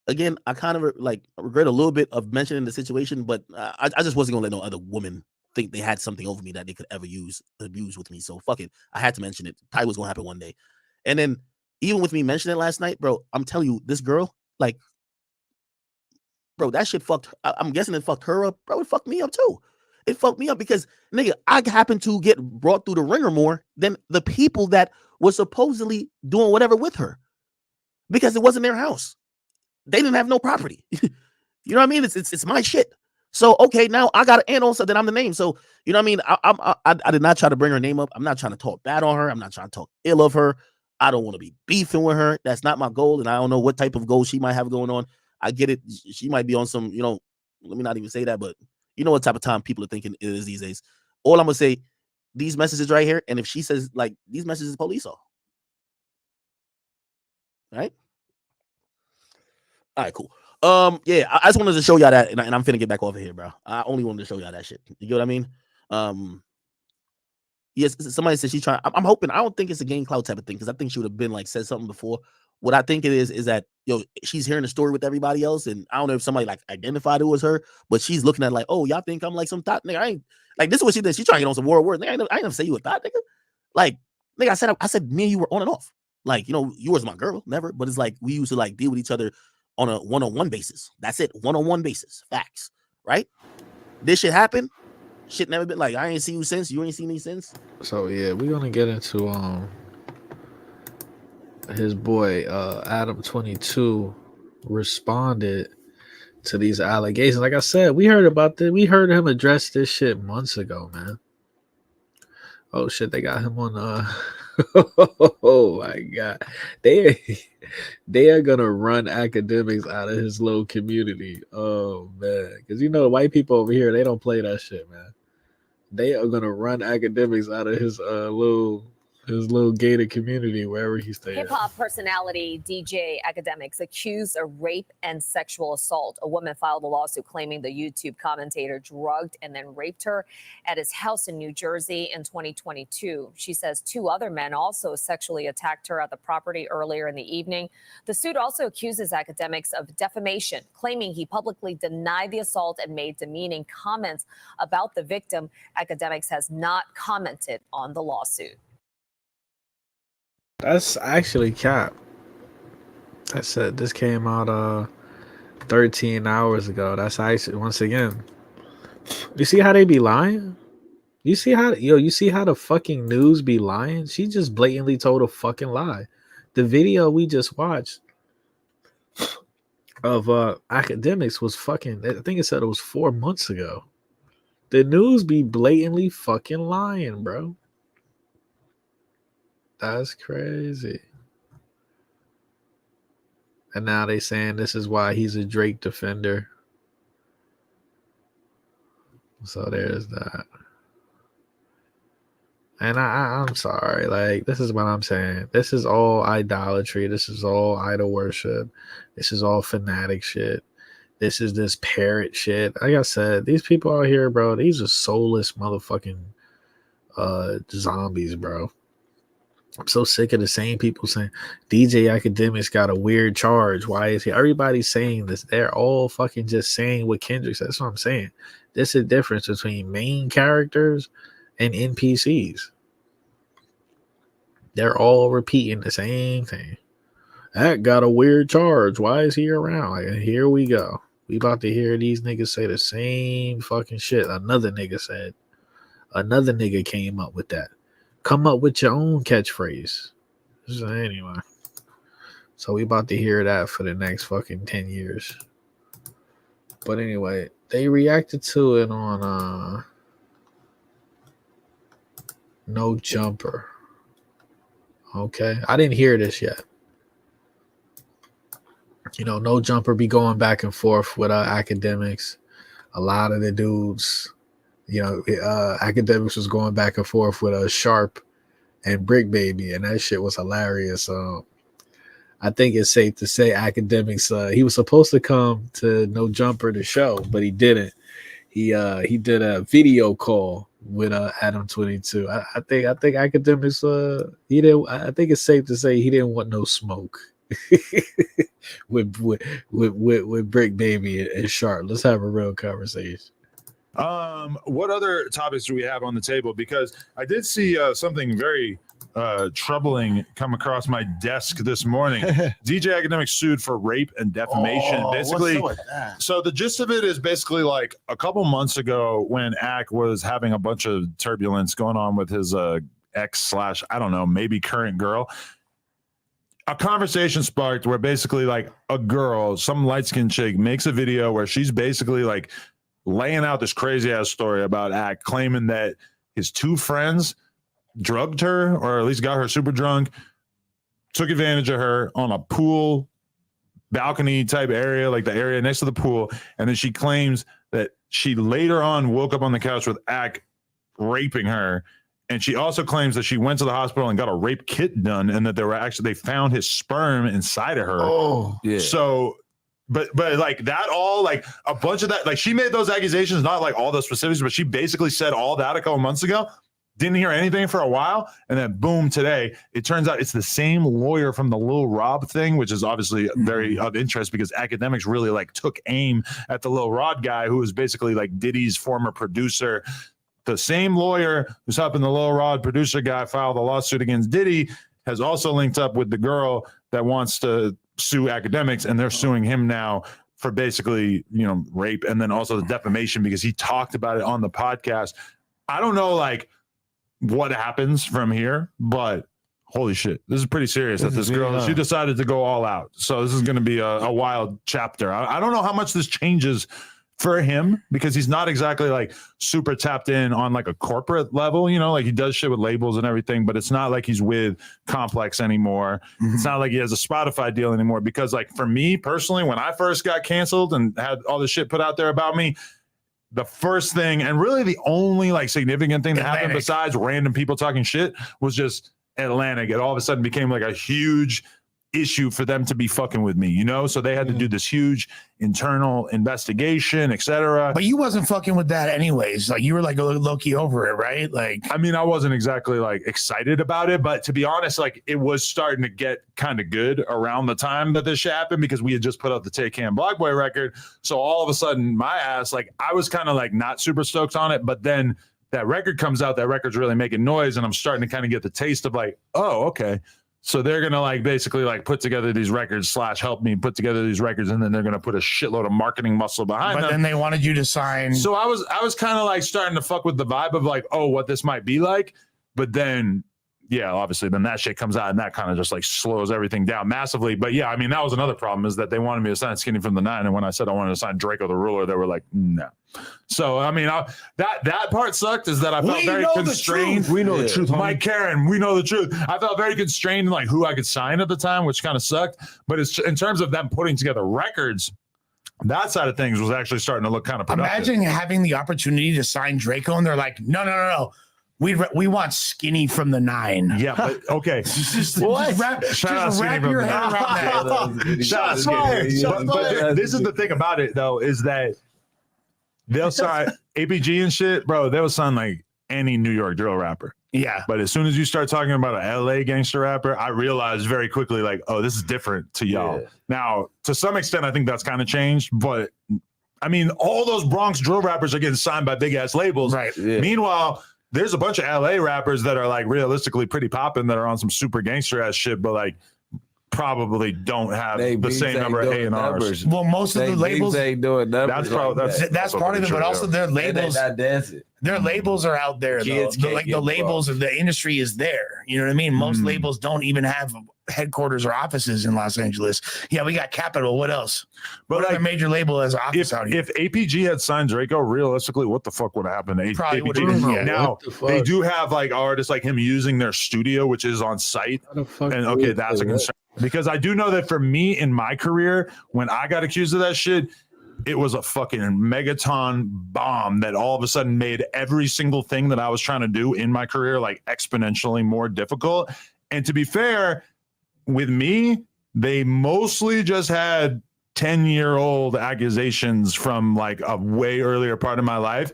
again, I kind of like regret a little bit of mentioning the situation, but I just wasn't gonna let no other woman think they had something over me that they could ever abuse with me. So fuck it. I had to mention it. Probably was gonna happen one day. And then even with me mentioning it last night, bro, I'm telling you, this girl, like, bro, that shit fucked. I'm guessing it fucked her up, bro. It fucked me up too. It fucked me up because, nigga, I happen to get brought through the ringer more than the people that were supposedly doing whatever with her. because it wasn't their house. They didn't have no property. You know what I mean? It's my shit. So okay, now I got an and also that I'm the name. So you know what I mean? I did not try to bring her name up. I'm not trying to talk bad on her. I'm not trying to talk ill of her. I don't want to be beefing with her. That's not my goal, and I don't know what type of goal she might have going on. I get it. She might be on some, you know, let me not even say that, but you know what type of time people are thinking it is these days. All I'm gonna say, these messages right here, and if she says like these messages, police are. Right? All right, cool. Yeah, I just wanted to show y'all that, and I'm finna get back off of here, bro. I only wanted to show y'all that shit. You get what I mean? Yes, somebody said she's trying. I'm hoping. I don't think it's a game cloud type of thing because I think she would have been like said something before. What I think it is that she's hearing the story with everybody else, and I don't know if somebody like identified it was her, but she's looking at like, oh, y'all think I'm like some thought nigga? I ain't like this is what she did. She's trying to get on some words. Nigga, I ain't never say you a thought nigga. Like nigga, I said me and you were on and off. Like you was my girl, never. But it's like we used to like deal with each other on a one-on-one basis. That's it, one-on-one basis. Facts, right? This shit happened. Shit never been like I ain't seen you since. You ain't seen me since. So yeah, we're gonna get into his boy Adam 22 responded to these allegations. Like I said, we heard about this. We heard him address this shit months ago, man. Oh shit, they got him on oh my god. They are gonna run academics out of his little community. Oh man. Because white people over here, they don't play that shit, man. They are gonna run academics out of his little gated community wherever he stays. Hip-hop personality DJ Academics accused of rape and sexual assault. A woman filed a lawsuit claiming the YouTube commentator drugged and then raped her at his house in New Jersey in 2022. She says 2 other men also sexually attacked her at the property earlier in the evening. The suit also accuses Academics of defamation, claiming he publicly denied the assault and made demeaning comments about the victim. Academics has not commented on the lawsuit. That's actually cap. I said this came out 13 hours ago. That's actually, once again, you see how they be lying? You see how the fucking news be lying? She just blatantly told a fucking lie. The video we just watched of Academics was fucking, I think it said it was 4 months ago. The news be blatantly fucking lying, bro. That's crazy. And now they saying this is why he's a Drake defender. So there's that. And I'm sorry. Like, this is what I'm saying. This is all idolatry. This is all idol worship. This is all fanatic shit. This is this parrot shit. Like I said, these people out here, bro, these are soulless motherfucking zombies, bro. I'm so sick of the same people saying DJ Academics got a weird charge. Why is he? Everybody's saying this. They're all fucking just saying what Kendrick said. That's what I'm saying. There's a difference between main characters and NPCs. They're all repeating the same thing. That got a weird charge. Why is he around? Like, here we go. We about to hear these niggas say the same fucking shit. Another nigga said. Another nigga came up with that. Come up with your own catchphrase. So anyway. So we about to hear that for the next fucking 10 years. But anyway, they reacted to it on No Jumper. Okay. I didn't hear this yet. No Jumper be going back and forth with Academics. A lot of the dudes, Academics was going back and forth with Sharp and Brick Baby, and that shit was hilarious. I think it's safe to say Academics, he was supposed to come to No Jumper the show, but he didn't. He did a video call with Adam 22. I think Academics he didn't. I think it's safe to say he didn't want no smoke with Brick Baby and Sharp. Let's have a real conversation. What other topics do we have on the table? Because I did see something very troubling come across my desk this morning. DJ Academics sued for rape and defamation. Basically, so the gist of it is basically like a couple months ago when Ac was having a bunch of turbulence going on with his ex / I don't know, maybe current girl. a conversation sparked where basically like a girl, some light-skinned chick, makes a video where she's basically like laying out this crazy ass story about Ack, claiming that his two friends drugged her, or at least got her super drunk, took advantage of her on a pool balcony type area, like the area next to the pool. And then she claims that she later on woke up on the couch with Ack raping her. And she also claims that she went to the hospital and got a rape kit done, and that they found his sperm inside of her. Oh, Yeah. So, but like that, all like a bunch of that, like she made those accusations, not like all the specifics, but she basically said all that a couple months ago. Didn't hear anything for a while, and then boom, today it turns out it's the same lawyer from the Lil Rob thing, which is obviously very of interest because academics really like took aim at the Lil Rod guy, who was basically like Diddy's former producer. The same lawyer who's helping the Lil Rod producer guy file the lawsuit against Diddy has also linked up with the girl that wants to sue academics, and they're suing him now for basically, rape and then also the defamation because he talked about it on the podcast. I don't know like what happens from here, but holy shit, this is pretty serious. That this girl, she decided to go all out. So this is going to be a wild chapter. I don't know how much this changes for him because he's not exactly like super tapped in on like a corporate level, like he does shit with labels and everything, but it's not like he's with Complex anymore. It's not like he has a Spotify deal anymore because like for me personally, when I first got canceled and had all this shit put out there about me, the first thing and really the only like significant thing that happened besides random people talking shit was just Atlantic. It all of a sudden became like a huge issue for them to be fucking with me, so they had to do this huge internal investigation, etc. But you wasn't fucking with that anyways. Like you were like low-key over it, right? Like, I mean, I wasn't exactly like excited about it, but to be honest, like it was starting to get kind of good around the time that this shit happened because we had just put out the Take Cam Block Boy record. So all of a sudden my ass, like I was kind of like not super stoked on it, but then that record comes out, that record's really making noise, and I'm starting to kind of get the taste of like, oh, okay. So they're going to like basically like put together these records / help me put together these records. And then they're going to put a shitload of marketing muscle behind them. But then they wanted you to sign. So I was kind of like starting to fuck with the vibe of like, oh, what this might be like. But then, yeah, obviously then that shit comes out and that kind of just like slows everything down massively. But yeah, I mean, that was another problem is that they wanted me to sign Skinny from the 9. And when I said I wanted to sign Draco the Ruler, they were like, no. So, I mean, that part sucked is that I felt very constrained. We know the truth. Mike Karen, we know the truth. I felt very constrained in like who I could sign at the time, which kind of sucked. But it's in terms of them putting together records, that side of things was actually starting to look kind of productive. Imagine having the opportunity to sign Draco and they're like, no. We want Skinny from the 9. Yeah, but okay. Just wrap your head around that. Shots fired. But this is the thing about it, though, is that they'll sign APG and shit, bro. They'll sign like any New York drill rapper. Yeah. But as soon as you start talking about an LA gangster rapper, I realized very quickly, like, oh, this is different to y'all. Yeah. Now, to some extent, I think that's kind of changed, but I mean, all those Bronx drill rappers are getting signed by big ass labels. Right. Yeah. Meanwhile, there's a bunch of LA rappers that are like realistically pretty popping that are on some super gangster ass shit, but like probably don't have the same number of A&Rs. Well, most of the labels ain't doing that's probably that's part of it, but also their labels. Their labels are out there. Like the labels of the industry is there. You know what I mean? Most labels don't even have headquarters or offices in Los Angeles. Yeah, we got Capitol. What else? But what other major label has an office out here? If APG had signed Draco, realistically, what the fuck would have happened to Probably APG? Now, they do have like artists like him using their studio, which is on site. And okay, that's a concern. Because I do know that for me in my career, when I got accused of that shit, it was a fucking megaton bomb that all of a sudden made every single thing that I was trying to do in my career like exponentially more difficult. And to be fair, with me, they mostly just had 10-year-old accusations from like a way earlier part of my life.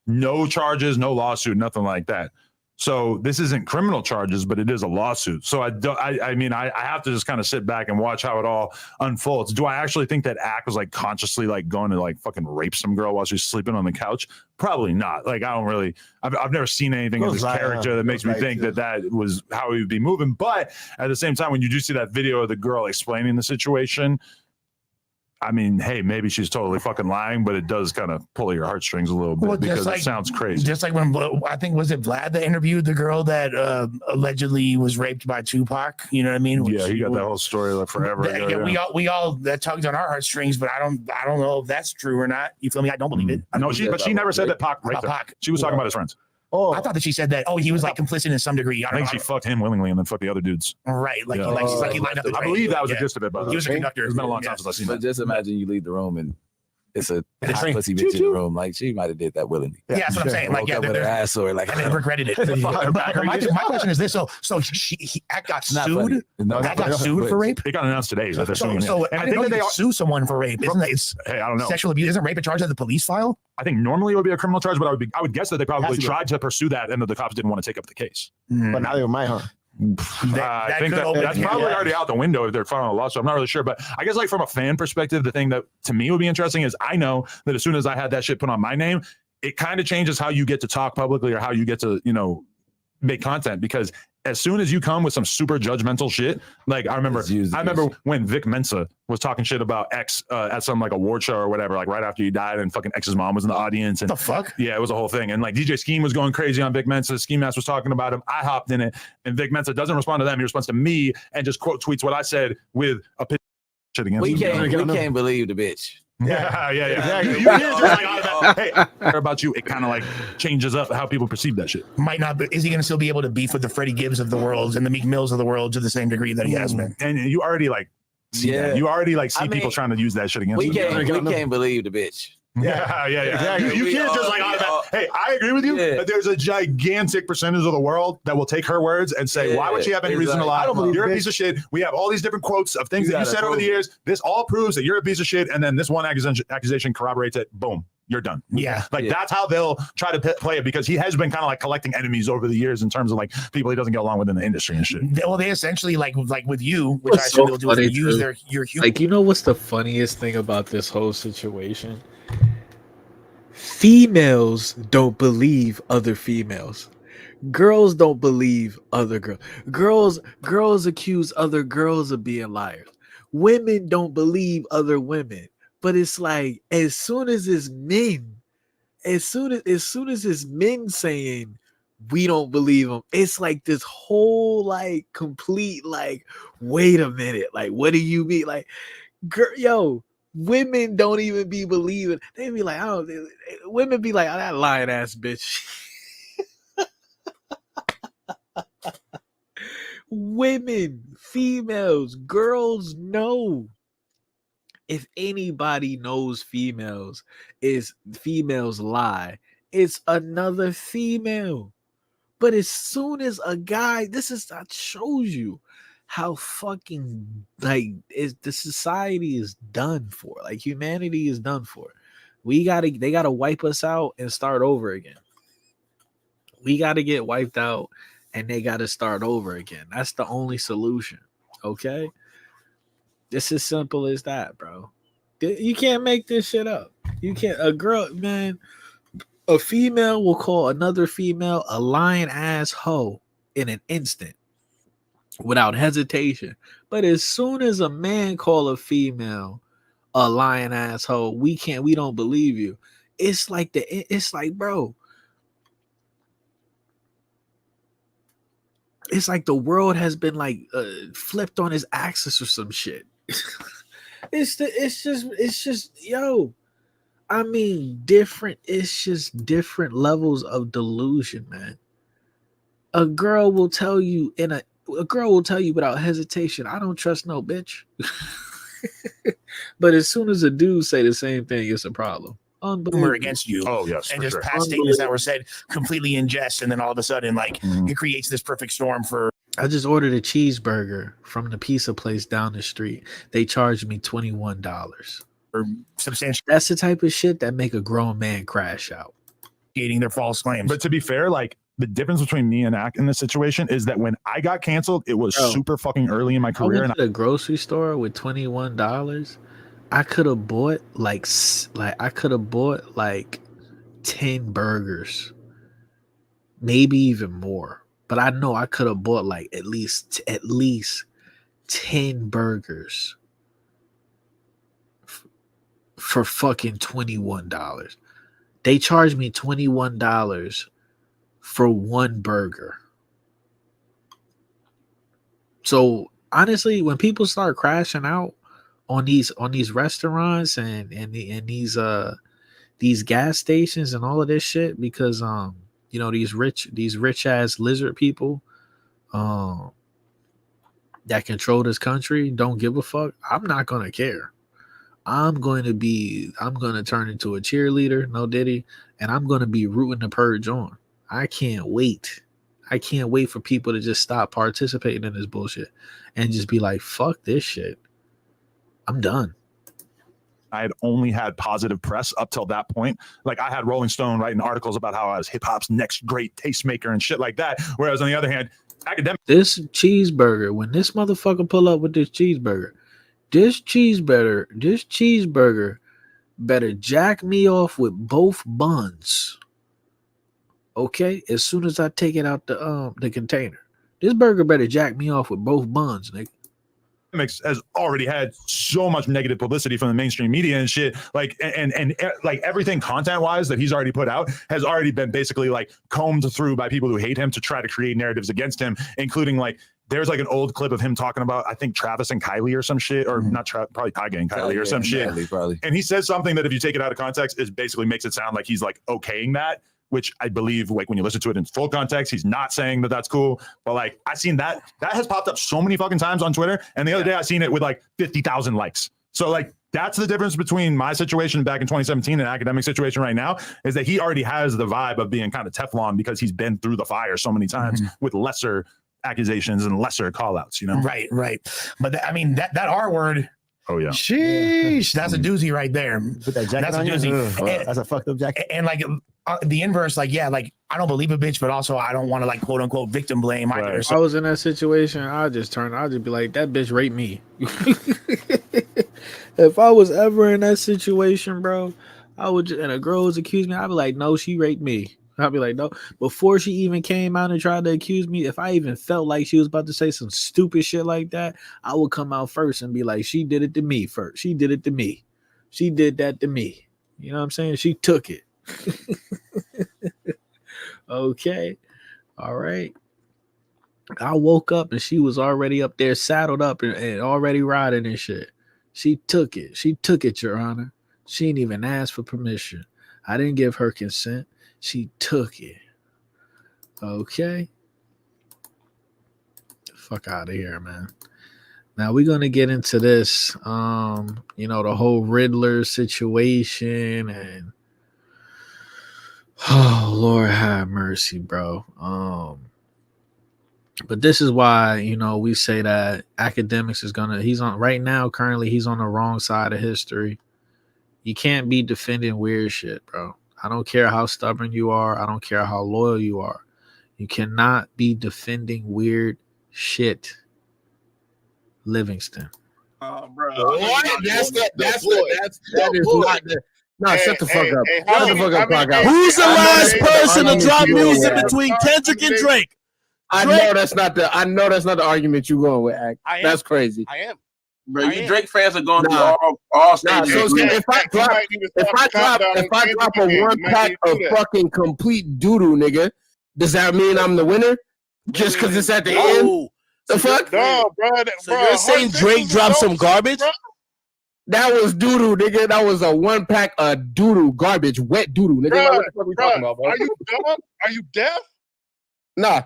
No charges, no lawsuit, nothing like that. So this isn't criminal charges, but it is a lawsuit. So I mean, I have to just kind of sit back and watch how it all unfolds. Do I actually think that Ack was like consciously like going to like fucking rape some girl while she's sleeping on the couch? Probably not. Like, I don't really, I've never seen anything of his character that makes me think that was how he would be moving. But at the same time, when you do see that video of the girl explaining the situation, I mean, hey, maybe she's totally fucking lying, but it does kind of pull at your heartstrings a little bit because it sounds crazy. Just like when I think was it Vlad that interviewed the girl that allegedly was raped by Tupac. You know what I mean? Yeah, he got that whole story like forever ago. Yeah, we all that tugged on our heartstrings, but I don't know if that's true or not. You feel me? I don't believe it. No, she never said that Pac raped her. She was talking about his friends. Oh, I thought that she said that. Oh, he was like complicit in some degree. I think she fucked him willingly and then fucked the other dudes. Right, like he lined up the train. I believe that was the gist of it. But he was a conductor. It's been a long time since I've seen that. But just imagine you leave the room and it's a hot pussy bitch in the room. Like she might have did that willingly. Yeah, that's what I'm saying. Like, yeah, with her ass or like, and they regretted it. My question is this: so Act got sued. Act got sued for rape. It got announced today that they're suing. So I think they sue someone for rape. Isn't that? Hey, I don't know. Sexual abuse isn't rape a charge that the police file? I think normally it would be a criminal charge, but I would guess that they probably tried to pursue that and that the cops didn't want to take up the case. But now they might, huh? I think that's probably already out the window if they're filing a lawsuit. I'm not really sure, but I guess like from a fan perspective, the thing that to me would be interesting is I know that as soon as I had that shit put on my name, it kind of changes how you get to talk publicly or how you get to, you know, make content, because as soon as you come with some super judgmental shit, like I remember when Vic Mensa was talking shit about X at some like award show or whatever, like right after he died, and fucking X's mom was in the audience. And the fuck? Yeah, it was a whole thing. And like DJ Scheme was going crazy on Vic Mensa. Ski Mask was talking about him. I hopped in it, and Vic Mensa doesn't respond to them. He responds to me and just quote tweets what I said with a pitch shit against we can't believe the bitch. Yeah. Exactly. You can't just like, hey, I care about you. It kind of like changes up how people perceive that shit. Might not, but is he going to still be able to beef with the Freddie Gibbs of the world and the Meek Mills of the world to the same degree that he has been? And you already like see that. You already like see people trying to use that shit against him. We can't believe the bitch. Yeah. Exactly. You can't just like hey, I agree with you, but there's a gigantic percentage of the world that will take her words and say, why would she have any reason to lie? You're a piece of shit. We have all these different quotes of things that you said over the years. This all proves that you're a piece of shit, and then this one accusation corroborates it. Boom. You're done. Yeah. That's how they'll try to play it, because he has been kind of like collecting enemies over the years in terms of like people he doesn't get along with in the industry and shit. Well, they essentially like with you, which I assume they'll do, is use your humor. Like, you know what's the funniest thing about this whole situation? Females don't believe other females. Girls don't believe other girls. Girls accuse other girls of being liars. Women don't believe other women. But it's like as soon as it's men saying we don't believe them, it's like this whole like complete like, wait a minute, like what do you mean? Like, girl, women don't even be believing. They be like, women be like, oh, that lying ass bitch. Women, females, girls know. If anybody knows females, is females lie, it's another female. But as soon as a guy, that shows you how fucking like the society is done for. Like humanity is done for. They gotta wipe us out and start over again. We gotta get wiped out and they gotta start over again. That's the only solution. Okay. It's as simple as that, bro. You can't make this shit up. You can't. A female will call another female a lying ass hoe in an instant without hesitation. But as soon as a man call a female a lying ass hoe, we don't believe you. It's like, bro, it's like the world has been like flipped on its axis or some shit. It's just yo. I mean, it's just different levels of delusion, man. A girl will tell you without hesitation, I don't trust no bitch. But as soon as a dude say the same thing, it's a problem. Unbelievable. Against you. Oh, yes. And just past statements that were said completely in jest, and then all of a sudden, like, it creates this perfect storm for. I just ordered a cheeseburger from the pizza place down the street. They charged me $21. Or substantial. That's the type of shit that make a grown man crash out. Creating their false claims. But to be fair, like, the difference between me and Ack in this situation is that when I got canceled, it was super fucking early in my career. I went to the grocery store with $21. I could have bought like 10 burgers, maybe even more. But I know I could have bought like at least 10 burgers for fucking $21. They charged me $21 for one burger. So honestly, when people start crashing out on these restaurants and these gas stations and all of this shit, because you know, these rich ass lizard people that control this country don't give a fuck, I'm not gonna care. I'm going to turn into a cheerleader, no Diddy, and I'm going to be rooting the purge on. I can't wait. I can't wait for people to just stop participating in this bullshit and just be like, fuck this shit. I'm done. I had only had positive press up till that point. Like, I had Rolling Stone writing articles about how I was hip hop's next great tastemaker and shit like that. Whereas on the other hand, academic. This cheeseburger, when this motherfucker pull up with this cheeseburger better jack me off with both buns. Okay, as soon as I take it out the container, this burger better jack me off with both buns, nigga. Has already had so much negative publicity from the mainstream media and shit, like and like everything content wise that he's already put out has already been basically like combed through by people who hate him to try to create narratives against him, including like there's like an old clip of him talking about, I think, Travis and Kylie or some shit, or not probably Tyga and Kylie or some shit. Probably. And he says something that if you take it out of context, is basically makes it sound like he's like okaying that, which I believe, like when you listen to it in full context, he's not saying that that's cool. But like, I seen that has popped up so many fucking times on Twitter. And the other day I seen it with like 50,000 likes. So like, that's the difference between my situation back in 2017 and academic situation right now, is that he already has the vibe of being kind of Teflon because he's been through the fire so many times with lesser accusations and lesser call outs, you know? Right. But I mean, that R word. Oh yeah. Sheesh. That's a doozy right there. Put that jacket That's a on you? doozy. Ugh, that's a fucked up jacket. And like the inverse, like, yeah, like I don't believe a bitch, but also I don't want to like quote unquote victim blame either. If I was in that situation, I'll just be like, that bitch raped me. If I was ever in that situation, bro, and a girl was accused me, I'd be like, no, she raped me. I'd be like, no. Before she even came out and tried to accuse me, if I even felt like she was about to say some stupid shit like that, I would come out first and be like, she did it to me first. She did it to me. She did that to me. You know what I'm saying? She took it. Okay. All right. I woke up and she was already up there saddled up and already riding and shit. She took it. She took it, Your Honor. She didn't even ask for permission. I didn't give her consent. She took it. Okay. Fuck out of here, man. Now we're gonna get into this. You know, the whole Riddler situation and oh Lord have mercy, bro. But this is why, you know, we say that academics is he's on the wrong side of history. You can't be defending weird shit, bro. I don't care how stubborn you are. I don't care how loyal you are. You cannot be defending weird shit. Livingston. Oh, bro. What? That is not the. No, shut the fuck up. Shut the fuck up, Clock. Who's the last person to drop music between Kendrick and Drake? I know that's not the argument you're going with, Act. That's crazy. I am. Bro, you Drake fans are going through all stages. So if I drop a 1-pack of fucking complete doodoo, nigga, does that mean I'm the winner? Just because it's at the end? The fuck? No, bro. So you're saying Drake dropped some garbage? That was doodoo, nigga. That was a 1-pack of doodoo, garbage, wet doodoo, nigga. What the fuck we talking about, bro? Are you dumb? Are you deaf? Nah.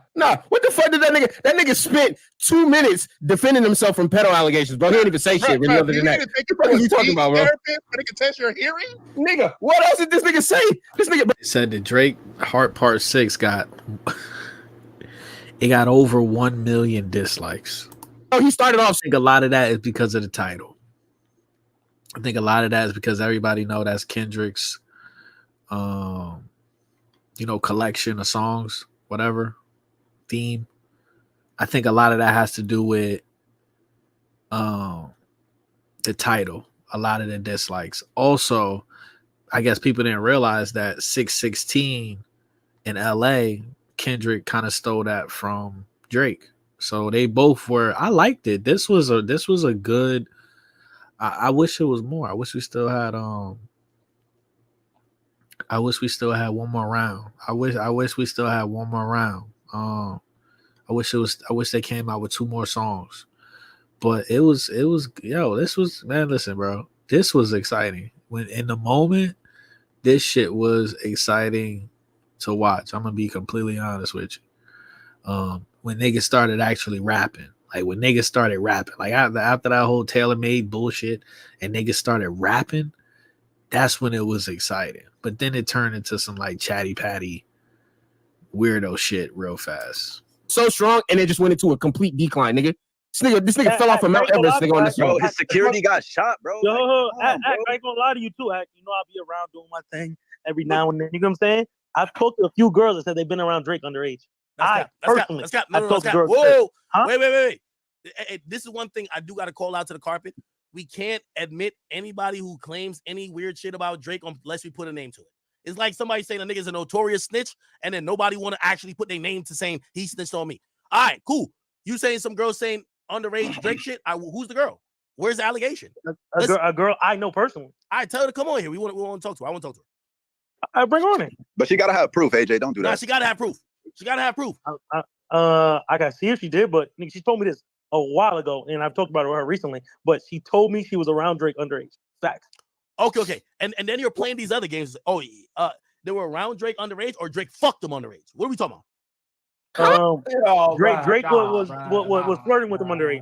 What the fuck did that nigga? That nigga spent 2 minutes defending himself from pedo allegations, bro. He didn't even say shit really other than that. What are you talking about, bro? They can test your hearing? Nigga, what else did this nigga say? This nigga said that Drake Heart Part 6 got over 1 million dislikes. Oh, he started off. I think a lot of that is because of the title. I think a lot of that is because everybody know that's Kendrick's collection of songs, whatever theme. I think a lot of that has to do with the title, a lot of the dislikes. Also, I guess people didn't realize that 616 in LA, Kendrick kind of stole that from Drake. So they both were, I liked it. This was a good, I wish it was more. I wish we still had I wish we still had one more round. I wish we still had one more round. I wish they came out with 2 more songs. But it was this was, man, listen, bro. This was exciting. When in the moment, this shit was exciting to watch. I'm gonna be completely honest with you. When niggas started actually rapping. Like when niggas started rapping, like after that whole tailor-made bullshit and niggas started rapping, that's when it was exciting. But then it turned into some like chatty patty weirdo shit real fast. So strong, and it just went into a complete decline, nigga. This nigga fell off of Mount Everest, nigga, on the bro, song. his security got shot, bro. Yo, I ain't gonna lie to you too, Act. You know, I'll be around doing my thing every now and then. You know what I'm saying? I've talked to a few girls that said they've been around Drake underage. Whoa, huh? Wait. Hey, this is one thing I do got to call out to the carpet. We can't admit anybody who claims any weird shit about Drake unless we put a name to it. It's like somebody saying a nigga's a notorious snitch, and then nobody want to actually put their name to saying he snitched on me. All right, cool. You saying some girl saying underage Drake shit? Who's the girl? Where's the allegation? A girl I know personally. All right, tell her to come on here. We want to talk to her. I want to talk to her. I bring her on it. But she gotta have proof, AJ. Don't do that. Nah, she gotta have proof. She gotta have proof. I gotta see if she did, but she told me this a while ago, and I've talked about it with her recently. But she told me she was around Drake underage. Facts. Okay. And then you're playing these other games. They were around Drake underage, or Drake fucked them underage. What are we talking about? Drake was flirting with them underage.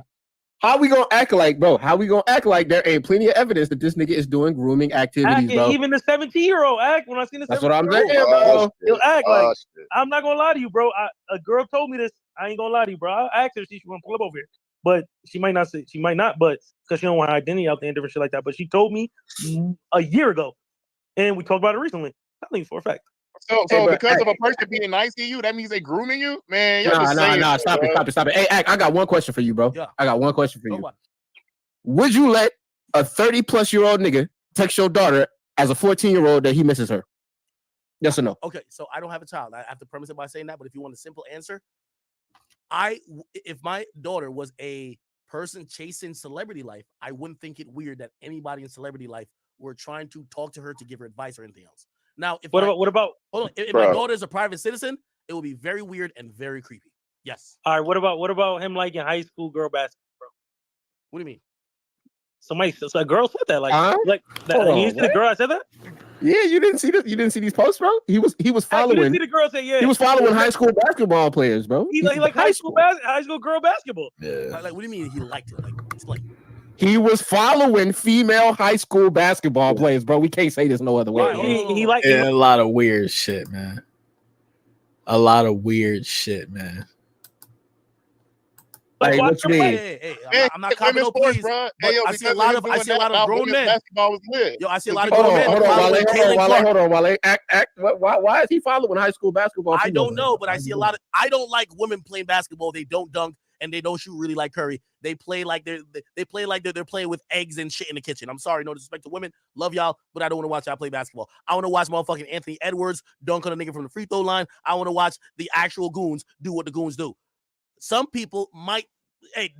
How we gonna act like, bro? How we gonna act like there ain't plenty of evidence that this nigga is doing grooming activities, bro? Even the 17-year-old Act, when I seen this, that's what I'm saying, bro. He'll act like I'm not gonna lie to you, bro. A girl told me this. I ain't gonna lie to you, bro. I asked her if she want to pull up over here, but she might not say. She might not, but because she don't want her identity out there and different shit like that. But she told me a year ago, and we talked about it recently. I think for a fact. So because of a person being nice to you, that means they grooming you, man. Nah. Stop it. Hey, Act, I got one question for you, bro. Yeah. I got one question for you. Would you let a 30-plus-year-old nigga text your daughter as a 14-year-old that he misses her? Yes or no? Okay, so I don't have a child. I have to premise it by saying that, but if you want a simple answer, if my daughter was a person chasing celebrity life, I wouldn't think it weird that anybody in celebrity life were trying to talk to her to give her advice or anything else. Now, if what about hold on, if my daughter is a private citizen, it will be very weird and very creepy. Yes. All right. What about him liking high school girl basketball, bro? What do you mean? So a girl said that, you see the girl I said that? Yeah, you didn't see this. You didn't see these posts, bro. He was following. You didn't see the girl say, yeah. He was following high school basketball players, bro. He like high school girl basketball. Yeah. Like, what do you mean he liked it? Like, explain. He was following female high school basketball players, bro. We can't say this no other way. He liked a lot of weird shit, man. A lot of weird shit, man. Like, what you mean? Hey, I'm not commenting, please. Bro. Hey, I see a lot of grown men. Basketball was lit. Yo, I see a lot of grown men. Hold on, Wale. Act. Why is he following high school basketball? I don't know, but I see a lot of. I don't like women playing basketball. They don't dunk and they don't shoot really like Curry. They play like they're playing with eggs and shit in the kitchen. I'm sorry, no disrespect to women. Love y'all, but I don't want to watch y'all play basketball. I want to watch motherfucking Anthony Edwards dunk on a nigga from the free throw line. I want to watch the actual goons do what the goons do. Some people might,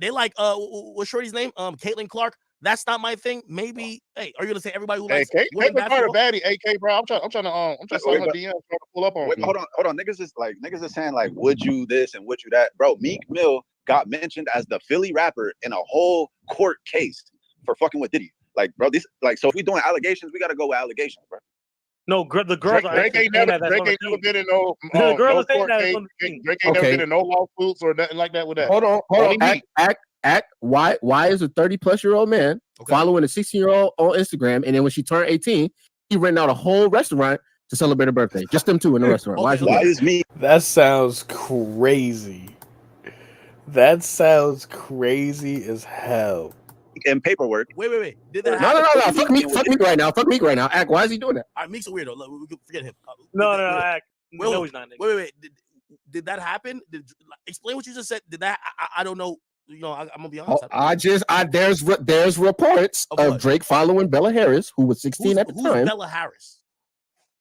they like what's Shorty's name? Caitlin Clark. That's not my thing. Maybe, are you gonna say everybody who likes women basketball? Baddie, AK, bro. I'm trying to slide her DM, trying to pull up on. Wait, hold on. Niggas is saying like, would you this and would you that, bro? Meek Mill got mentioned as the Philly rapper in a whole court case for fucking with Diddy. Like, bro, so if we doing allegations, we gotta go with allegations, bro. No, the girls are Drake ain't never been in no. The girls no are saying that. Drake ain't never been in no lawsuits or nothing like that with that. Hold on. Act. Why is a 30-plus-year-old man following a 16-year-old on Instagram, and then when she turned 18, he rented out a whole restaurant to celebrate her birthday? Just them two in the restaurant. Why is me? That sounds crazy. That sounds crazy as hell. And paperwork. Wait. Did that no. Fuck Meek right now. Act. Why is he doing that? All right, Meek's a weirdo. We can forget him. No, Act. No, he's not. Wait. Did that happen? Explain what you just said. Did that? I don't know. You know, I'm gonna be honest. There's reports of Drake following Bella Harris, who was 16 at the time. Who's Bella Harris?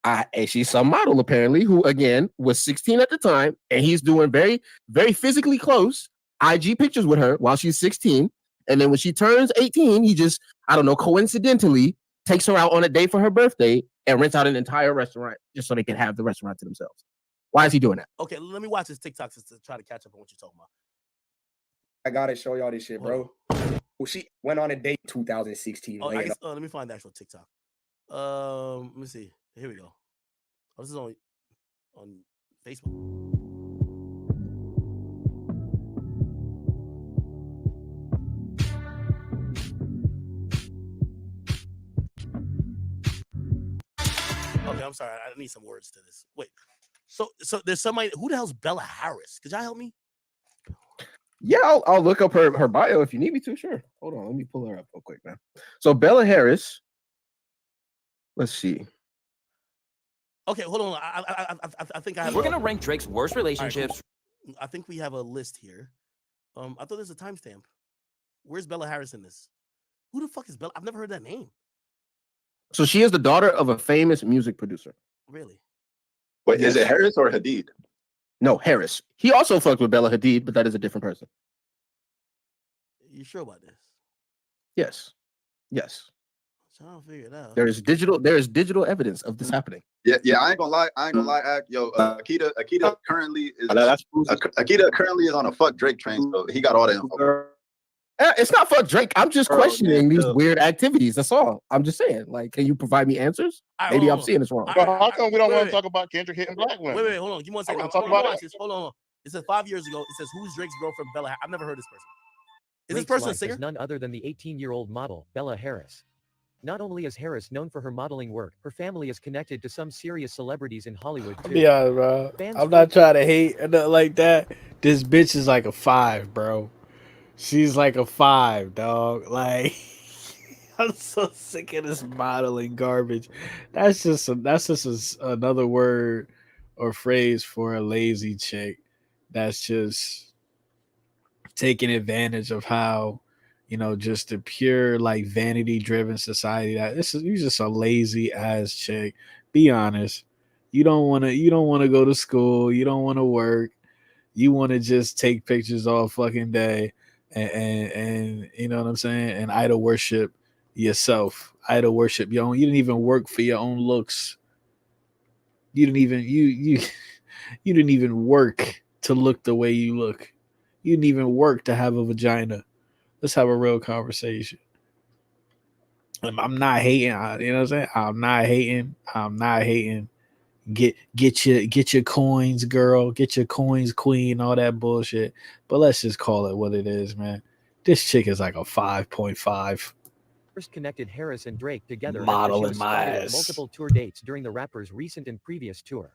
And she's some model apparently, who again was 16 at the time, and he's doing very, very physically close IG pictures with her while she's 16. And then when she turns 18, he just, I don't know, coincidentally takes her out on a date for her birthday and rents out an entire restaurant just so they can have the restaurant to themselves. Why is he doing that? Okay, let me watch this TikTok to try to catch up on what you're talking about. I gotta show y'all this shit, bro. Well, she went on a date 2016. Oh, I guess, let me find the actual TikTok. Let me see. Here we go. Oh, this is on Facebook. Okay, I'm sorry. I need some words to this. Wait. So there's somebody. Who the hell's Bella Harris? Could y'all help me? Yeah, I'll look up her bio if you need me to. Sure. Hold on. Let me pull her up real quick, man. So Bella Harris. Let's see. Okay, hold on. I think I have. We're gonna rank Drake's worst relationships. Right, I think we have a list here. I thought there's a timestamp. Where's Bella Harris in this? Who the fuck is Bella? I've never heard that name. So she is the daughter of a famous music producer. Really? Wait, is it Harris or Hadid? No, Harris. He also fucked with Bella Hadid, but that is a different person. You sure about this? Yes. Yes. I'm trying to figure it out. There is digital evidence of this happening. Yeah. I ain't gonna lie. Act. Yo, Akita currently is Akita currently is on a fuck Drake train, so he got all the info. It's not fuck Drake. I'm just questioning these weird activities. That's all. I'm just saying. Like, can you provide me answers? Maybe I'm seeing this wrong. How come we don't want to talk about Kendrick hitting black women? Wait, hold on. Give me one second. Talk about it. Hold on. It says 5 years ago. It says, who's Drake's girlfriend, Bella Harris? I've never heard this person. Is this person a singer? None other than the 18-year-old model, Bella Harris. Not only is Harris known for her modeling work, her family is connected to some serious celebrities in Hollywood too. Yeah, bro. I'm not trying to hate or nothing like that. This bitch is like a 5, bro. She's like a 5, dog. Like, I'm so sick of this modeling garbage. That's just another word or phrase for a lazy chick. That's just taking advantage of how, just the pure like vanity driven society that you're just a lazy ass chick. Be honest. You don't want to go to school. You don't want to work. You want to just take pictures all fucking day and you know what I'm saying? And idol worship yourself. Idol worship your own. You didn't even work for your own looks. You didn't even work to look the way you look. You didn't even work to have a vagina. Let's have a real conversation. I'm not hating. You know what I'm saying? I'm not hating. Get your coins, girl. Get your coins, queen. All that bullshit. But let's just call it what it is, man. This chick is like a 5.5. First connected Harris and Drake together Modeling after she was my spotted at ass. multiple tour dates during the rapper's recent and previous tour.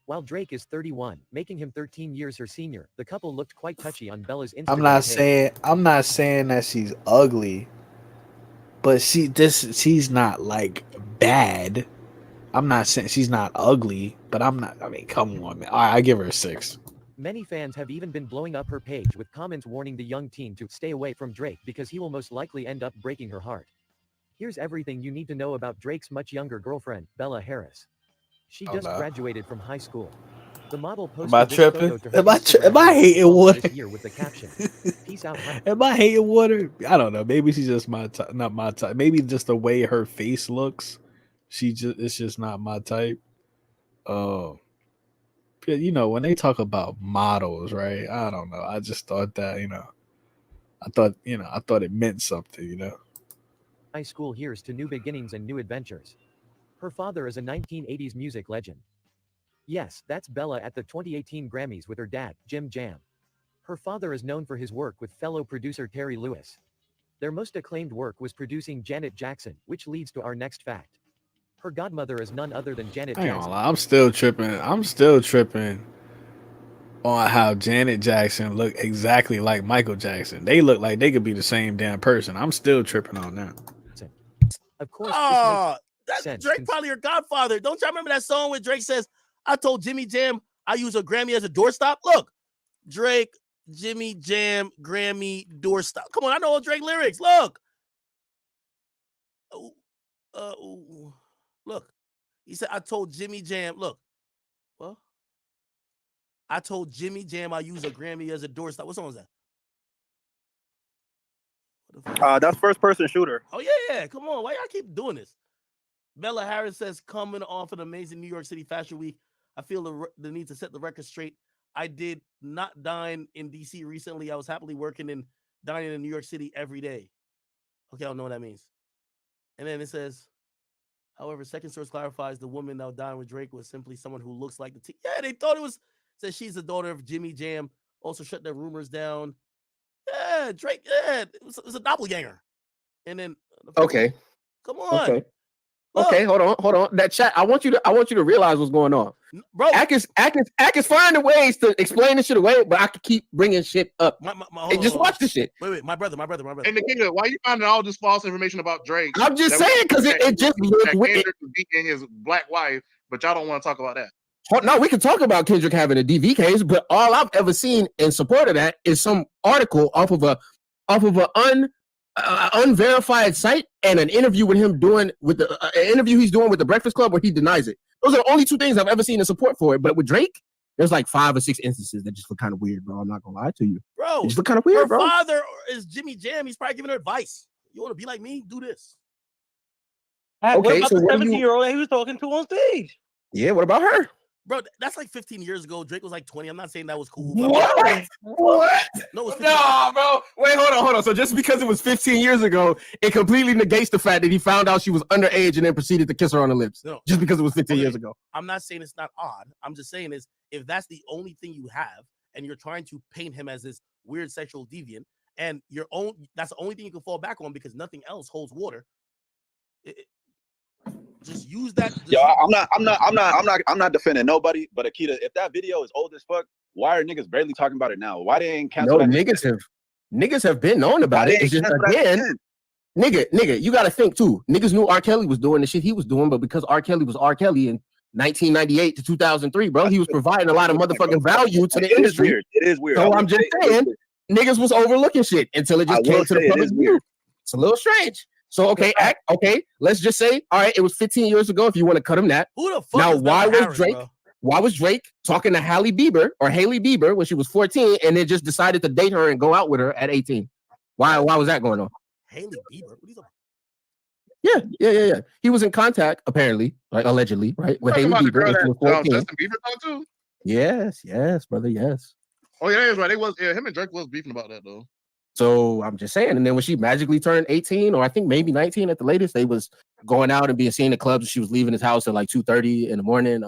While Drake is 31, making him 13 years her senior, the couple looked quite touchy on Bella's Instagram I'm not saying that she's ugly, but she's not like bad. I'm not saying she's not ugly, but I mean, come on, man. I give her a 6. Many fans have even been blowing up her page with comments warning the young teen to stay away from Drake because he will most likely end up breaking her heart. Here's everything you need to know about Drake's much younger girlfriend, Bella Harris. She just graduated from high school. The model posted Am I this tripping? photo to her Am I hating water? this year with the caption, "Peace out, honey." Am I hating water? I don't know. Maybe she's just my type. Not my type. Maybe just the way her face looks. It's just not my type. When they talk about models, right? I don't know. I just thought that, I thought it meant something, High school, here's to new beginnings and new adventures. Her father is a 1980s music legend. Yes, that's Bella at the 2018 Grammys with her dad, Jim Jam. Her father is known for his work with fellow producer Terry Lewis. Their most acclaimed work was producing Janet Jackson, which leads to our next fact. Her godmother is none other than Janet Jackson. I'm still tripping on how Janet Jackson looked exactly like Michael Jackson. They look like they could be the same damn person. I'm still tripping on that. Of course, that's Drake probably her godfather. Don't y'all remember that song where Drake says, "I told Jimmy Jam I use a Grammy as a doorstop"? Look, Drake, Jimmy Jam, Grammy, doorstop. Come on, I know all Drake lyrics. Look. Look. He said, "I told Jimmy Jam." Look. Well, I told Jimmy Jam I use a Grammy as a doorstop. What song was that? That's first person shooter. Oh yeah. Come on, why y'all keep doing this? Bella Harris says, coming off an amazing New York City Fashion Week, I feel the need to set the record straight. I did not dine in DC recently. I was happily working and dining in New York City every day. Okay, I don't know what that means. And then it says, however, second source clarifies the woman that dined with Drake was simply someone who looks like the T. Yeah, they thought it was. Says she's the daughter of Jimmy Jam. Also shut their rumors down. Yeah, Drake. Yeah, it was a doppelganger. And then Okay. come on. Okay. Okay, hold on. That chat. I want you to realize what's going on, bro. Ack is finding ways to explain this shit away, but I can keep bringing shit up. Hey, just watch the shit. Wait, my brother. Hey, Nikita, why you finding all this false information about Drake? I'm just saying because it just looked weird. Kendrick was beating his black wife, but y'all don't want to talk about that. No, we can talk about Kendrick having a DV case, but all I've ever seen in support of that is some article off of an unverified site and an interview with him doing with the an interview he's doing with the Breakfast Club where he denies it. Those are the only two things I've ever seen in support for it. But with Drake, there's like 5 or 6 instances that just look kind of weird, bro. I'm not gonna lie to you, bro. They just look kind of weird, her bro. father is Jimmy Jam. He's probably giving her advice. You want to be like me? Do this. What Okay, about so the what do you- 17-year-old that he was talking to on stage? Yeah, what about her? Bro, that's like 15 years ago. Drake was like 20. I'm not saying that was cool. What? No, it was 15. No, bro. Wait, hold on. So just because it was 15 years ago, it completely negates the fact that he found out she was underage and then proceeded to kiss her on the lips. No. Just because it was 15 years ago. I'm not saying it's not odd. I'm just saying is if that's the only thing you have and you're trying to paint him as this weird sexual deviant and that's the only thing you can fall back on because nothing else holds water. Just use that. Yo, I'm not defending nobody, but Akita, if that video is old as fuck, why are niggas barely talking about it now? Why they ain't cancel No, that? niggas have been known about it. It's just again, nigga, you gotta think too. Niggas knew R. Kelly was doing the shit he was doing, but because R. Kelly was R. Kelly in 1998 to 2003, bro, he was providing a lot of motherfucking value to the industry. It is weird. So I'm just saying, niggas was overlooking shit until it just came to the public view. It's a little strange. So okay, let's just say, all right, it was 15 years ago. If you want to cut him that. Who the fuck? Now, is Bella Harris, Drake? Bro? Why was Drake talking to Hailey Bieber when she was 14, and then just decided to date her and go out with her at 18? Why was that going on? Hailey Bieber? What are you talking? Yeah. He was in contact, apparently, like allegedly, right, with Hailey Bieber. When she was 14. Justin Bieber talked to? Yes, brother, yes. Oh yeah, that's right. Him and Drake was beefing about that though. So I'm just saying, and then when she magically turned 18, or I think maybe 19 at the latest, they was going out and being seen in clubs. And she was leaving his house at like 2:30 in the morning.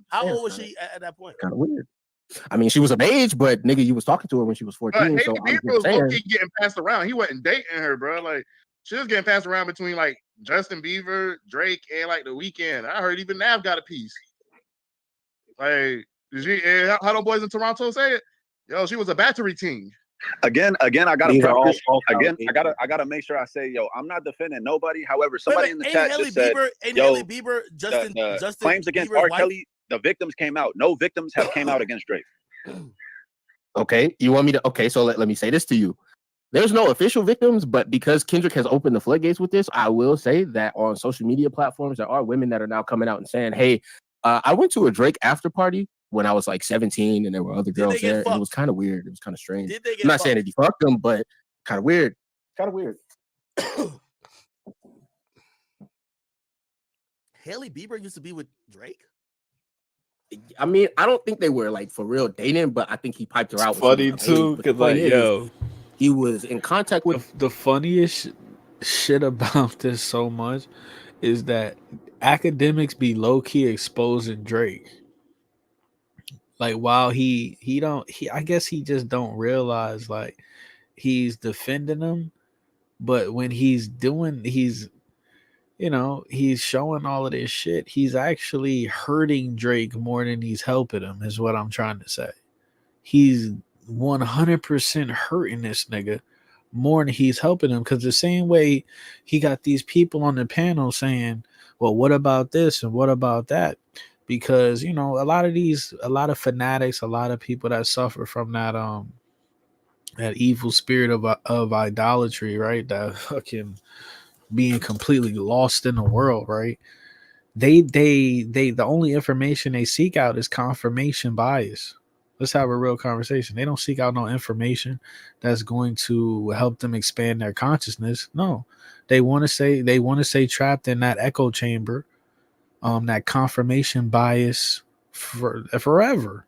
How old was she at that point? Kind of weird. I mean, she was of age, but nigga, you was talking to her when she was 14. Hailey So I'm Bieber just was saying, low-key getting passed around. He wasn't dating her, bro. Like she was getting passed around between like Justin Bieber, Drake, and like The Weeknd. I heard even Nav got a piece. Like, how them boys in Toronto say it? Yo, she was a battery team. Again, I gotta I gotta make sure I say, yo, I'm not defending nobody. However, somebody in the chat just said, Hailey Bieber, Justin claims against Bieber's R. wife? Kelly, the victims came out. No victims have came out against Drake. okay, you want me to? Okay, so let me say this to you. There's no official victims, but because Kendrick has opened the floodgates with this, I will say that on social media platforms, there are women that are now coming out and saying, hey, I went to a Drake after party when I was like 17 and there were other girls there. And it was kind of weird. It was kind of strange. I'm not saying that he fucked them, but kind of weird. Hailey Bieber used to be with Drake? I mean, I don't think they were like for real dating, but I think he piped her out. It's funny too, because like, yo, he was in contact with the funniest shit about this so much is that academics be low-key exposing Drake. Like while he I guess he just don't realize like he's defending him, but when he's showing all of this shit, he's actually hurting Drake more than he's helping him, is what I'm trying to say. He's 100% hurting this nigga more than he's helping him, because the same way he got these people on the panel saying, well, what about this and what about that? Because, a lot of fanatics, a lot of people that suffer from that evil spirit of idolatry, right? That fucking being completely lost in the world, right? They the only information they seek out is confirmation bias. Let's have a real conversation. They don't seek out no information that's going to help them expand their consciousness. No, they want to stay trapped in that echo chamber, that confirmation bias forever.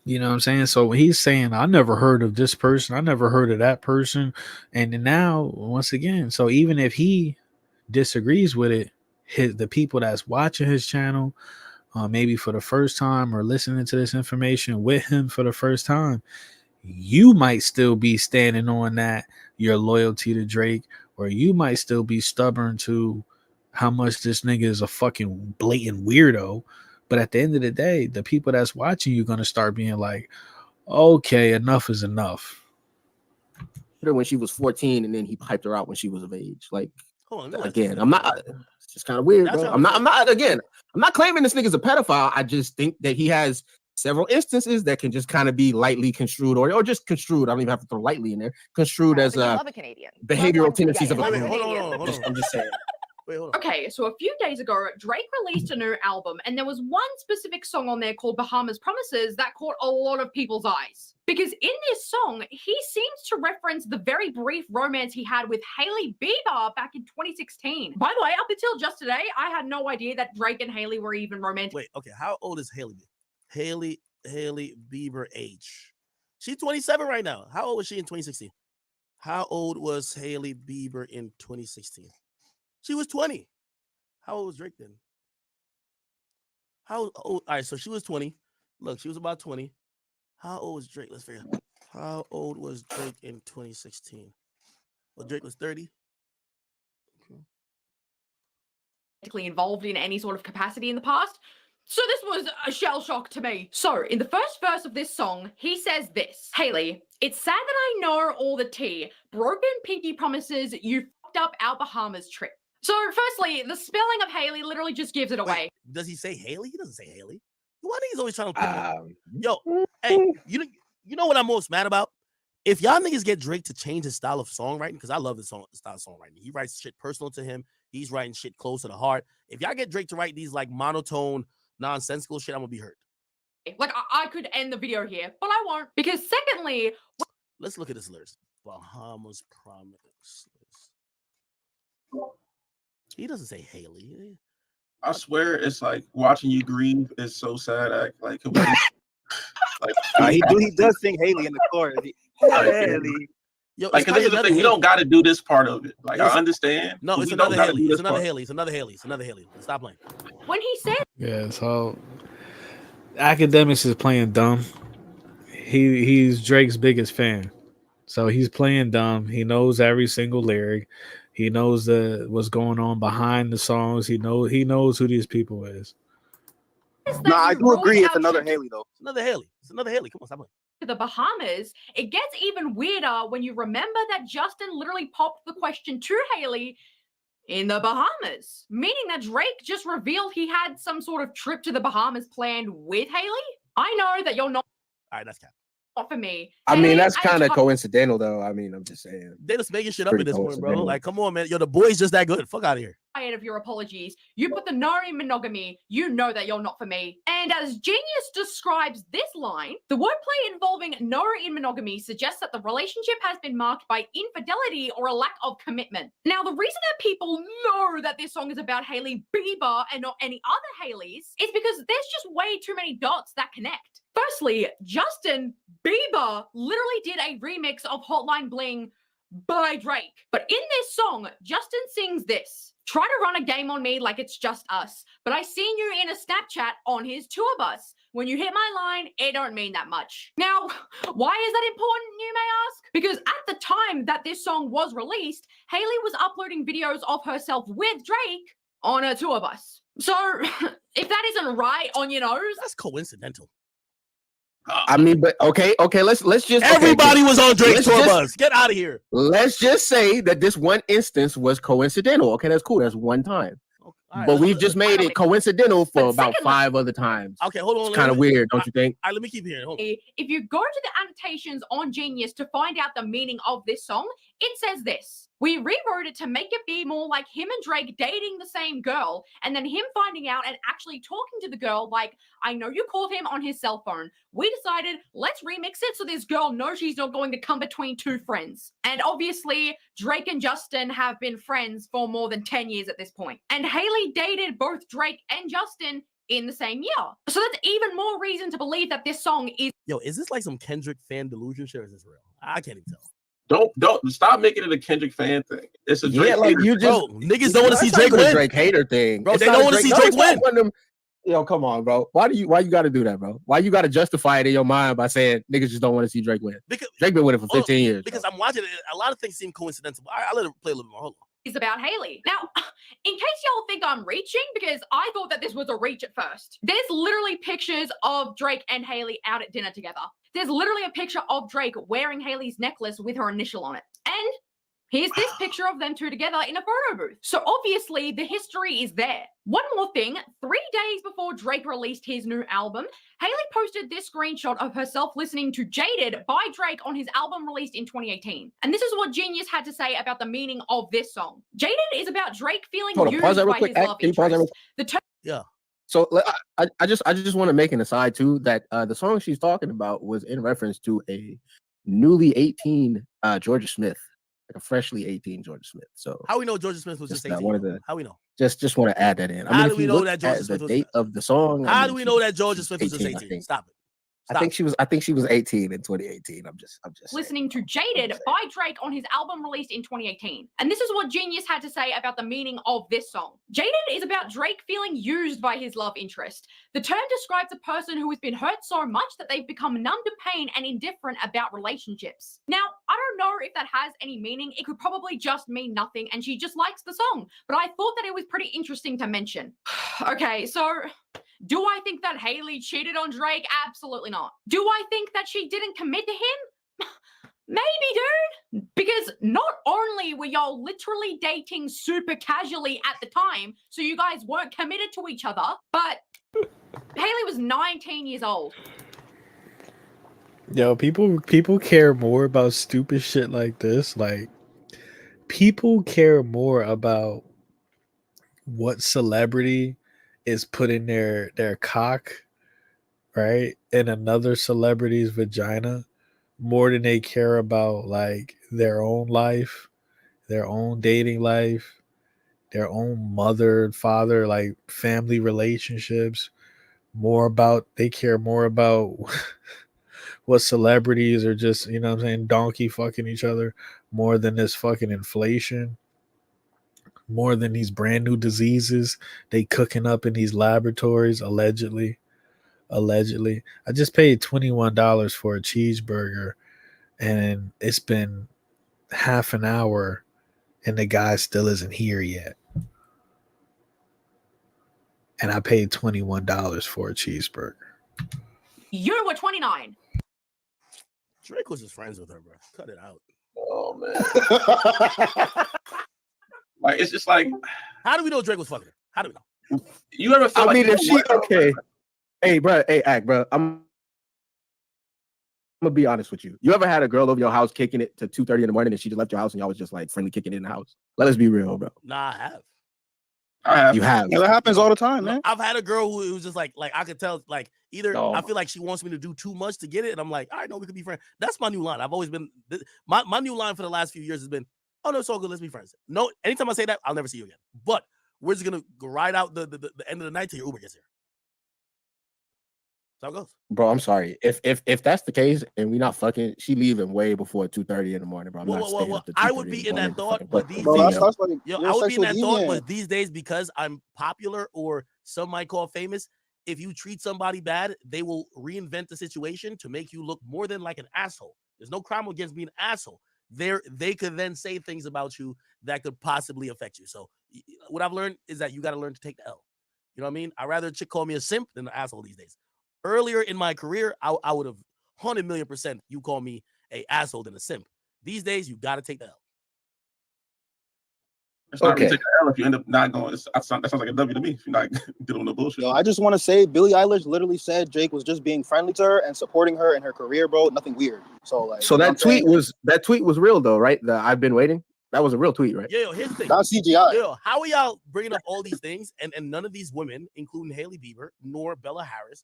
You know what I'm saying? So when he's saying, I never heard of this person, I never heard of that person. And then now, once again, so even if he disagrees with it, the people that's watching his channel, maybe for the first time or listening to this information with him for the first time, you might still be standing on that, your loyalty to Drake, or you might still be stubborn to how much this nigga is a fucking blatant weirdo. But at the end of the day, the people that's watching you going to start being like, okay, enough is enough. When she was 14 and then he piped her out when she was of age. Like, Hold on, again, I'm not, it's just kind of weird, bro. I'm not claiming this nigga's a pedophile. I just think that he has several instances that can just kind of be lightly construed or just construed. I don't even have to throw lightly in there. Construed as behavioral tendencies of a I'm just saying. Okay, so a few days ago, Drake released a new album, and there was one specific song on there called Bahamas Promises that caught a lot of people's eyes. Because in this song, he seems to reference the very brief romance he had with Hailey Bieber back in 2016. By the way, up until just today, I had no idea that Drake and Hailey were even romantic. Wait, okay, how old is Hailey? Hailey Bieber age. She's 27 right now. How old was she in 2016? How old was Hailey Bieber in 2016? She was 20. How old was Drake then? How old? All right, so she was 20. Look, she was about 20. How old was Drake? Let's figure out. How old was Drake in 2016? Well, Drake was 30. Involved in any sort of capacity in the past. So this was a shell shock to me. So in the first verse of this song, he says this: Hailey, it's sad that I know all the tea. Broken pinky promises, you fucked up our Bahamas trip. So firstly, the spelling of Hailey literally just gives it away. Does he say Hailey? He doesn't say Hailey. Why do he's always trying to yo, hey, you know what I'm most mad about? If y'all niggas get Drake to change his style of songwriting, because I love this style of songwriting. He writes shit personal to him. He's writing shit close to the heart. If y'all get Drake to write these like monotone, nonsensical shit, I'm gonna be hurt. Like I could end the video here, but I won't. Because secondly, let's look at this lyrics. Bahamas Promise. He doesn't say Hailey. I swear, it's like watching you grieve is so sad. Like he does sing Hailey in the chorus. Hailey. Yo, like, cause this is the thing, we don't got to do this part of it. Like, I understand. No, it's another Hailey. It's another Hailey. It's another Hailey. It's another Hailey. Stop playing. When he said, yeah, so Academics is playing dumb. He's Drake's biggest fan, so he's playing dumb. He knows every single lyric. He knows what's going on behind the songs. He knows who these people is. No, I do agree. It's another Hailey, though. It's another Hailey. It's another Hailey. Come on, stop playing. To the Bahamas, it gets even weirder when you remember that Justin literally popped the question to Hailey in the Bahamas, meaning that Drake just revealed he had some sort of trip to the Bahamas planned with Hailey. I know that you're not. All right, that's cap. Not for me. I mean, that's kind of coincidental, though. I mean, I'm just saying. They just making shit up at this point, bro. Like, come on, man. Yo, the boy's just that good. Fuck out of here. Of your apologies. You put the no in monogamy. You know that you're not for me. And as Genius describes this line, the wordplay involving no in monogamy suggests that the relationship has been marked by infidelity or a lack of commitment. Now, the reason that people know that this song is about Hailey Bieber and not any other Haileys is because there's just way too many dots that connect. Firstly, Justin Bieber literally did a remix of Hotline Bling by Drake. But in this song, Justin sings this: try to run a game on me like it's just us, but I seen you in a Snapchat on his tour bus. When you hit my line, it don't mean that much. Now, why is that important, you may ask? Because at the time that this song was released, Hailey was uploading videos of herself with Drake on a tour bus. So, if that isn't right on your nose, that's coincidental. I mean, but okay, let's just everybody was on Drake's tour bus. Get out of here. Let's just say that this one instance was coincidental. Okay, that's cool. That's one time. Right, but we've just made it coincidental for about 5 other times. Okay, hold on. It's kind of weird, don't you think? All right, let me keep hearing. If you go to the annotations on Genius to find out the meaning of this song, It says this. We rewrote it to make it be more like him and Drake dating the same girl, and then him finding out and actually talking to the girl like, I know you called him on his cell phone. We decided, let's remix it so this girl knows she's not going to come between two friends. And obviously, Drake and Justin have been friends for more than 10 years at this point. And Haley dated both Drake and Justin in the same year. So that's even more reason to believe that this song is... Yo, is this like some Kendrick fan delusion shit or is this real? I can't even tell. Don't stop making it a Kendrick fan thing. It's a Drake. Yeah, like you just niggas don't want to see Drake win. Drake hater thing, bro. It's They not don't a want to see no, Drake it's not win. one of them- Yo, come on, bro. Why you got to do that, bro? Why you got to justify it in your mind by saying niggas just don't want to see Drake win? Because Drake been winning for 15 years. Because I'm watching it. A lot of things seem coincidental. I'll let it play a little bit more. Hold on. Is about Haley. Now, in case y'all think I'm reaching, because I thought that this was a reach at first, there's literally pictures of Drake and Haley out at dinner together. There's literally a picture of Drake wearing Haley's necklace with her initial on it. And here's this picture of them two together in a photo booth. So obviously the history is there. One more thing, 3 days before Drake released his new album, Haley posted this screenshot of herself listening to Jaded by Drake on his album released in 2018. And this is what Genius had to say about the meaning of this song. Jaded is about Drake feeling Hold on, used pause that real by quick. his love Can you pause that real interest. The term Yeah. So I just want to make an aside too that the song she's talking about was in reference to a newly 18 Georgia Smith, like a freshly 18 Georgia Smith. So How we know Georgia Smith was just 18? one of the How we know? just want to add that in. How I do mean, we if you know look that Georgia at Smith the was- date of the song, How do we know that Georgia Smith was just 18, 18? Stop it. I think she was 18 in 2018. I'm just listening to Jaded by Drake on his album released in 2018. And this is what Genius had to say about the meaning of this song. Jaded is about Drake feeling used by his love interest. The term describes a person who has been hurt so much that they've become numb to pain and indifferent about relationships. Now, I don't know if that has any meaning. It could probably just mean nothing and she just likes the song. But I thought that it was pretty interesting to mention. Okay, so do I think that Haley cheated on Drake? Absolutely not. Do I think that she didn't commit to him? Maybe, dude. Because not only were y'all literally dating super casually at the time, so you guys weren't committed to each other, but Haley was 19 years old. Yo, people care more about stupid shit like this. Like, people care more about what celebrity is putting their cock, right, in another celebrity's vagina more than they care about like their own life, their own dating life, their own mother and father, like family relationships. They care more about what celebrities are just, you know what I'm saying, donkey fucking each other more than this fucking inflation, more than these brand new diseases they cooking up in these laboratories, allegedly. I just paid $21 for a cheeseburger and it's been half an hour and the guy still isn't here yet. And I paid $21 for a cheeseburger. You were 29. Drake was just friends with her, bro. Cut it out. Oh man. Like it's just like, how do we know Drake was fucking her? How do we know? You ever feel I like mean, you if know she what? okay, hey, bro, hey, act, bro. I'm gonna be honest with you. You ever had a girl over your house kicking it to 2:30 in the morning, and she just left your house, and y'all was just like friendly kicking it in the house? Let us be real, bro. Nah, I have. You have. Yeah, that happens all the time, man. I've had a girl who was just like I could tell, like either No. I feel like she wants me to do too much to get it, and I'm like, all right, no, we could be friends. That's my new line. I've always been my new line for the last few years has been, oh no, it's all good, let's be friends. No, anytime I say that, I'll never see you again. But we're just gonna ride out the end of the night till your Uber gets here. That's how it goes. Bro, I'm sorry. If that's the case and we not fucking, she leaving way before 2:30 in the morning, bro. I'm not staying up to I would 2:30 be the in that morning to thought, fucking but fuck these with days, female. I would be in that thought, but these days, because I'm popular or some might call famous, if you treat somebody bad, they will reinvent the situation to make you look more than like an asshole. There's no crime against being an asshole. They could then say things about you that could possibly affect you. So what I've learned is that you got to learn to take the L. You know what I mean? I'd rather a chick call me a simp than an asshole these days. Earlier in my career, I would have 100,000,000% you call me a asshole than a simp. These days, you got to take the L. It's not really Okay. taking an L if you end up not going. That sounds like a W to me if you're not dealing with the bullshit. Yo, I just want to say Billie Eilish literally said Drake was just being friendly to her and supporting her in her career, bro. Nothing weird. So like, So you know what I'm that tweet was real though, right? The I've been waiting. That was a real tweet, right? Yo, here's the thing. Not CGI. Yo, how are y'all bringing up all these things and none of these women, including Hailey Bieber, nor Bella Harris,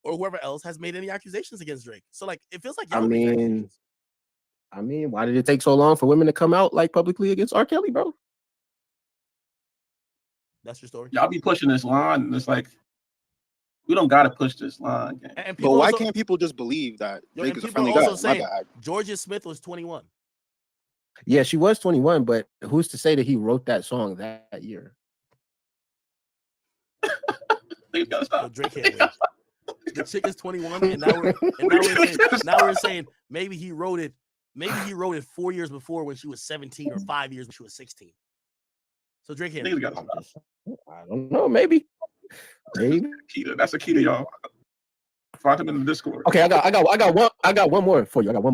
or whoever else, has made any accusations against Drake? So like, it feels like y'all making accusations. I mean, why did it take so long for women to come out like publicly against R. Kelly, bro? That's your story. Y'all be pushing this line, and it's like we don't gotta push this line. Gang. And But why can't people just believe that Yo, Drake and is a people friendly are guy? also My saying bad. Georgia Smith was 21. Yeah, she was 21, but who's to say that he wrote that song that year? Yo, Drake can't wait. The chick is 21, and now we're saying maybe he wrote it. Maybe he wrote it 4 years before when she was 17, or 5 years when she was 16. So Drake can't. I don't know. Maybe. That's a key to y'all. Find him in the Discord. Okay, I got one more for you. I got one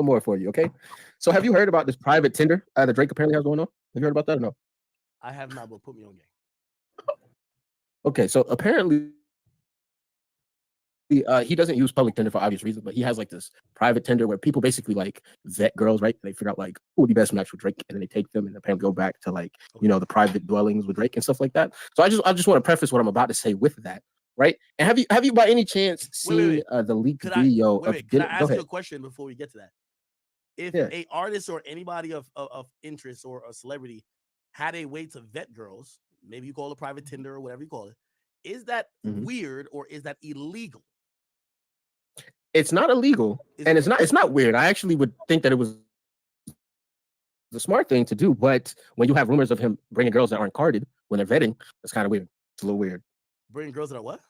more for you. Okay. So have you heard about this private Tinder that Drake apparently has going on? Have you heard about that or no? I have not, but put me on game. Okay, so apparently he doesn't use public Tinder for obvious reasons, but he has like this private Tinder where people basically like vet girls, right? They figure out like who would be best match with Drake, and then they take them and apparently go back to like, you know, the private dwellings with Drake and stuff like that. So I just want to preface what I'm about to say with that, right? And have you by any chance seen the leaked video Could I Go ask ahead. you a question before we get to that? If Yeah. a artist or anybody of interest or a celebrity had a way to vet girls, maybe you call it private Tinder or whatever you call it, is that weird or is that illegal? It's not illegal, and it's not weird. I actually would think that it was the smart thing to do, but when you have rumors of him bringing girls that aren't carded when they're vetting, that's kind of weird. It's a little weird. Bringing girls that are what?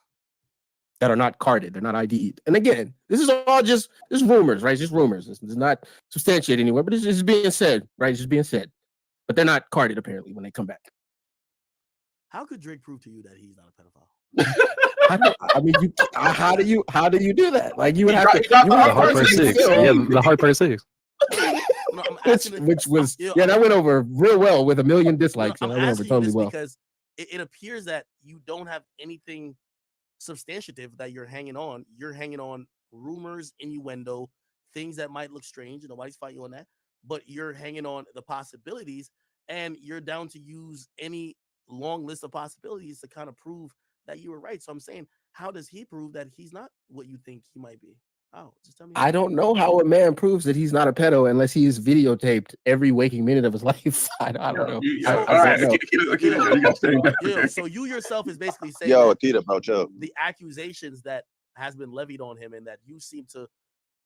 That are not carded, they're not ID'd. And again, this is all just rumors, right? It's just rumors. It's not substantiated anywhere, but it's just being said, right? It's just being said. But they're not carded apparently when they come back. How could Drake prove to you that he's not a pedophile? I mean, how do you do that? Like you would have to. The hard part 6. Yeah, the hard part 6. Which was that went over real well with 1 million dislikes. I'm and that went over asking you totally this well. because it appears that you don't have anything substantive that you're hanging on. You're hanging on rumors, innuendo, things that might look strange. Nobody's fighting you on that, but you're hanging on the possibilities, and you're down to use any long list of possibilities to kind of prove that you were right. So I'm saying, how does he prove that he's not what you think he might be? Oh, just tell me. I don't know how a man proves that he's not a pedo unless he's videotaped every waking minute of his life. I don't know. I don't know. Yeah, so you yourself is basically saying, Yo, that Akita, bro, chill. the accusations that has been levied on him and that you seem to,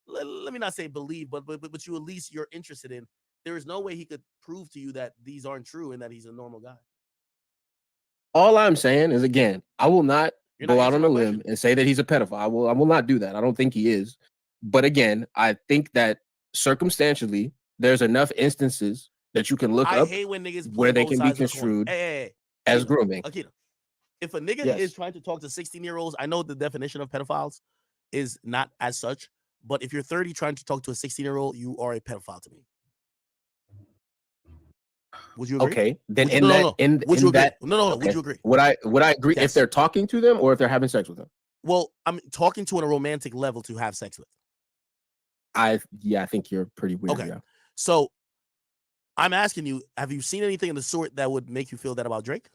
let me not say believe, but you at least you're interested in. There is no way he could prove to you that these aren't true and that he's a normal guy. All I'm saying is, again, I will not go out on a limb and say that he's a pedophile. I will not do that. I don't think he is. But again, I think that circumstantially, there's enough instances that you can look up hate when niggas where play they both can be sides of the coin. construed Hey, as grooming. Akita, if a nigga Yes. is trying to talk to 16-year-olds, I know the definition of pedophiles is not as such, but if you're 30 trying to talk to a 16-year-old, you are a pedophile to me. Would you agree? Okay, then Would you- in no, that, no, no. in Would you agree? that, No. okay. Would you agree? Would I agree Yes. if they're talking to them or if they're having sex with them? Well, I'm talking to on a romantic level to have sex with. I think you're pretty weird. Okay. Yeah. So I'm asking you, have you seen anything of the sort that would make you feel that about Drake?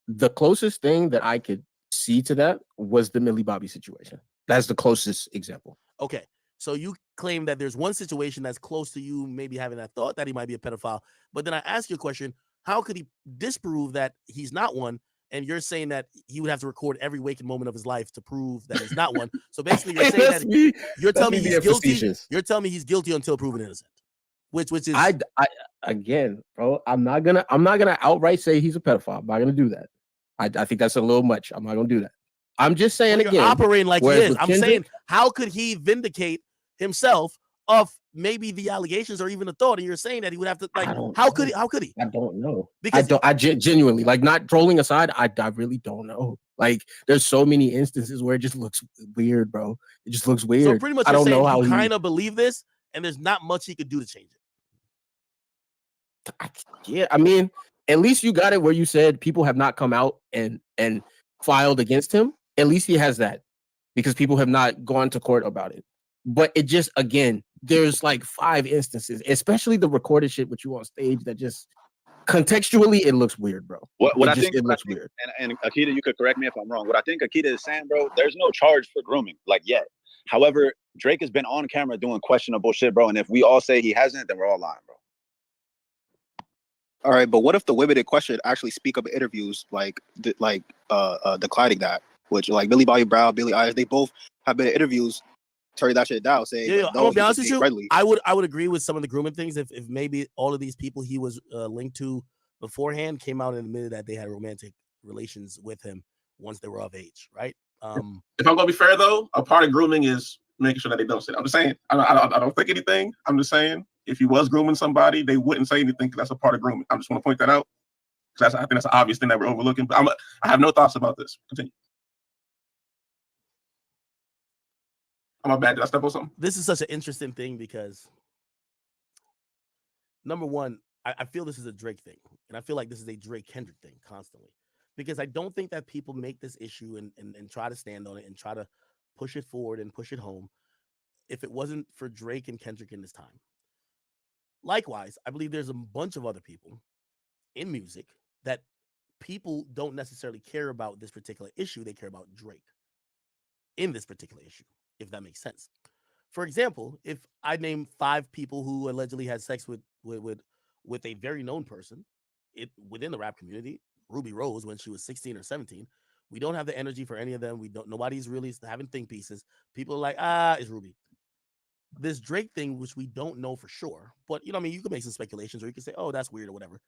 The closest thing that I could see to that was the Millie Bobby situation. That's the closest example. Okay. So you claim that there's one situation that's close to you maybe having that thought that he might be a pedophile. But then I ask you a question, how could he disprove that he's not one? And you're saying that he would have to record every waking moment of his life to prove that he's not one. So basically you're saying that you're telling me he's guilty. Facetious. You're telling me he's guilty until proven innocent. Which is I again, bro, I'm not gonna outright say he's a pedophile. I'm not gonna do that. I think that's a little much. I'm not gonna do that. I'm just saying you're again, operating like he whereas is. with I'm Kendrick- saying, how could he vindicate himself of maybe the allegations or even the thought? And you're saying that he would have to how could he? I don't know. Because I genuinely, like, not trolling aside, I really don't know. Like, there's so many instances where it just looks weird, bro. It just looks weird. So pretty much I you're don't saying know how he he kind of believe this, and there's not much he could do to change it. Yeah, I mean, at least you got it where you said people have not come out and filed against him. At least he has that because people have not gone to court about it. But it just, again, there's like 5 instances, especially the recorded shit with you on stage that just contextually it looks weird, bro. What I just, think it looks weird. And Akita, you could correct me if I'm wrong. What I think Akita is saying, bro, there's no charge for grooming, like yet. However, Drake has been on camera doing questionable shit, bro. And if we all say he hasn't, then we're all lying, bro. All right, but what if the women in question actually speak up in interviews declining that? Which like Billy Bobby Brown, Billie Eilish, they both have been in interviews turning that shit down, saying Yeah, like, I'm no, gonna be he's honest just with being you. friendly. I would agree with some of the grooming things if maybe all of these people he was linked to beforehand came out and admitted that they had romantic relations with him once they were of age, right? If I'm gonna be fair though, a part of grooming is making sure that they don't say that. I'm just saying. I don't think anything. I'm just saying if he was grooming somebody, they wouldn't say anything because that's a part of grooming. I just want to point that out because I think that's an obvious thing that we're overlooking. But I have no thoughts about this. Continue. I'm bad. Did I step on something? This is such an interesting thing because number one, I feel this is a Drake thing, and I feel like this is a Drake Kendrick thing constantly. Because I don't think that people make this issue and try to stand on it and try to push it forward and push it home if it wasn't for Drake and Kendrick in this time. Likewise, I believe there's a bunch of other people in music that people don't necessarily care about this particular issue. They care about Drake in this particular issue, if that makes sense. For example, if I name 5 people who allegedly had sex with a very known person within the rap community, Ruby Rose, when she was 16 or 17, we don't have the energy for any of them. Nobody's really having think pieces. People are like, it's Ruby. This Drake thing, which we don't know for sure, but you know, I mean, you can make some speculations, or you can say, oh, that's weird or whatever.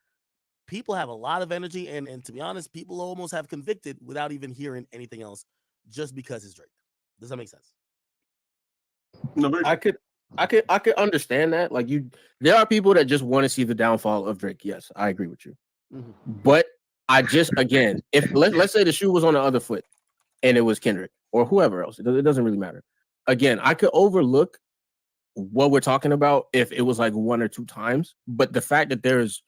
People have a lot of energy, and to be honest, people almost have convicted without even hearing anything else, just because it's Drake. Does that make sense? No, I could understand that. Like there are people that just want to see the downfall of Drake. Yes, I agree with you. Mm-hmm. But I just, again, if let's say the shoe was on the other foot and it was Kendrick or whoever else, it doesn't really matter. Again, I could overlook what we're talking about if it was like 1 or 2 times, but the fact that there's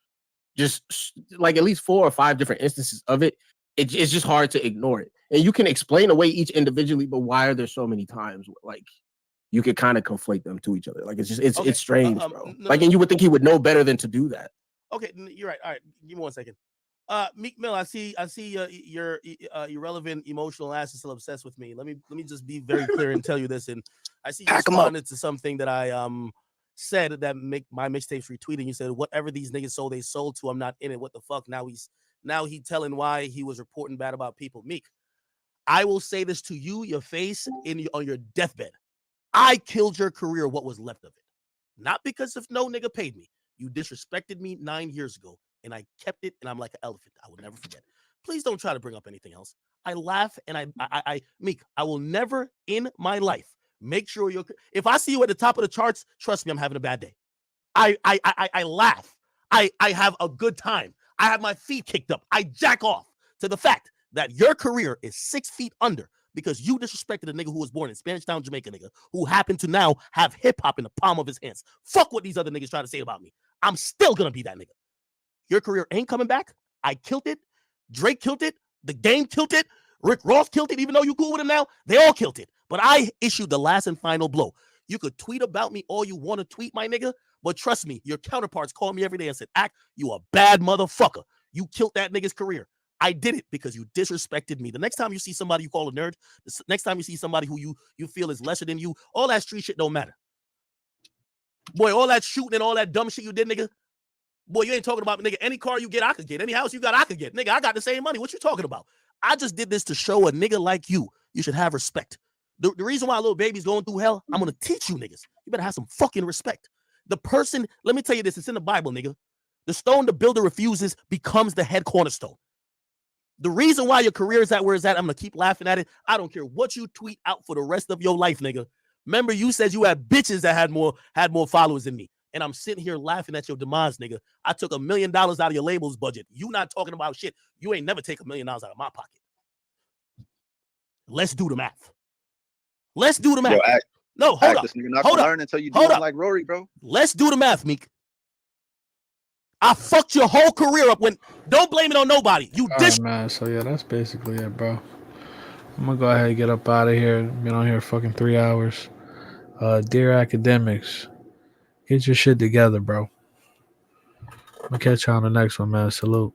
just like at least 4 or 5 different instances of it, it's just hard to ignore it. And you can explain away each individually, but why are there so many times? Like you could kind of conflate them to each other. Like it's strange, bro. And you would think he would know better than to do that. Okay, you're right. All right, give me 1 second. Meek Mill, I see your irrelevant emotional ass is still obsessed with me. Let me just be very clear and tell you this. And I see you responded to something that I said that make my mixtapes retweeting. You said whatever these niggas sold, they sold to. I'm not in it. What the fuck? Now he telling why he was reporting bad about people. Meek, I will say this to you, your face on your deathbed. I killed your career. What was left of it? Not because of no nigga paid me. You disrespected me 9 years ago. And I kept it, and I'm like an elephant. I will never forget. Please don't try to bring up anything else. I laugh, and Meek, I will never in my life make sure if I see you at the top of the charts, trust me, I'm having a bad day. I laugh. I have a good time. I have my feet kicked up. I jack off to the fact that your career is 6 feet under because you disrespected a nigga who was born in Spanish Town, Jamaica, nigga, who happened to now have hip hop in the palm of his hands. Fuck what these other niggas try to say about me. I'm still gonna be that nigga. Your career ain't coming back. I killed it. Drake killed it. The Game killed it. Rick Ross killed it. Even though you cool with him now, they all killed it. But I issued the last and final blow. You could tweet about me all you want to tweet, my nigga. But trust me, your counterparts call me every day and said, Ack, you a bad motherfucker. You killed that nigga's career. I did it because you disrespected me. The next time you see somebody you call a nerd, the next time you see somebody who you feel is lesser than you, all that street shit don't matter. Boy, all that shooting and all that dumb shit you did, nigga. Boy, you ain't talking about, nigga, any car you get, I could get. Any house you got, I could get. Nigga, I got the same money. What you talking about? I just did this to show a nigga like you should have respect. The reason why little baby's going through hell, I'm going to teach you niggas. You better have some fucking respect. The person, let me tell you this, it's in the Bible, nigga. The stone the builder refuses becomes the head cornerstone. The reason why your career is at where it's at, I'm going to keep laughing at it. I don't care what you tweet out for the rest of your life, nigga. Remember, you said you had bitches that had more followers than me. And I'm sitting here laughing at your demise, nigga. I took $1 million out of your label's budget. You not talking about shit. You ain't never take $1 million out of my pocket. Let's do the math. Let's do the math. Yo, no, hold up. This nigga not Hold gonna up. learn until you do Hold it up. like Rory, bro. Let's do the math, Meek. I fucked your whole career up. When don't blame it on nobody. You All right, man. So yeah, that's basically it, bro. I'm gonna go ahead and get up out of here. Been on here fucking 3 hours. Dear academics, get your shit together, bro. I'm gonna catch you on the next one, man. Salute.